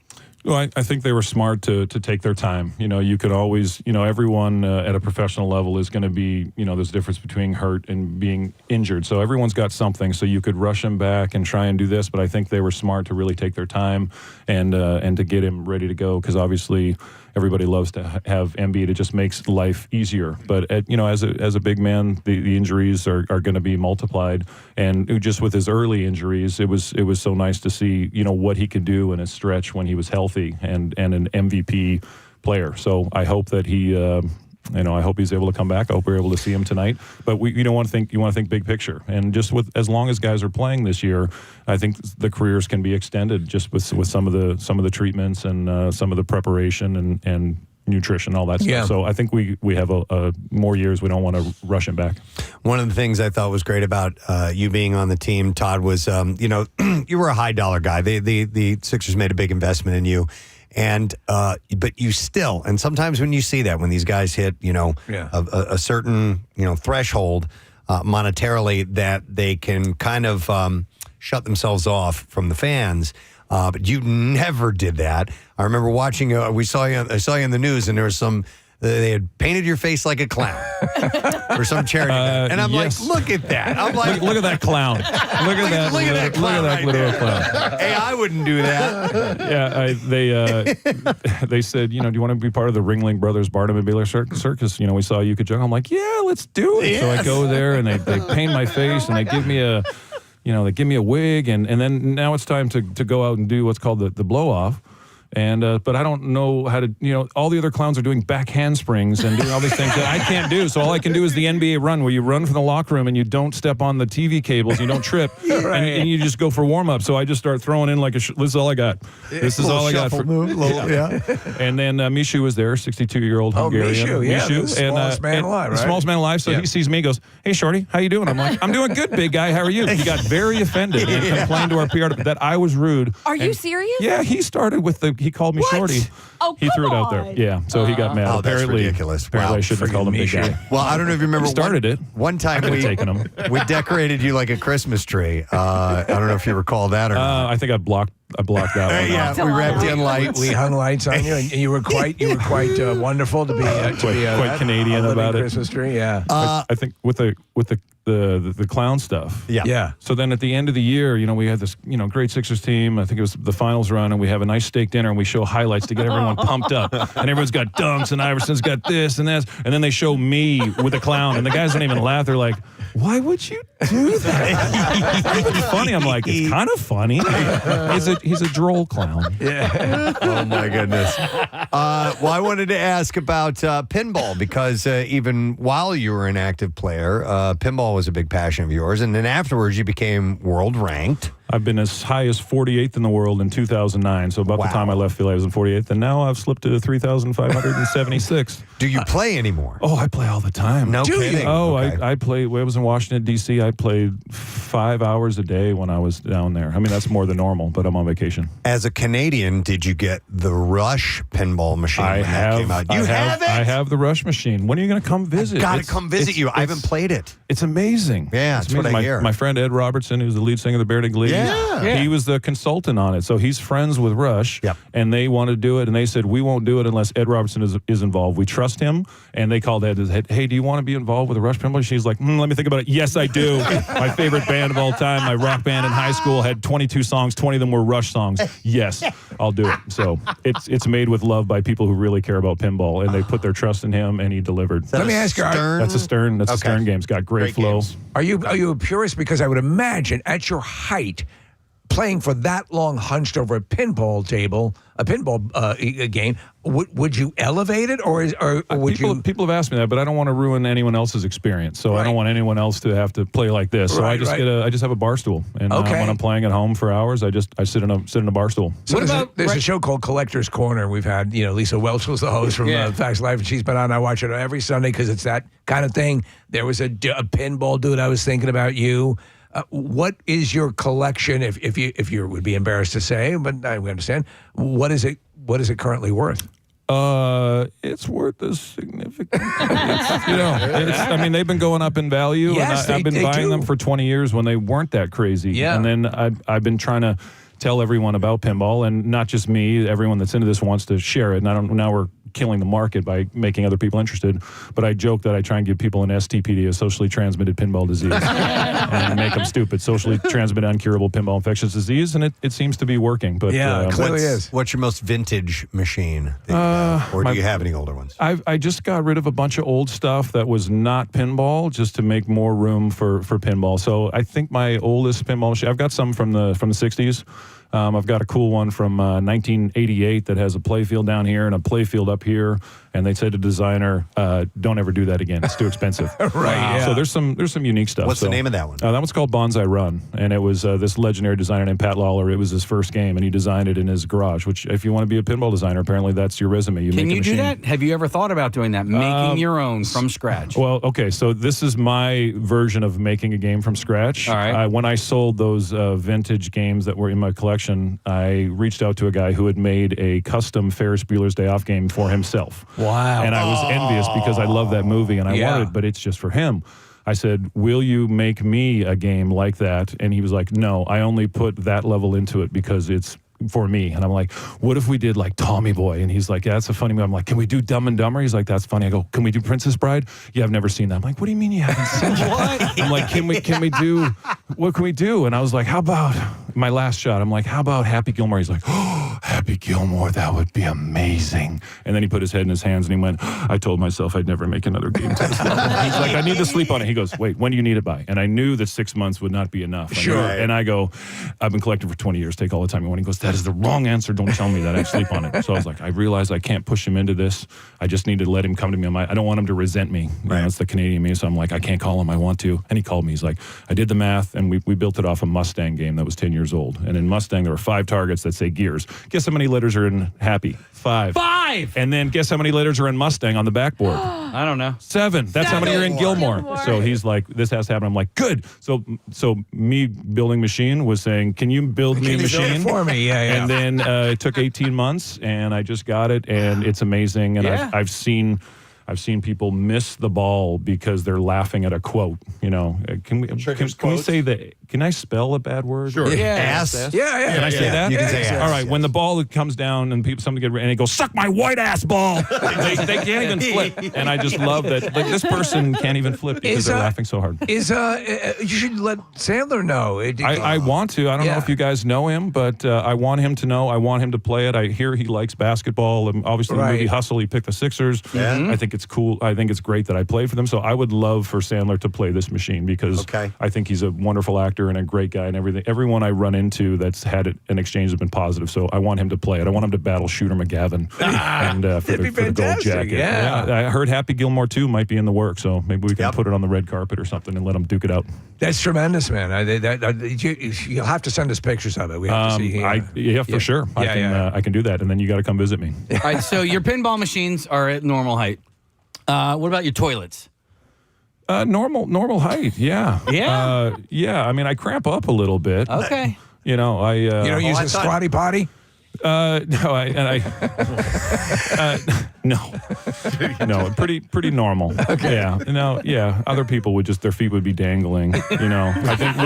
Well, I think they were smart to take their time. You could always, everyone at a professional level is going to be, there's a difference between hurt and being injured. So everyone's got something. So you could rush him back and try and do this, but I think they were smart to really take their time and to get him ready to go, because obviously everybody loves to have Embiid. It just makes life easier. But as a big man, the injuries are going to be multiplied. And just with his early injuries, it was so nice to see what he could do in a stretch when he was healthy and an MVP player. So I hope that he. I hope he's able to come back. I hope we're able to see him tonight. But you want to think big picture. And just as long as guys are playing this year, I think the careers can be extended just with some of the treatments and some of the preparation and nutrition, all that stuff. Yeah. So I think we have more years. We don't want to rush him back. One of the things I thought was great about you being on the team, Todd, was you were a high dollar guy. The Sixers made a big investment in you. And but you still, and sometimes when you see that, when these guys hit, a certain threshold monetarily, that they can kind of shut themselves off from the fans. But you never did that. I remember watching. I saw you in the news, and there was some They had painted your face like a clown for some charity event. And I'm like, look at that. I'm like, look at that clown. Look at that. Look at that clown. Look at that literal clown. Hey, I wouldn't do that. They said, do you want to be part of the Ringling Brothers Barnum and Bailey Circus? We saw you could juggle. I'm like, yeah, let's do it. Yes. So I go there and they paint my face and they give me a, they give me a wig and then now it's time to go out and do what's called the blow off. And but I don't know how to, all the other clowns are doing back handsprings and doing all these things that I can't do. So all I can do is the NBA run, where you run from the locker room and you don't step on the TV cables, you don't trip, and you just go for warm up. So I just start throwing in like this is all I got. This is all I got. And then Mishu was there, 62-year-old Hungarian. Mishu, the smallest man alive, right? The smallest man alive. So he sees me, goes, "Hey, Shorty, how you doing?" I'm like, "I'm doing good, big guy. How are you?" He got very offended and complained to our PR that I was rude. Are you serious? Yeah, he started with he called me Shorty. Oh, he threw it out there. Yeah, so he got mad. Oh, that's ridiculous. Apparently I shouldn't have called him big guy. Well, I don't know if you remember. He started it. One time we decorated you like a Christmas tree. I don't know if you recall that or not. I think I blocked that one. Yeah, we wrapped in lights. We hung lights on you, and you were quite wonderful to be quite Canadian about it. Christmas tree, yeah. I think with the clown stuff. Yeah. So then at the end of the year, we had this great Sixers team. I think it was the finals run, and we have a nice steak dinner, and we show highlights to get everyone pumped up. And everyone's got dunks, and Iverson's got this and this, and then they show me with a clown, and the guys don't even laugh. They're like, "Why would you do that?" It's funny. I'm like, it's kind of funny. He's a droll clown. Yeah. Oh my goodness. Well, I wanted to ask about pinball because even while you were an active player, pinball was a big passion of yours, and then afterwards you became world ranked. I've been as high as 48th in the world in 2009. So about the time I left Philly, I was in 48th, and now I've slipped to 3,576. Do you play anymore? Oh, I play all the time. No kidding. Oh, okay. I played. When I was in Washington D.C., I played 5 hours a day when I was down there. I mean, that's more than normal, but I'm on vacation. As a Canadian, did you get the Rush pinball machine when that came out? You have it? I have the Rush machine. When are you going to come visit? Got to come visit you. I haven't played it. It's amazing. Yeah, that's what I hear. My friend Ed Robertson, who's the lead singer of the Bare Naked Ladies, he was the consultant on it. So he's friends with Rush, and they want to do it, and they said, we won't do it unless Ed Robertson is involved. We trust him, and they called Ed and said, hey, do you want to be involved with the Rush pinball? She's like, let me think about it. Yes, I do. My favorite band of all time, my rock band in high school, had 22 songs. 20 of them were Rush songs. Yes, I'll do it. So it's made with love by people who really care about pinball, and they put their trust in him, and he delivered. Let me ask you, that's a Stern game. It's got great flow. Games. Are you a purist? Because I would imagine at your height, playing for that long hunched over a pinball table, a pinball game, would you elevate it, or would you? People have asked me that, but I don't want to ruin anyone else's experience. So I don't want anyone else to have to play like this. So I just have a bar stool, and when I'm playing at home for hours, I sit in a bar stool. So there's a show called Collector's Corner. We've had Lisa Welch was the host from Facts Life, and she's been on. I watch it every Sunday because it's that kind of thing. There was a pinball dude. I was thinking about you. What is your collection? If you would be embarrassed to say, but we understand. What is it currently worth? It's worth a significant. I mean, they've been going up in value, yes, and I've been buying them for 20 years when they weren't that crazy. Yeah. And then I've been trying to tell everyone about pinball, and not just me. Everyone that's into this wants to share it. And now we're killing the market by making other people interested. But I joke that I try and give people an STPD, a socially transmitted pinball disease, and make them stupid. Socially transmitted, uncurable pinball infectious disease, and it seems to be working. But it clearly is. What's your most vintage machine? Or do you have any older ones? I just got rid of a bunch of old stuff that was not pinball, just to make more room for pinball. So I think my oldest pinball machine, I've got some from the 60s. I've got a cool one from 1988 that has a playfield down here and a playfield up here. And they said to the designer, "Don't ever do that again. It's too expensive." Right. Yeah. So there's some unique stuff. What's the name of that one? That one's called Bonsai Run, and it was this legendary designer named Pat Lawler. It was his first game, and he designed it in his garage. Which, if you want to be a pinball designer, apparently that's your resume. Can you do that? Have you ever thought about doing that? Making your own from scratch? Well, okay. So this is my version of making a game from scratch. All right. When I sold those vintage games that were in my collection, I reached out to a guy who had made a custom Ferris Bueller's Day Off game for himself. Wow. And I was envious because I love that movie and I wanted it, but it's just for him. I said, will you make me a game like that? And he was like, no, I only put that level into it because it's for me. And I'm like, what if we did like Tommy Boy? And he's like, yeah, that's a funny movie. I'm like, can we do Dumb and Dumber? He's like, that's funny. I go, can we do Princess Bride? Yeah, I've never seen that. I'm like, what do you mean you haven't seen that? What? I'm like, what can we do? And I was like, how about my last shot? I'm like, how about Happy Gilmore? He's like, oh, Happy Gilmore, that would be amazing. And then he put his head in his hands and he went, I told myself I'd never make another game to this level. He's like, I need to sleep on it. He goes, wait, when do you need it by? And I knew that 6 months would not be enough. Sure. And I go, I've been collecting for 20 years, take all the time you want. He goes, that is the wrong answer. Don't tell me that. I sleep on it. So I was like, I realized I can't push him into this. I just need to let him come to me. I don't want him to resent me. You know, it's the Canadian me. So I'm like, I can't call him. I want to. And he called me. He's like, I did the math and we built it off a Mustang game that was 10 years old. And in Mustang, there were 5 targets that say gears. Guess how many letters are in Happy? 5. 5! And then guess how many letters are in Mustang on the backboard? I don't know. 7. That's how many are in Gilmore. So he's like, this has to happen. I'm like, good. So me building machine was saying, can you build me a machine for me? Yeah. And then it took 18 months, and I just got it, and it's amazing. And I've seen people miss the ball because they're laughing at a quote. You know, can we say that? Can I spell a bad word? Sure. Yeah. Ass. Yeah. Can I say that? You can say ass. All right. When the ball comes down and somebody get and it goes, suck my white ass ball. they can't even flip. And I just love that. Like, this person can't even flip because they're laughing so hard. You should let Sandler know. I want to. I don't know if you guys know him, but I want him to know. I want him to play it. I hear he likes basketball. And obviously, the movie Hustle, he picked the Sixers. Yeah. I think it's cool. I think it's great that I played for them. So I would love for Sandler to play this machine because I think he's a wonderful actor and a great guy and everything. Everyone I run into that's had an exchange has been positive. So I want him to play it. I want him to battle Shooter McGavin and for the gold jacket. Yeah. I heard Happy Gilmore 2 might be in the work. So maybe we can put it on the red carpet or something and let him duke it out. That's tremendous, man. You'll have to send us pictures of it. We have to see. For sure. I can do that. And then you got to come visit me. All right. So your pinball machines are at normal height. What about your toilets? Normal height, yeah. Yeah? Yeah, I mean, I cramp up a little bit. Okay. You know, you don't use a squatty potty? No, pretty normal. Okay. Yeah. Other people would their feet would be dangling. You know, I think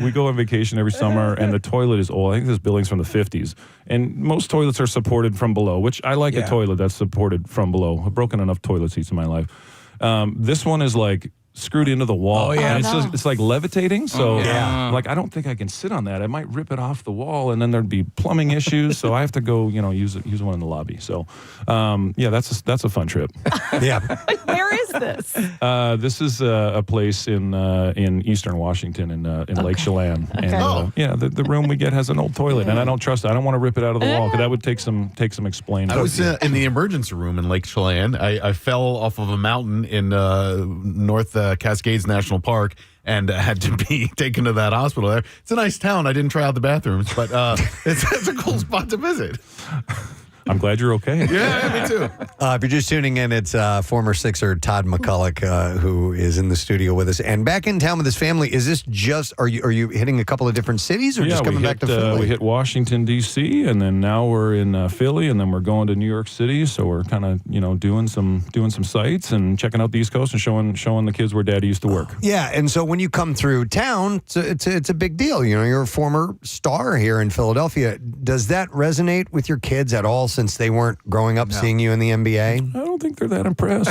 we go on vacation every summer, and the toilet is old. I think this building's from the 50s, and most toilets are supported from below, which I like a toilet that's supported from below. I've broken enough toilet seats in my life. This one is like screwed into the wall. Oh, yeah. And it's like levitating. So like I don't think I can sit on that. I might rip it off the wall and then there'd be plumbing issues. So I have to go, use one in the lobby. So that's a fun trip. Yeah. Where is this? This is a place in Eastern Washington in Lake Chelan. Okay. And the room we get has an old toilet and I don't trust it. I don't want to rip it out of the wall because that would take some explaining. I was in the emergency room in Lake Chelan. I fell off of a mountain in North Cascades National Park and had to be taken to that hospital there. It's a nice town. I didn't try out the bathrooms, but it's a cool spot to visit. I'm glad you're okay. Yeah, me too. If you're just tuning in, it's former Sixer Todd McCulloch who is in the studio with us and back in town with his family. Is this just are you hitting a couple of different cities or just coming back to Philly? We hit Washington D.C. and then now we're in Philly and then we're going to New York City. So we're kind of doing some sites and checking out the East Coast and showing the kids where Daddy used to work. Yeah, and so when you come through town, it's a big deal. You're a former star here in Philadelphia. Does that resonate with your kids at all? Since they weren't growing up seeing you in the NBA? I don't think they're that impressed.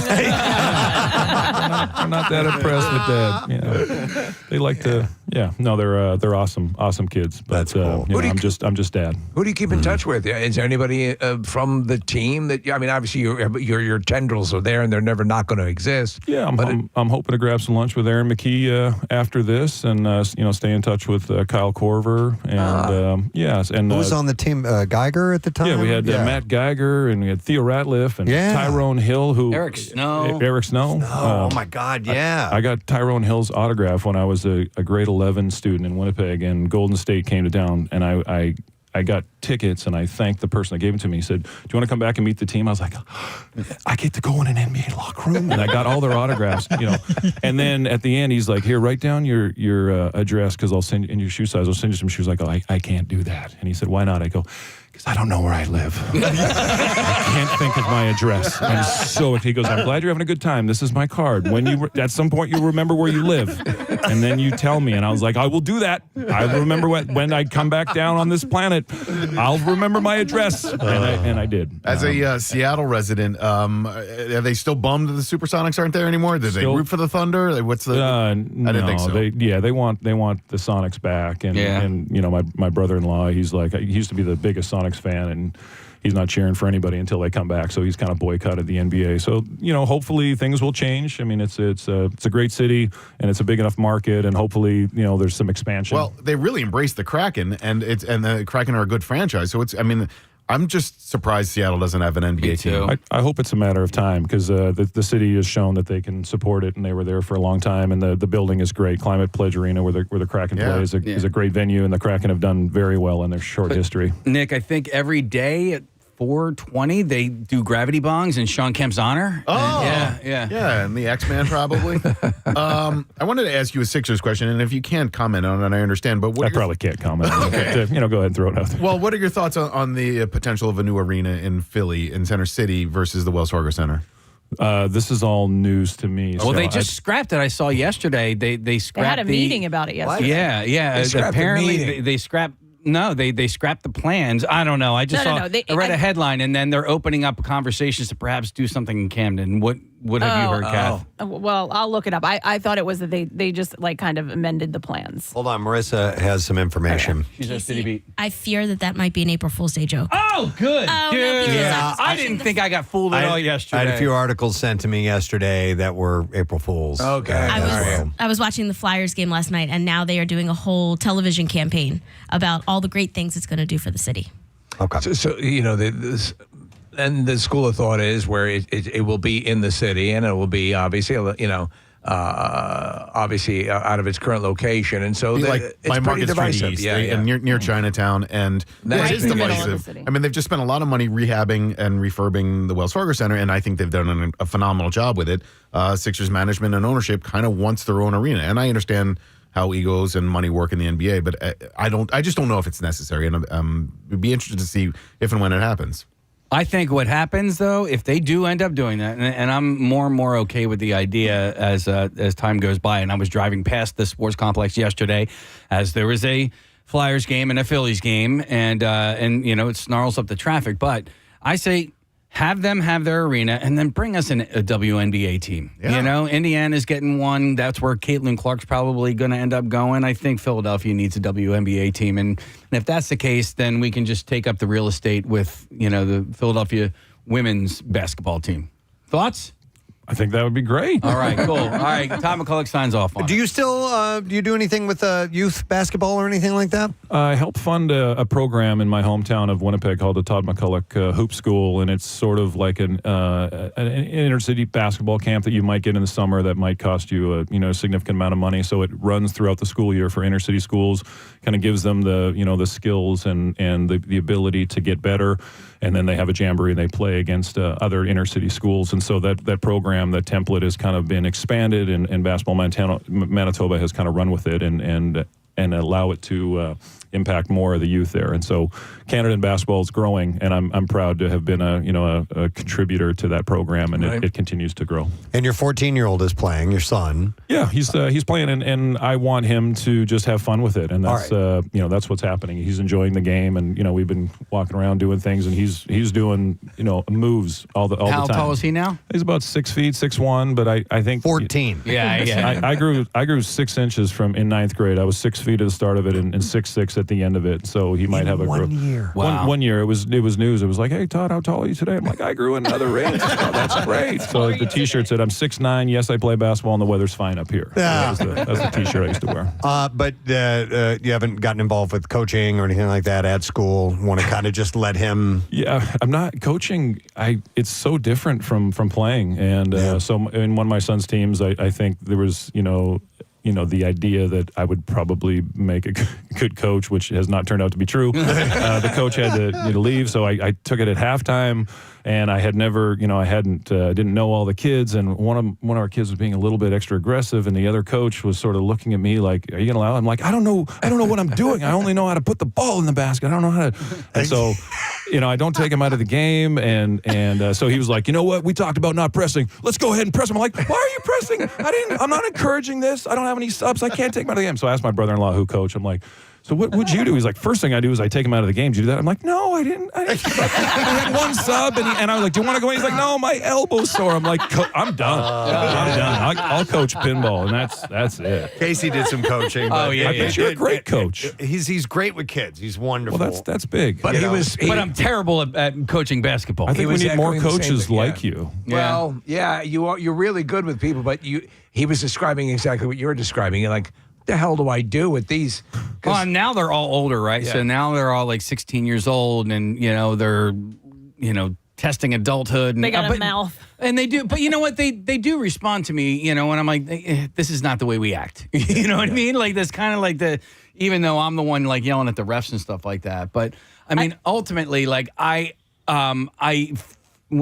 I'm not that impressed with that. They like to. Yeah, no, they're awesome kids. But that's cool. I'm just dad. Who do you keep in touch with? Is there anybody from the team that? I mean, obviously your tendrils are there and they're never not going to exist. Yeah, I'm hoping to grab some lunch with Aaron McKee after this, and stay in touch with Kyle Korver and and who was on the team? Geiger at the time. Yeah, we had Matt Geiger and we had Theo Ratliff and Tyrone Hill, Eric Snow. Oh my God, yeah. I got Tyrone Hill's autograph when I was a grade 11 student in Winnipeg, and Golden State came to town, and I got tickets, and I thanked the person that gave them to me. He said, do you want to come back and meet the team? I was like, I get to go in an NBA locker room? And I got all their autographs, And then at the end, he's like, here, write down your address because I'll send you, in your shoe size, I'll send you some shoes. I go, I can't do that. And he said, why not? I go, I don't know where I live. I can't think of my address. I'm so. He goes, I'm glad you're having a good time. This is my card. When you at some point you remember where you live, and then you tell me. And I was like, I will do that. I remember when I come back down on this planet, I'll remember my address. And I did. As a Seattle resident, are they still bummed that the Supersonics aren't there anymore? Did they root for the Thunder? What's the? No, I didn't think so. They want the Sonics back, and you know my brother-in-law, he's like, he used to be the biggest Sonics fan, and he's not cheering for anybody until they come back. So he's kind of boycotted the NBA. So you know, hopefully things will change. I mean, it's a great city and it's a big enough market, and hopefully you know there's some expansion. Well, they really embrace the Kraken, and the Kraken are a good franchise. So I'm just surprised Seattle doesn't have an NBA team. I hope it's a matter of time because the city has shown that they can support it, and they were there for a long time. And the building is great. Climate Pledge Arena, where the Kraken play, is a great venue, and the Kraken have done very well in their short history. Nick, I think every day at 4:20 they do gravity bongs in Sean Kemp's honor. Oh, yeah, and the X-Man probably. I wanted to ask you a Sixers question, and if you can't comment on it, I understand. But I probably can't comment. Okay, go ahead and throw it out there. Well, what are your thoughts on the potential of a new arena in Philly, in Center City, versus the Wells Fargo Center? This is all news to me. Well, they just scrapped it. I saw yesterday. They scrapped. They had a meeting about it yesterday. Yeah. Apparently, they scrapped. No, they scrapped the plans. I don't know. I just I read a headline, and then they're opening up conversations to perhaps do something in Camden. What have you heard, Kath? Well, I'll look it up. I thought it was that they just like kind of amended the plans. Hold on, Marissa has some information. She's our city beat. I fear that might be an April Fool's Day joke. Oh, good. Oh, Dude. no, because Yeah, I didn't think I got fooled at all yesterday. I had a few articles sent to me yesterday that were April Fools. Okay. I was watching the Flyers game last night, and now they are doing a whole television campaign about all the great things it's going to do for the city. Okay. So you know, and the school of thought is where it will be in the city, and it will be obviously, you know, obviously out of its current location, and so it's my market's divisive. East, and near Chinatown, and Right it's in the middle of divisive. the city. I mean, they've just spent a lot of money rehabbing and refurbing the Wells Fargo Center, and I think they've done a phenomenal job with it. Sixers management and ownership kind of wants their own arena, and I understand how egos and money work in the NBA, but I just don't know if it's necessary, and it'd be interested to see if and when it happens. I think what happens, though, if they do end up doing that, and I'm more and more okay with the idea as time goes by, and I was driving past the sports complex yesterday as there was a Flyers game and a Phillies game, and you know, it snarls up the traffic, but I say have them have their arena and then bring us a WNBA team. Yeah. You know, Indiana's getting one. That's where Caitlin Clark's probably going to end up going. I think Philadelphia needs a WNBA team. And if that's the case, then we can just take up the real estate with, you know, the Philadelphia women's basketball team. Thoughts? I think that would be great. All right, cool. All right, Todd McCulloch signs off on Do it. you still do you do anything with youth basketball or anything like that? I helped fund a program in my hometown of Winnipeg called the Todd McCulloch Hoop School, and it's sort of like an inner city basketball camp that you might get in the summer that might cost you a significant amount of money. So it runs throughout the school year for inner city schools, kind of gives them the skills and the ability to get better. And then they have a jamboree and they play against other inner city schools. And so that program, that template has kind of been expanded, and Basketball Manitoba has kind of run with it and allow it to impact more of the youth there. And so Canada in basketball is growing, and I'm proud to have been a contributor to that program, and it continues to grow. And your 14-year-old is playing, your son. Yeah, he's playing, and I want him to just have fun with it, and that's that's what's happening. He's enjoying the game, and we've been walking around doing things, and he's doing moves all the time. How tall is he now? He's about 6 feet, 6'1", but I think 14. Yeah. I grew 6 inches in ninth grade. I was 6 feet at the start of it and 6'6" at the end of it. So he might have a growth. 1 year. Wow. One year it was news. It was like, hey Todd, how tall are you today? I'm like, I grew another inch. Oh, that's great. So the T-shirt said, I'm 6'9". Yes, I play basketball, and the weather's fine up here. Yeah. So that's the T-shirt I used to wear. But you haven't gotten involved with coaching or anything like that at school. Want to kind of just let him? Yeah, I'm not coaching. It's so different from playing, and so in one of my son's teams, I think there was the idea that I would probably make a good coach, which has not turned out to be true. The coach had to leave, so I took it at halftime. And I had never, didn't know all the kids, and one of our kids was being a little bit extra aggressive, and the other coach was sort of looking at me like, "Are you gonna allow?" I'm like, "I don't know what I'm doing. I only know how to put the ball in the basket. I don't know how to." And so, I don't take him out of the game, and so he was like, "You know what? We talked about not pressing. Let's go ahead and press him." I'm like, "Why are you pressing? I'm not encouraging this. I don't have any subs. I can't take him out of the game." So I asked my brother-in-law, who coach. I'm like, "So what would you do?" He's like, "First thing I do is I take him out of the game. Did you do that?" I'm like, "No, I didn't. I had one sub," and I was like, "Do you want to go in?" He's like, "No, my elbow's sore." I'm like, "I'm done. I'm done. I'll coach pinball, and that's it." Casey did some coaching. I bet you're a great coach. He's great with kids. He's wonderful. Well, that's big. But but I'm terrible at coaching basketball. I think we need more coaches like you. Well, yeah, you're really good with people, but he was describing exactly what you're describing. You're like, the hell do I do with these? Well, now they're all older, right? Yeah. So now they're all like 16 years old, and they're testing adulthood. And, They got a mouth. And they do, but you know what? They do respond to me, when I'm like, this is not the way we act. You know what I mean? Like that's kind of like even though I'm the one like yelling at the refs and stuff like that. But I mean, ultimately, like I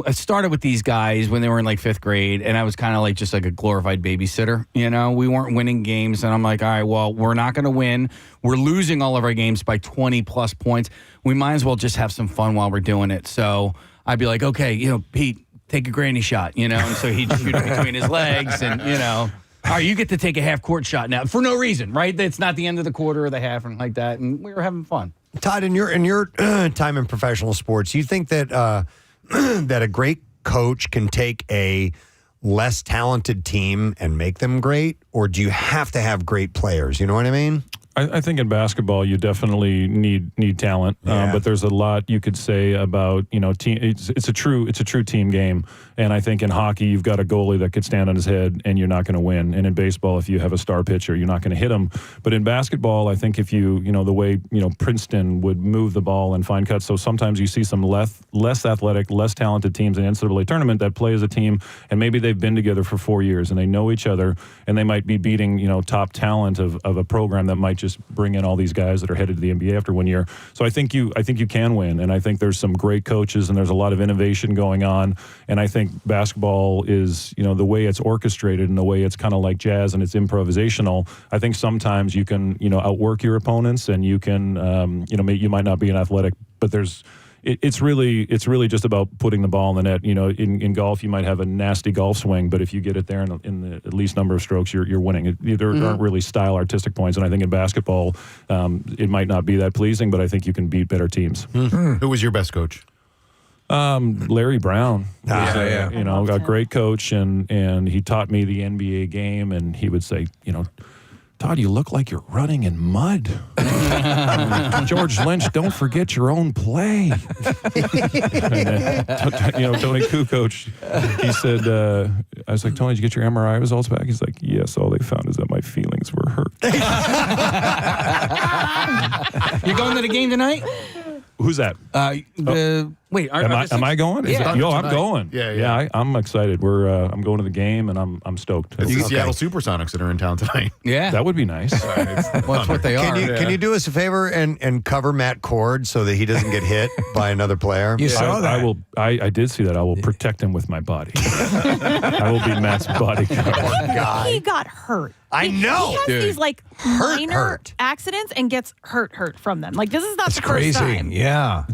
started with these guys when they were in like 5th grade, and I was kind of like just like a glorified babysitter. We weren't winning games, and I'm like, all right, well, we're not going to win. We're losing all of our games by 20 plus points. We might as well just have some fun while we're doing it. So I'd be like, okay, Pete, take a granny shot, and so he'd shoot it between his legs, and all right, you get to take a half court shot now for no reason, right? It's not the end of the quarter or the half and like that, and we were having fun. Todd, in your time in professional sports, you think that that a great coach can take a less talented team and make them great, or do you have to have great players? You know what I mean? I think in basketball you definitely need talent, but there's a lot you could say about team. It's a true team game, and I think in hockey you've got a goalie that could stand on his head and you're not going to win. And in baseball, if you have a star pitcher, you're not going to hit him. But in basketball, I think if the way Princeton would move the ball and find cuts, so sometimes you see some less athletic, less talented teams in the NCAA tournament that play as a team, and maybe they've been together for 4 years and they know each other, and they might be beating top talent of a program that might just bring in all these guys that are headed to the NBA after 1 year. So I think you can win, and I think there's some great coaches and there's a lot of innovation going on, and I think basketball is the way it's orchestrated and the way it's kind of like jazz and it's improvisational. I think sometimes you can outwork your opponents, and you can you might not be an athletic, but it's really just about putting the ball in the net. In golf, you might have a nasty golf swing, but if you get it there in the least number of strokes, you're winning. There aren't really style artistic points, and I think in basketball, it might not be that pleasing, but I think you can beat better teams. Who was your best coach? Larry Brown. Yeah. A great coach, and he taught me the NBA game, and he would say, Todd, you look like you're running in mud. George Lynch, don't forget your own play. And, Tony Kukoc, he said, I was like, Tony, did you get your MRI results back? He's like, yes, all they found is that my feelings were hurt. You going to the game tonight? Who's that? Wait, am I going? Yeah. I'm going. Yeah. I'm excited. I'm going to the game, and I'm stoked. It's the Seattle Supersonics that are in town tonight. Yeah, that would be nice. Well, that's what they are. Can you do us a favor and cover Matt Cord so that he doesn't get hit by another player? You saw that. I did see that. I will protect him with my body. I will be Matt's bodyguard. He got hurt. I know. He has these like minor accidents and gets hurt from them. Like this is not It's the crazy. first time. Yeah.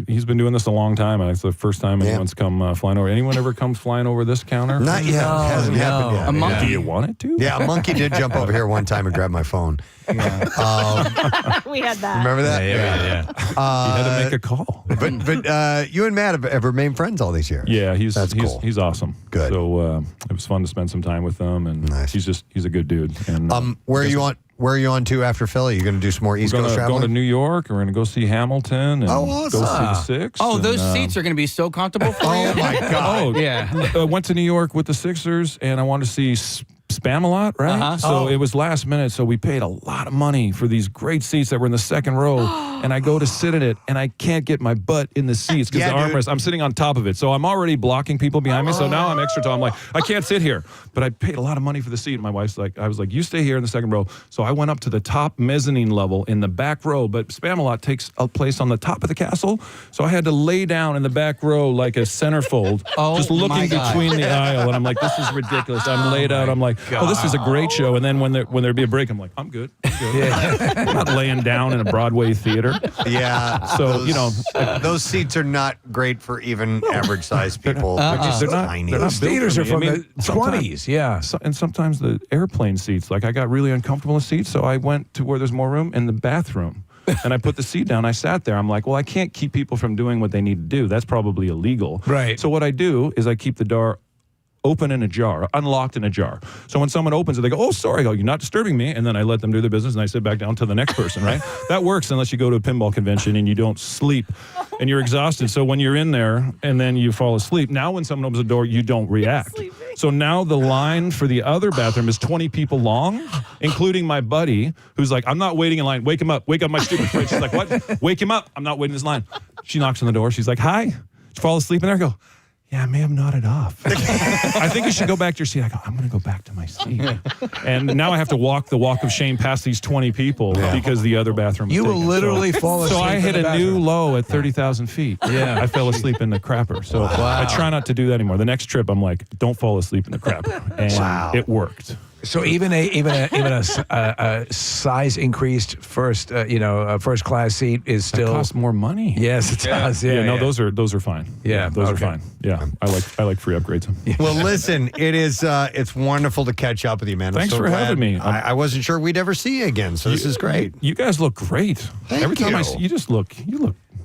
He's been doing this a long time, and it's the first time anyone's come flying over. Anyone ever come flying over this counter? Not yet. Hasn't happened yet. A monkey. Do you want it to? Yeah, a monkey did jump over here one time and grab my phone. We had that. Remember that? Yeah. You had to make a call. But you and Matt have remained friends all these years. Yeah, That's cool. He's awesome. Good. So it was fun to spend some time with him, and nice. he's a good dude. And where are you on to after Philly? You going to do some more East Coast traveling? Going to New York. We're going to go see Hamilton and go see the Six. Oh, and, those seats are going to be so comfortable for you. Oh my God! Yeah. Went to New York with the Sixers, and I wanted to see Spam-A-Lot, right? Uh-huh. So it was last minute, so we paid a lot of money for these great seats that were in the second row, and I go to sit in it, and I can't get my butt in the seats because the armrest, I'm sitting on top of it, so I'm already blocking people behind me, so now I'm extra tall. I'm like, I can't sit here, but I paid a lot of money for the seat, and my wife's like, I was like, you stay here in the second row, so I went up to the top mezzanine level in the back row, but Spam-A-Lot takes a place on the top of the castle, so I had to lay down in the back row like a centerfold, just looking between the aisle, and I'm like, this is ridiculous. I'm laid out, I'm like, oh, this is a great show. And then when there'd be a break, I'm like, I'm good. I'm not laying down in a Broadway theater. Yeah. So, those seats are not great for even average sized people. They're just tiny. Those theaters are from the 20s. Yeah. And sometimes the airplane seats, like I got really uncomfortable in seats, so I went to where there's more room in the bathroom. And I put the seat down. I sat there. I'm like, well, I can't keep people from doing what they need to do. That's probably illegal. Right. So what I do is I keep the door open in a jar, unlocked in a jar. So when someone opens it, they go, oh, sorry. I go, you're not disturbing me. And then I let them do their business, and I sit back down to the next person, right? That works unless you go to a pinball convention and you don't sleep and you're exhausted. So when you're in there and then you fall asleep, now when someone opens the door, you don't react. So now the line for the other bathroom is 20 people long, including my buddy, who's like, I'm not waiting in line. Wake him up. Wake up my stupid friend. She's like, what? Wake him up. I'm not waiting in this line. She knocks on the door. She's like, hi. Did you fall asleep in there? I go, yeah, I may have nodded off. I think you should go back to your seat. I go, I'm going to go back to my seat. And now I have to walk the walk of shame past these 20 people because the other bathroom was You will taken. literally fall asleep. So I hit in the a new bathroom. low at 30,000 feet. Yeah, I fell asleep in the crapper. So I try not to do that anymore. The next trip, I'm like, don't fall asleep in the crapper. And it worked. So even a size increased first class seat is still costs more money. Yes, it does. Yeah, no, those are fine. Yeah, those are okay. fine. Yeah, I like free upgrades. Well, listen, it's wonderful to catch up with you, man. I'm Thanks so for glad. having me. I wasn't sure we'd ever see you again, so this is great. You guys look great. Every time you. I see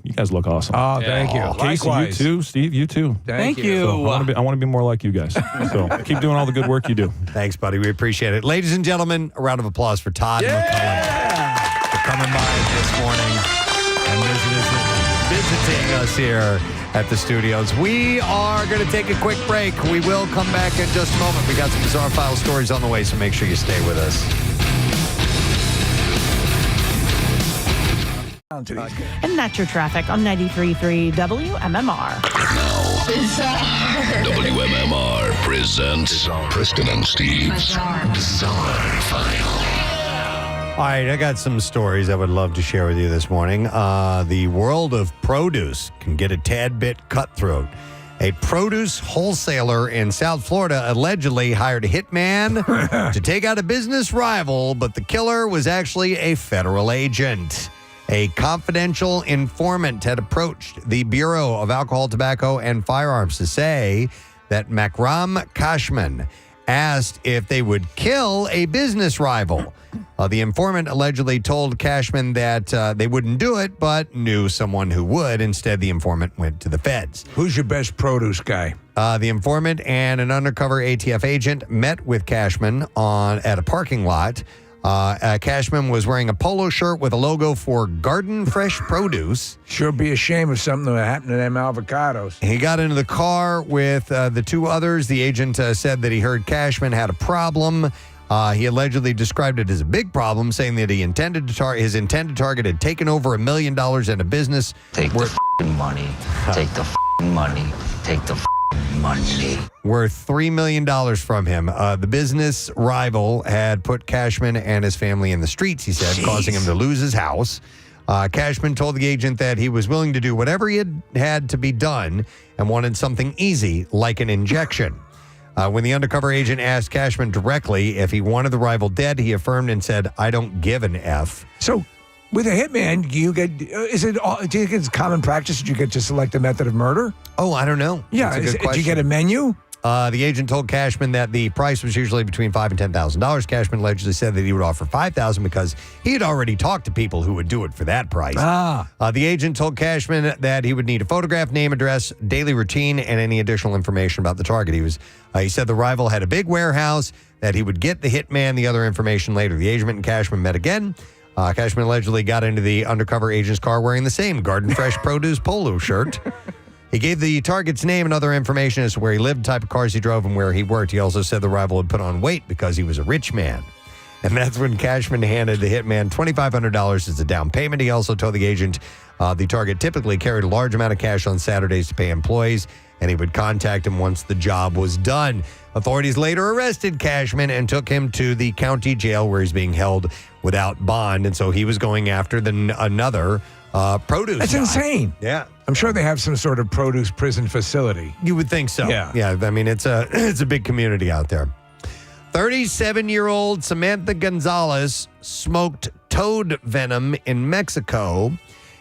you guys look awesome. Oh, thank you. Casey, Likewise. you too. Steve, you too. Thank you. So I want to be more like you guys. So keep doing all the good work you do. Thanks, buddy. We appreciate it. Ladies and gentlemen, a round of applause for Todd McCullen for coming by this morning and visiting us here at the studios. We are going to take a quick break. We will come back in just a moment. We got some Bizarre File stories on the way, so make sure you stay with us. And that's your traffic on 93.3 WMMR. WMMR presents Preston and Steve's Bizarre File. All right, I got some stories I would love to share with you this morning. The world of produce can get a tad bit cutthroat. A produce wholesaler in South Florida allegedly hired a hitman to take out a business rival, but the killer was actually a federal agent. A confidential informant had approached the Bureau of Alcohol, Tobacco, and Firearms to say that Makram Kashman asked if they would kill a business rival. The informant allegedly told Cashman that they wouldn't do it, but knew someone who would. Instead, the informant went to the feds. Who's your best produce guy? The informant and an undercover ATF agent met with Cashman at a parking lot. Cashman was wearing a polo shirt with a logo for Garden Fresh Produce. Sure be a shame if something would happen to them avocados. He got into the car with the two others. The agent said that he heard Cashman had a problem. He allegedly described it as a big problem, saying that his intended target had taken over $1 million in a business. Take the money. Take the money. Take the money. Worth $3 million from him. The business rival had put Cashman and his family in the streets, he said, causing him to lose his house. Cashman told the agent that he was willing to do whatever he had to be done and wanted something easy, like an injection. When the undercover agent asked Cashman directly if he wanted the rival dead, he affirmed and said, I don't give an F. So, with a hitman, do you think it's common practice that you get to select a method of murder? Oh, I don't know. Yeah, That's a good question. Do you get a menu? The agent told Cashman that the price was usually between $5,000 and $10,000. Cashman allegedly said that he would offer $5,000 because he had already talked to people who would do it for that price. The agent told Cashman that he would need a photograph, name, address, daily routine, and any additional information about the target. He said the rival had a big warehouse, that he would get the hitman the other information later. The agent and Cashman met again. Cashman allegedly got into the undercover agent's car wearing the same Garden Fresh Produce polo shirt. He gave the target's name and other information as to where he lived, type of cars he drove, and where he worked. He also said the rival had put on weight because he was a rich man. And that's when Cashman handed the hitman $2,500 as a down payment. He also told the agent the target typically carried a large amount of cash on Saturdays to pay employees, and he would contact him once the job was done. Authorities later arrested Cashman and took him to the county jail where he's being held without bond. And so he was going after another produce That's guy. insane. Yeah. I'm sure they have some sort of produce prison facility. You would think so. Yeah. I mean, it's a big community out there. 37-year-old Samantha Gonzalez smoked toad venom in Mexico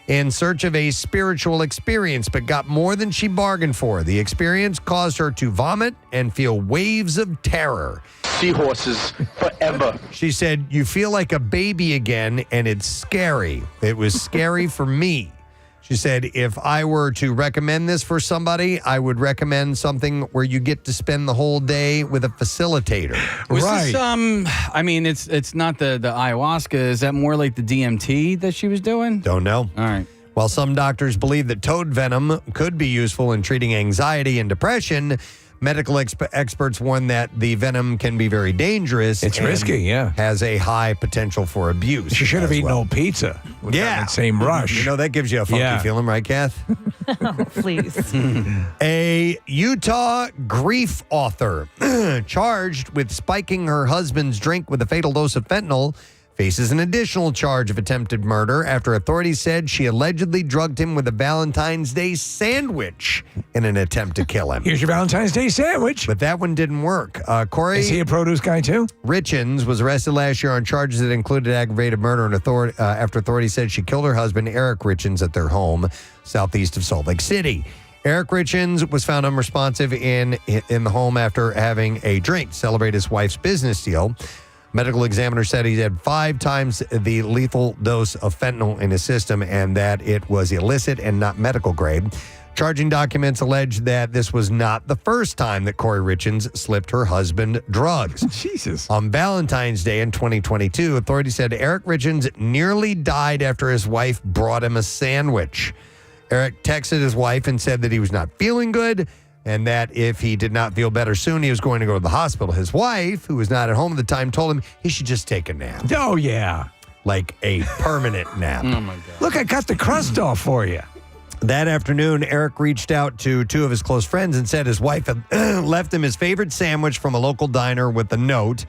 in search of a spiritual experience, but got more than she bargained for. The experience caused her to vomit and feel waves of terror. Seahorses forever. She said, "You feel like a baby again, and it's scary. It was scary for me." She said, "If I were to recommend this for somebody, I would recommend something where you get to spend the whole day with a facilitator." Was this, I mean, it's not the ayahuasca. Is that more like the DMT that she was doing? Don't know. All right. While some doctors believe that toad venom could be useful in treating anxiety and depression, medical experts warn that the venom can be very dangerous. It's risky, yeah. Has a high potential for abuse. She should have as eaten well. old pizza. With that same rush. You know, that gives you a funky feeling, right, Kath? Please. A Utah grief author charged with spiking her husband's drink with a fatal dose of fentanyl faces an additional charge of attempted murder after authorities said she allegedly drugged him with a Valentine's Day sandwich in an attempt to kill him. Here's your Valentine's Day sandwich. But that one didn't work. Corey... Is he a produce guy, too? Richens was arrested last year on charges that included aggravated murder and after authorities said she killed her husband, Eric Richens, at their home southeast of Salt Lake City. Eric Richens was found unresponsive in the home after having a drink to celebrate his wife's business deal. Medical examiner said he had 5 times the lethal dose of fentanyl in his system and that it was illicit and not medical grade. Charging documents allege that this was not the first time that Corey Richens slipped her husband drugs. Jesus. On Valentine's Day in 2022, authorities said Eric Richens nearly died after his wife brought him a sandwich. Eric texted his wife and said that he was not feeling good and that if he did not feel better soon, he was going to go to the hospital. His wife, who was not at home at the time, told him he should just take a nap. Oh, yeah. Like a permanent nap. Oh, my God. Look, I got the crust off for you. That afternoon, Eric reached out to 2 of his close friends and said his wife had left him his favorite sandwich from a local diner with a note.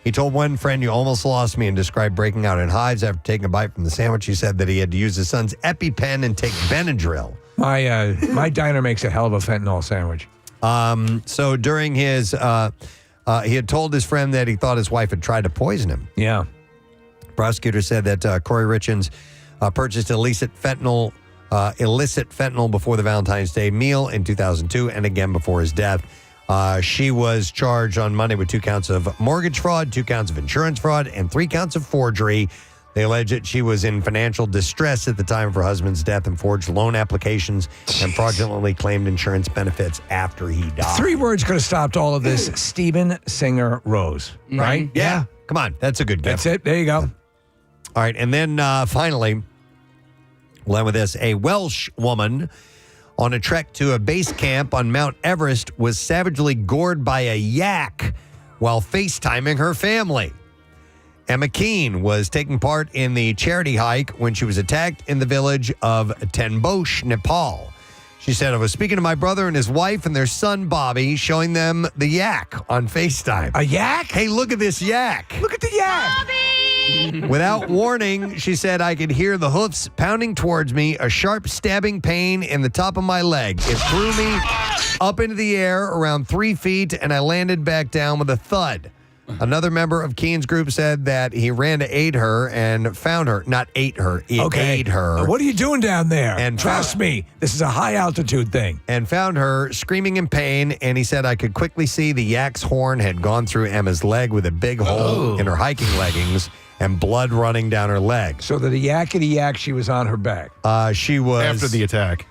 He told one friend, "You almost lost me," and described breaking out in hives after taking a bite from the sandwich. He said that he had to use his son's EpiPen and take Benadryl. My diner makes a hell of a fentanyl sandwich. So during his, he had told his friend that he thought his wife had tried to poison him. Yeah. Prosecutor said that Corey Richens purchased illicit fentanyl before the Valentine's Day meal in 2002 and again before his death. She was charged on Monday with 2 counts of mortgage fraud, 2 counts of insurance fraud, and 3 counts of forgery. They allege that she was in financial distress at the time of her husband's death and forged loan applications and fraudulently claimed insurance benefits after he died. 3 words could have stopped all of this. Stephen Singer Rose. Right? Yeah. Come on. That's a good gift. That's it. There you go. All right. And then finally, we'll end with this. A Welsh woman on a trek to a base camp on Mount Everest was savagely gored by a yak while FaceTiming her family. Emma Keane was taking part in the charity hike when she was attacked in the village of Tenbosh, Nepal. She said, "I was speaking to my brother and his wife and their son, Bobby, showing them the yak on FaceTime." A yak? Hey, look at this yak. Look at the yak. Bobby! Without warning, she said, "I could hear the hoofs pounding towards me, a sharp stabbing pain in the top of my leg. It threw me up into the air around 3 feet, and I landed back down with a thud." Another member of Keene's group said that he ran to aid her and found her. Not ate her, aid her. What are you doing down there? And trust me, this is a high altitude thing. And found her screaming in pain. And he said, "I could quickly see the yak's horn had gone through Emma's leg with a big hole in her hiking leggings and blood running down her leg." So that a yakety yak, she was on her back. She was After the attack.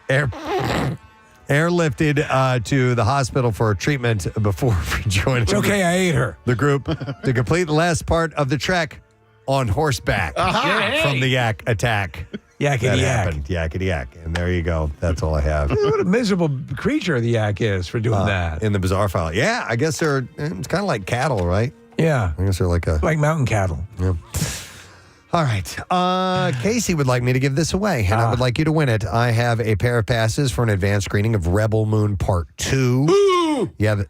Airlifted to the hospital for treatment before joining. It's okay, I ate her. The group to complete the last part of the trek on horseback from the yak attack. Yakety that yak. happened. Yakety yak. And there you go. That's all I have. What a miserable creature the yak is for doing that. In the bizarre file. Yeah, I guess it's kind of like cattle, right? Yeah. I guess they're like mountain cattle. Yeah. All right. Casey would like me to give this away, and I would like you to win it. I have a pair of passes for an advanced screening of Rebel Moon Part 2. Ooh! Yeah.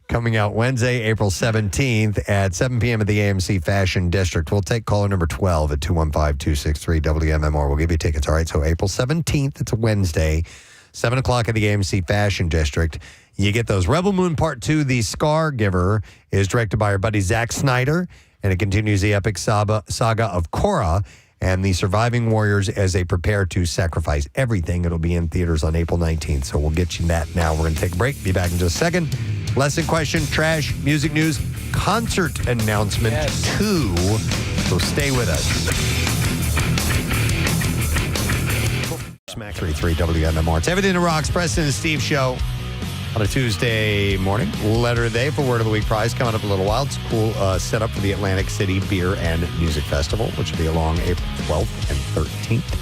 Coming out Wednesday, April 17th at 7 p.m. at the AMC Fashion District. We'll take caller number 12 at 215-263-WMMR. We'll give you tickets. All right, so April 17th, it's a Wednesday, 7 o'clock at the AMC Fashion District. You get those. Rebel Moon Part 2, The Scar Giver, is directed by our buddy Zack Snyder, and it continues the epic saga of Korra and the surviving warriors as they prepare to sacrifice everything. It'll be in theaters on April 19th, so we'll get you that now. We're going to take a break. Be back in just a second. Lesson question, trash, music news, concert announcement 2. So stay with us. Smack 3 WMMR. It's Everything That Rocks. Preston and Steve show on a Tuesday morning. Letter of the day for Word of the Week prize coming up in a little while. It's a cool setup for the Atlantic City Beer and Music Festival, which will be along April 12th and 13th.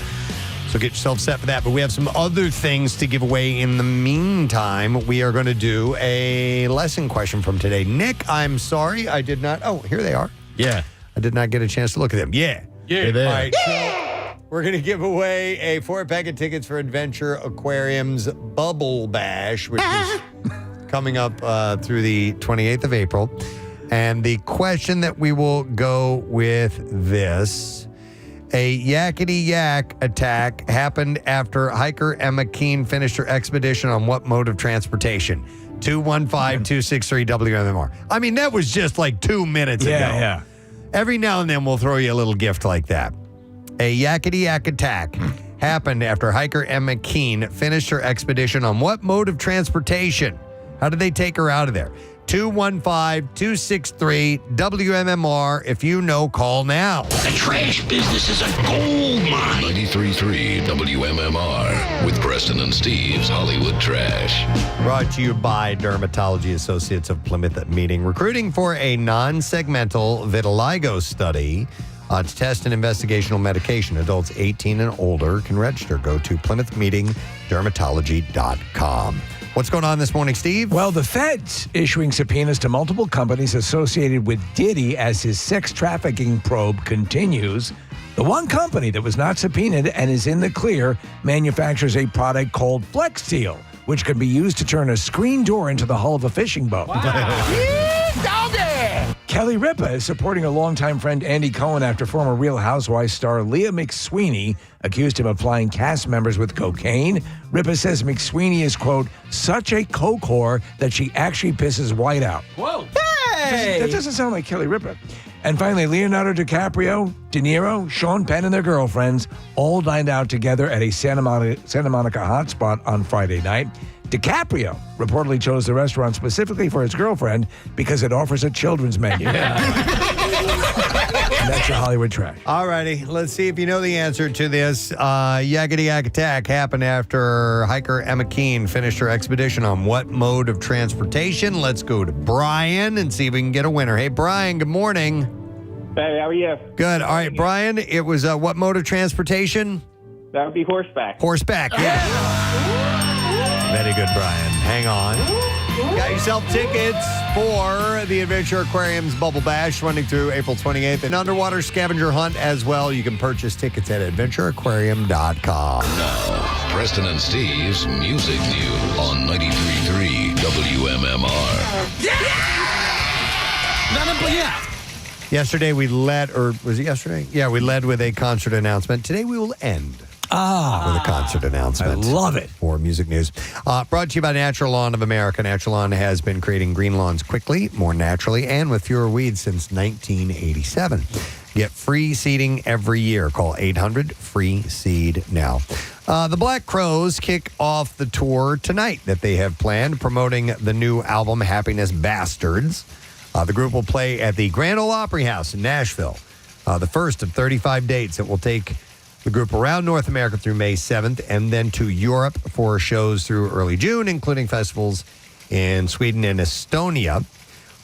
So get yourself set for that. But we have some other things to give away in the meantime. We are going to do a lesson question from today. Nick, I'm sorry I did not. Oh, here they are. Yeah. I did not get a chance to look at them. Yeah. They're there. All right. So we're going to give away a 4-pack of tickets for Adventure Aquarium's Bubble Bash, which is coming up through the 28th of April. And the question that we will go with this. A yakety yak attack happened after hiker Emma Keene finished her expedition on what mode of transportation? 215-263-WMMR. I mean, that was just like 2 minutes ago. Yeah. Every now and then we'll throw you a little gift like that. A yakety yak attack happened after hiker Emma Keene finished her expedition on what mode of transportation? How did they take her out of there? 215-263-WMMR. If you know, call now. The trash business is a gold mine. 93.3 WMMR with Preston and Steve's Hollywood Trash. Brought to you by Dermatology Associates of Plymouth Meeting. Recruiting for a non-segmental vitiligo study to test an investigational medication. Adults 18 and older can register. Go to PlymouthMeetingDermatology.com. What's going on this morning, Steve? Well, the Fed's issuing subpoenas to multiple companies associated with Diddy as his sex trafficking probe continues. The one company that was not subpoenaed and is in the clear manufactures a product called Flex Seal, which can be used to turn a screen door into the hull of a fishing boat. Kelly Ripa is supporting a longtime friend Andy Cohen after former Real Housewives star Leah McSweeney accused him of plying cast members with cocaine. Ripa says McSweeney is, quote, such a coke whore that she actually pisses White out. Whoa. Hey! That doesn't sound like Kelly Ripa. And finally, Leonardo DiCaprio, De Niro, Sean Penn, and their girlfriends all dined out together at a Santa Monica hotspot on Friday night. DiCaprio reportedly chose the restaurant specifically for his girlfriend because it offers a children's menu. And that's your Hollywood Trash. All righty. Let's see if you know the answer to this. Yakety yak attack happened after hiker Emma Keene finished her expedition on what mode of transportation? Let's go to Brian and see if we can get a winner. Hey, Brian, good morning. Hey, how are you? Good. All right, Brian, it was what mode of transportation? That would be horseback. Horseback, yeah. Very good, Brian. Hang on. Got yourself tickets for the Adventure Aquarium's Bubble Bash running through April 28th. An underwater scavenger hunt as well. You can purchase tickets at adventureaquarium.com. Now, Preston and Steve's Music News on 93.3 WMMR. Yeah! Yesterday we led, or was it yesterday? Yeah, we led with a concert announcement. Today we will end with a concert announcement. I love it. For music news. Brought to you by Natural Lawn of America. Natural Lawn has been creating green lawns quickly, more naturally, and with fewer weeds since 1987. Get free seeding every year. Call 800-FREE-SEED now. The Black Crowes kick off the tour tonight that they have planned, promoting the new album, Happiness Bastards. The group will play at the Grand Ole Opry House in Nashville, the first of 35 dates that will take the group around North America through May 7th and then to Europe for shows through early June, including festivals in Sweden and Estonia.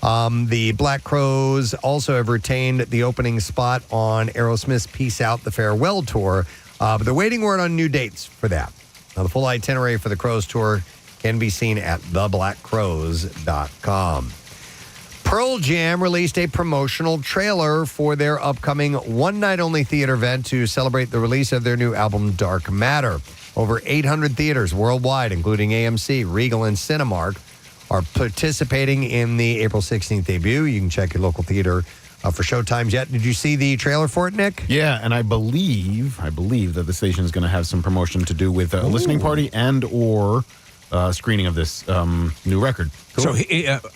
The Black Crowes also have retained the opening spot on Aerosmith's Peace Out, the Farewell Tour, but they're waiting word on new dates for that. Now, the full itinerary for the Crowes tour can be seen at theblackcrowes.com. Pearl Jam released a promotional trailer for their upcoming one-night-only theater event to celebrate the release of their new album, Dark Matter. Over 800 theaters worldwide, including AMC, Regal, and Cinemark, are participating in the April 16th debut. You can check your local theater for showtimes yet. Did you see the trailer for it, Nick? Yeah, and I believe that the station is going to have some promotion to do with a listening party and or screening of this new record. Cool. So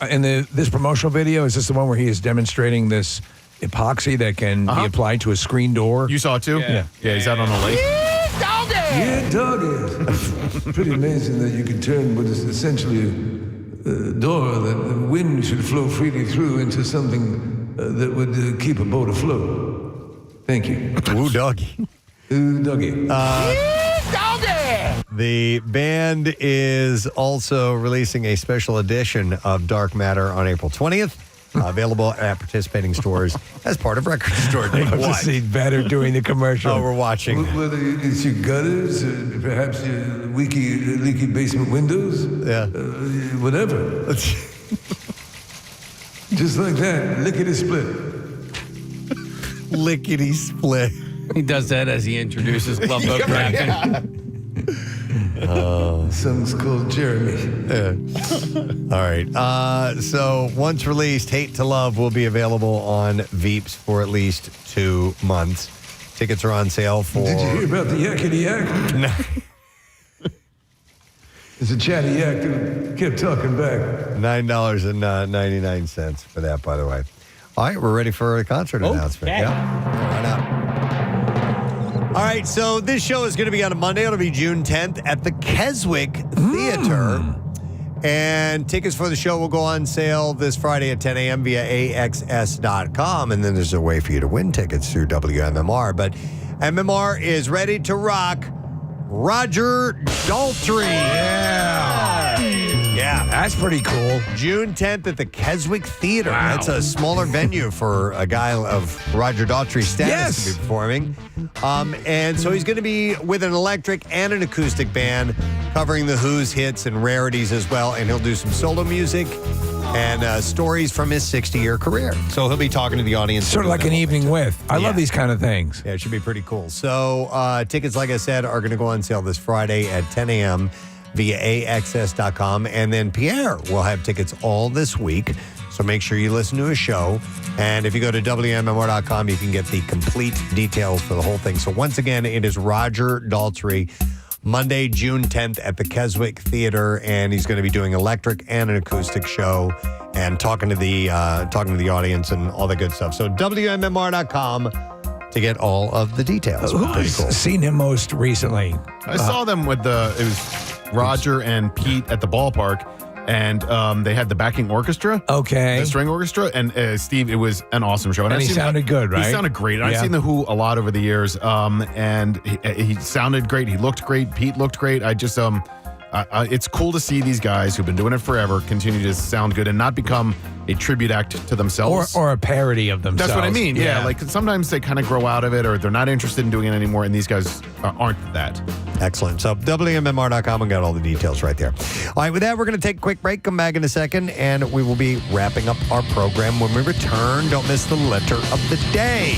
in this promotional video, is this the one where he is demonstrating this epoxy that can be applied to a screen door? You saw it too? Yeah. He's out on the lake. Yeah, doggy. Pretty amazing that you can turn what is essentially a door that the wind should flow freely through into something that would keep a boat afloat. Thank you. Ooh, doggy. Ooh, doggy. The band is also releasing a special edition of Dark Matter on April 20th, available at participating stores as part of Record Store Day. I want to see better doing the commercial. Oh, we're watching. Whether it's your gutters, perhaps your leaky basement windows, whatever. Just like that, lickety-split. Lickety-split. He does that as he introduces Love Boat Captain. Song's called Jeremy. All right. So once released, Hate to Love will be available on Veeps for at least 2 months. Tickets are on sale for... Did you hear about the yakety yak? No. There's a chatty yak that kept talking back. $9.99 for that, by the way. All right, we're ready for a concert announcement. Yeah. Why not? All right, so this show is going to be on a Monday. It'll be June 10th at the Keswick Theater. And tickets for the show will go on sale this Friday at 10 a.m. via AXS.com. And then there's a way for you to win tickets through WMMR. But MMR is ready to rock Roger Daltrey. Yeah, that's pretty cool. June 10th at the Keswick Theater. Wow. That's a smaller venue for a guy of Roger Daltrey's status to be performing. And so he's going to be with an electric and an acoustic band covering the Who's hits and rarities as well. And he'll do some solo music and stories from his 60-year career. So he'll be talking to the audience. Sort of like an evening with. I love these kind of things. Yeah, it should be pretty cool. So tickets, like I said, are going to go on sale this Friday at 10 a.m. via AXS.com. And then Pierre will have tickets all this week. So make sure you listen to his show. And if you go to WMMR.com, you can get the complete details for the whole thing. So once again, it is Roger Daltrey, Monday, June 10th at the Keswick Theater. And he's going to be doing electric and an acoustic show and talking to the audience and all that good stuff. So WMMR.com to get all of the details. Who's seen him most recently? I saw them with it was Roger and Pete at the ballpark, and they had the backing orchestra. Okay. The string orchestra. And Steve, it was an awesome show. And he sounded good, right? He sounded great. I've seen The Who a lot over the years, and he sounded great. He looked great. Pete looked great. I just, it's cool to see these guys who've been doing it forever continue to sound good and not become a tribute act to themselves. Or a parody of themselves. That's what I mean. Yeah. Like sometimes they kind of grow out of it or they're not interested in doing it anymore, and these guys aren't that. Excellent. So WMMR.com and got all the details right there. All right, with that, we're going to take a quick break, come back in a second, and we will be wrapping up our program when we return. Don't miss the letter of the day.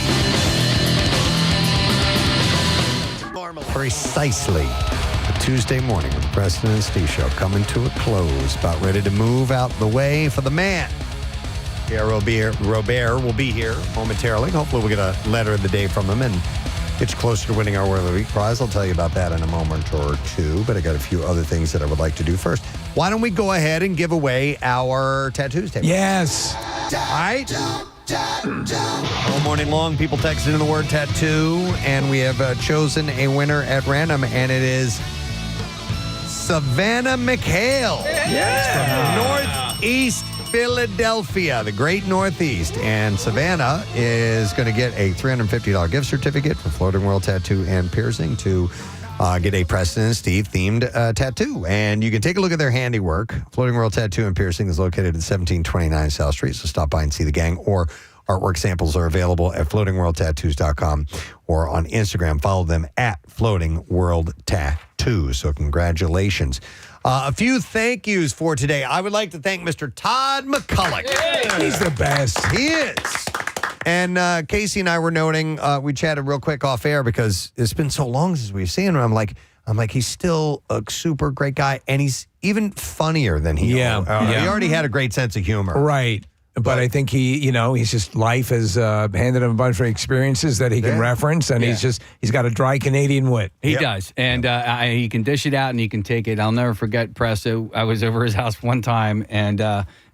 Precisely. A Tuesday morning with the Preston and Steve show coming to a close. About ready to move out the way for the man. Pierre Robert will be here momentarily. Hopefully we'll get a letter of the day from him and get you closer to winning our Word of the Week prize. I'll tell you about that in a moment or two, but I got a few other things that I would like to do first. Why don't we go ahead and give away our tattoos table? Yes. All right. All morning long, people texting in the word tattoo, and we have chosen a winner at random, and it is Savannah McHale. From Northeast Philadelphia, the great Northeast. And Savannah is going to get a $350 gift certificate for Floating World Tattoo and Piercing to get a Preston and Steve themed tattoo. And you can take a look at their handiwork. Floating World Tattoo and Piercing is located at 1729 South Street, so stop by and see the gang. Or artwork samples are available at floatingworldtattoos.com or on Instagram. Follow them at Floating World Tattoo. So congratulations. A few thank yous for today. I would like to thank Mr. Todd McCulloch. He's the best. He is. And Casey and I were noting, we chatted real quick off air because it's been so long since we've seen him. I'm like, he's still a super great guy, and he's even funnier than he. He already had a great sense of humor, right? But I think he's just life has handed him a bunch of experiences that he can reference, and he's got a dry Canadian wit. He does, and he can dish it out and he can take it. I'll never forget Presto. I was over his house one time, and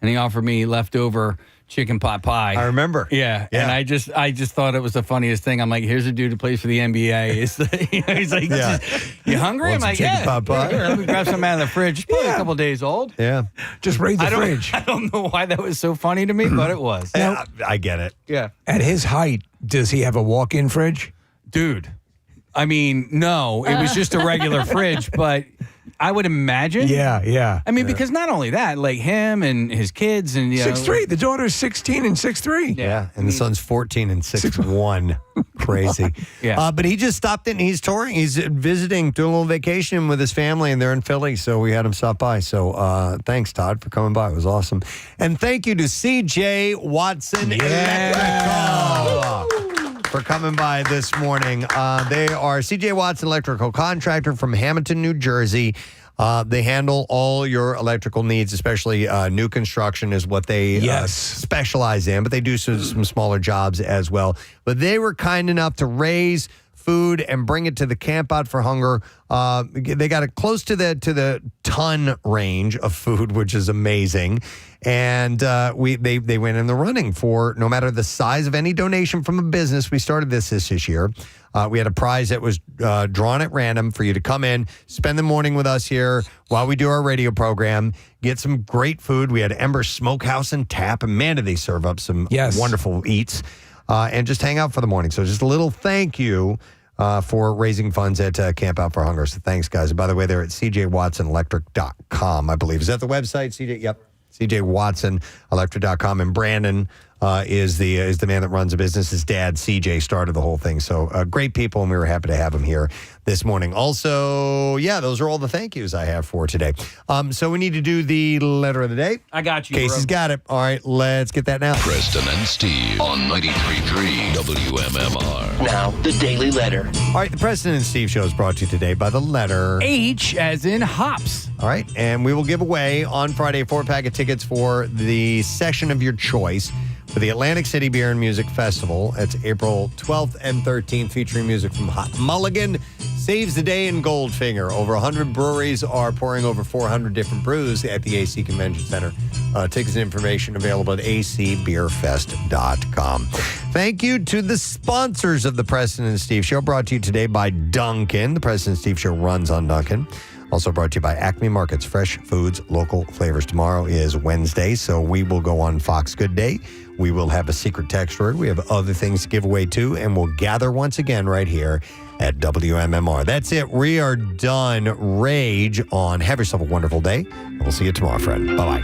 he offered me leftover chicken pot pie. I remember. Yeah. And I just thought it was the funniest thing. I'm like, here's a dude who plays for the NBA. He's like, you hungry? I'm like, yeah. Pot pie? Let me grab some out of the fridge. It's probably a couple days old. Yeah. Just raid the fridge. I don't know why that was so funny to me, but it was. I get it. Yeah. At his height, does he have a walk-in fridge? Dude, I mean, no. It was just a regular fridge, but I would imagine. Yeah. I mean, because not only that, like him and his kids and 6'3". The daughter's 16 and 6'3". Yeah, and the son's 14 and 6'1". Crazy. Yeah. But he just stopped in. He's touring. He's visiting, doing a little vacation with his family, and they're in Philly, so we had him stop by. So thanks, Todd, for coming by. It was awesome. And thank you to CJ Watson Electrical for coming by this morning. They are CJ Watson Electrical Contractor from Hamilton, New Jersey. They handle all your electrical needs, especially new construction is what they specialize in, but they do some smaller jobs as well. But they were kind enough to raise food and bring it to the Camp Out for Hunger. They got it close to the ton range of food, which is amazing. And they went in the running for no matter the size of any donation from a business. We started this year. We had a prize that was drawn at random for you to come in, spend the morning with us here while we do our radio program, get some great food. We had Ember Smokehouse and Tap, and man, did they serve up some wonderful eats, and just hang out for the morning. So just a little thank you for raising funds at Camp Out for Hunger. So thanks, guys. And by the way, they're at cjwatsonelectric.com, I believe. Is that the website, CJ? Yep. cjwatsonelectric.com. And Brandon is the man that runs the business. His dad, CJ, started the whole thing. So great people, and we were happy to have him here this morning. Also, those are all the thank yous I have for today. So we need to do the letter of the day. I got you, Casey's got it. All right, let's get that now. Preston and Steve on 93.3 WMMR. Now, the Daily Letter. All right, the Preston and Steve show is brought to you today by the letter H as in hops. All right, and we will give away on Friday a 4-pack of tickets for the session of your choice for the Atlantic City Beer and Music Festival. It's April 12th and 13th, featuring music from Hot Mulligan, Saves the Day, and Goldfinger. Over 100 breweries are pouring over 400 different brews at the AC Convention Center. Tickets and information available at acbeerfest.com. Thank you to the sponsors of the Preston and Steve Show, brought to you today by Dunkin'. The Preston and Steve Show runs on Dunkin'. Also brought to you by Acme Markets, fresh foods, local flavors. Tomorrow is Wednesday, so we will go on Fox Good Day. We will have a secret text word. We have other things to give away too, and we'll gather once again right here at WMMR. That's it. We are done. Rage on. Have yourself a wonderful day, and we'll see you tomorrow, friend. Bye-bye.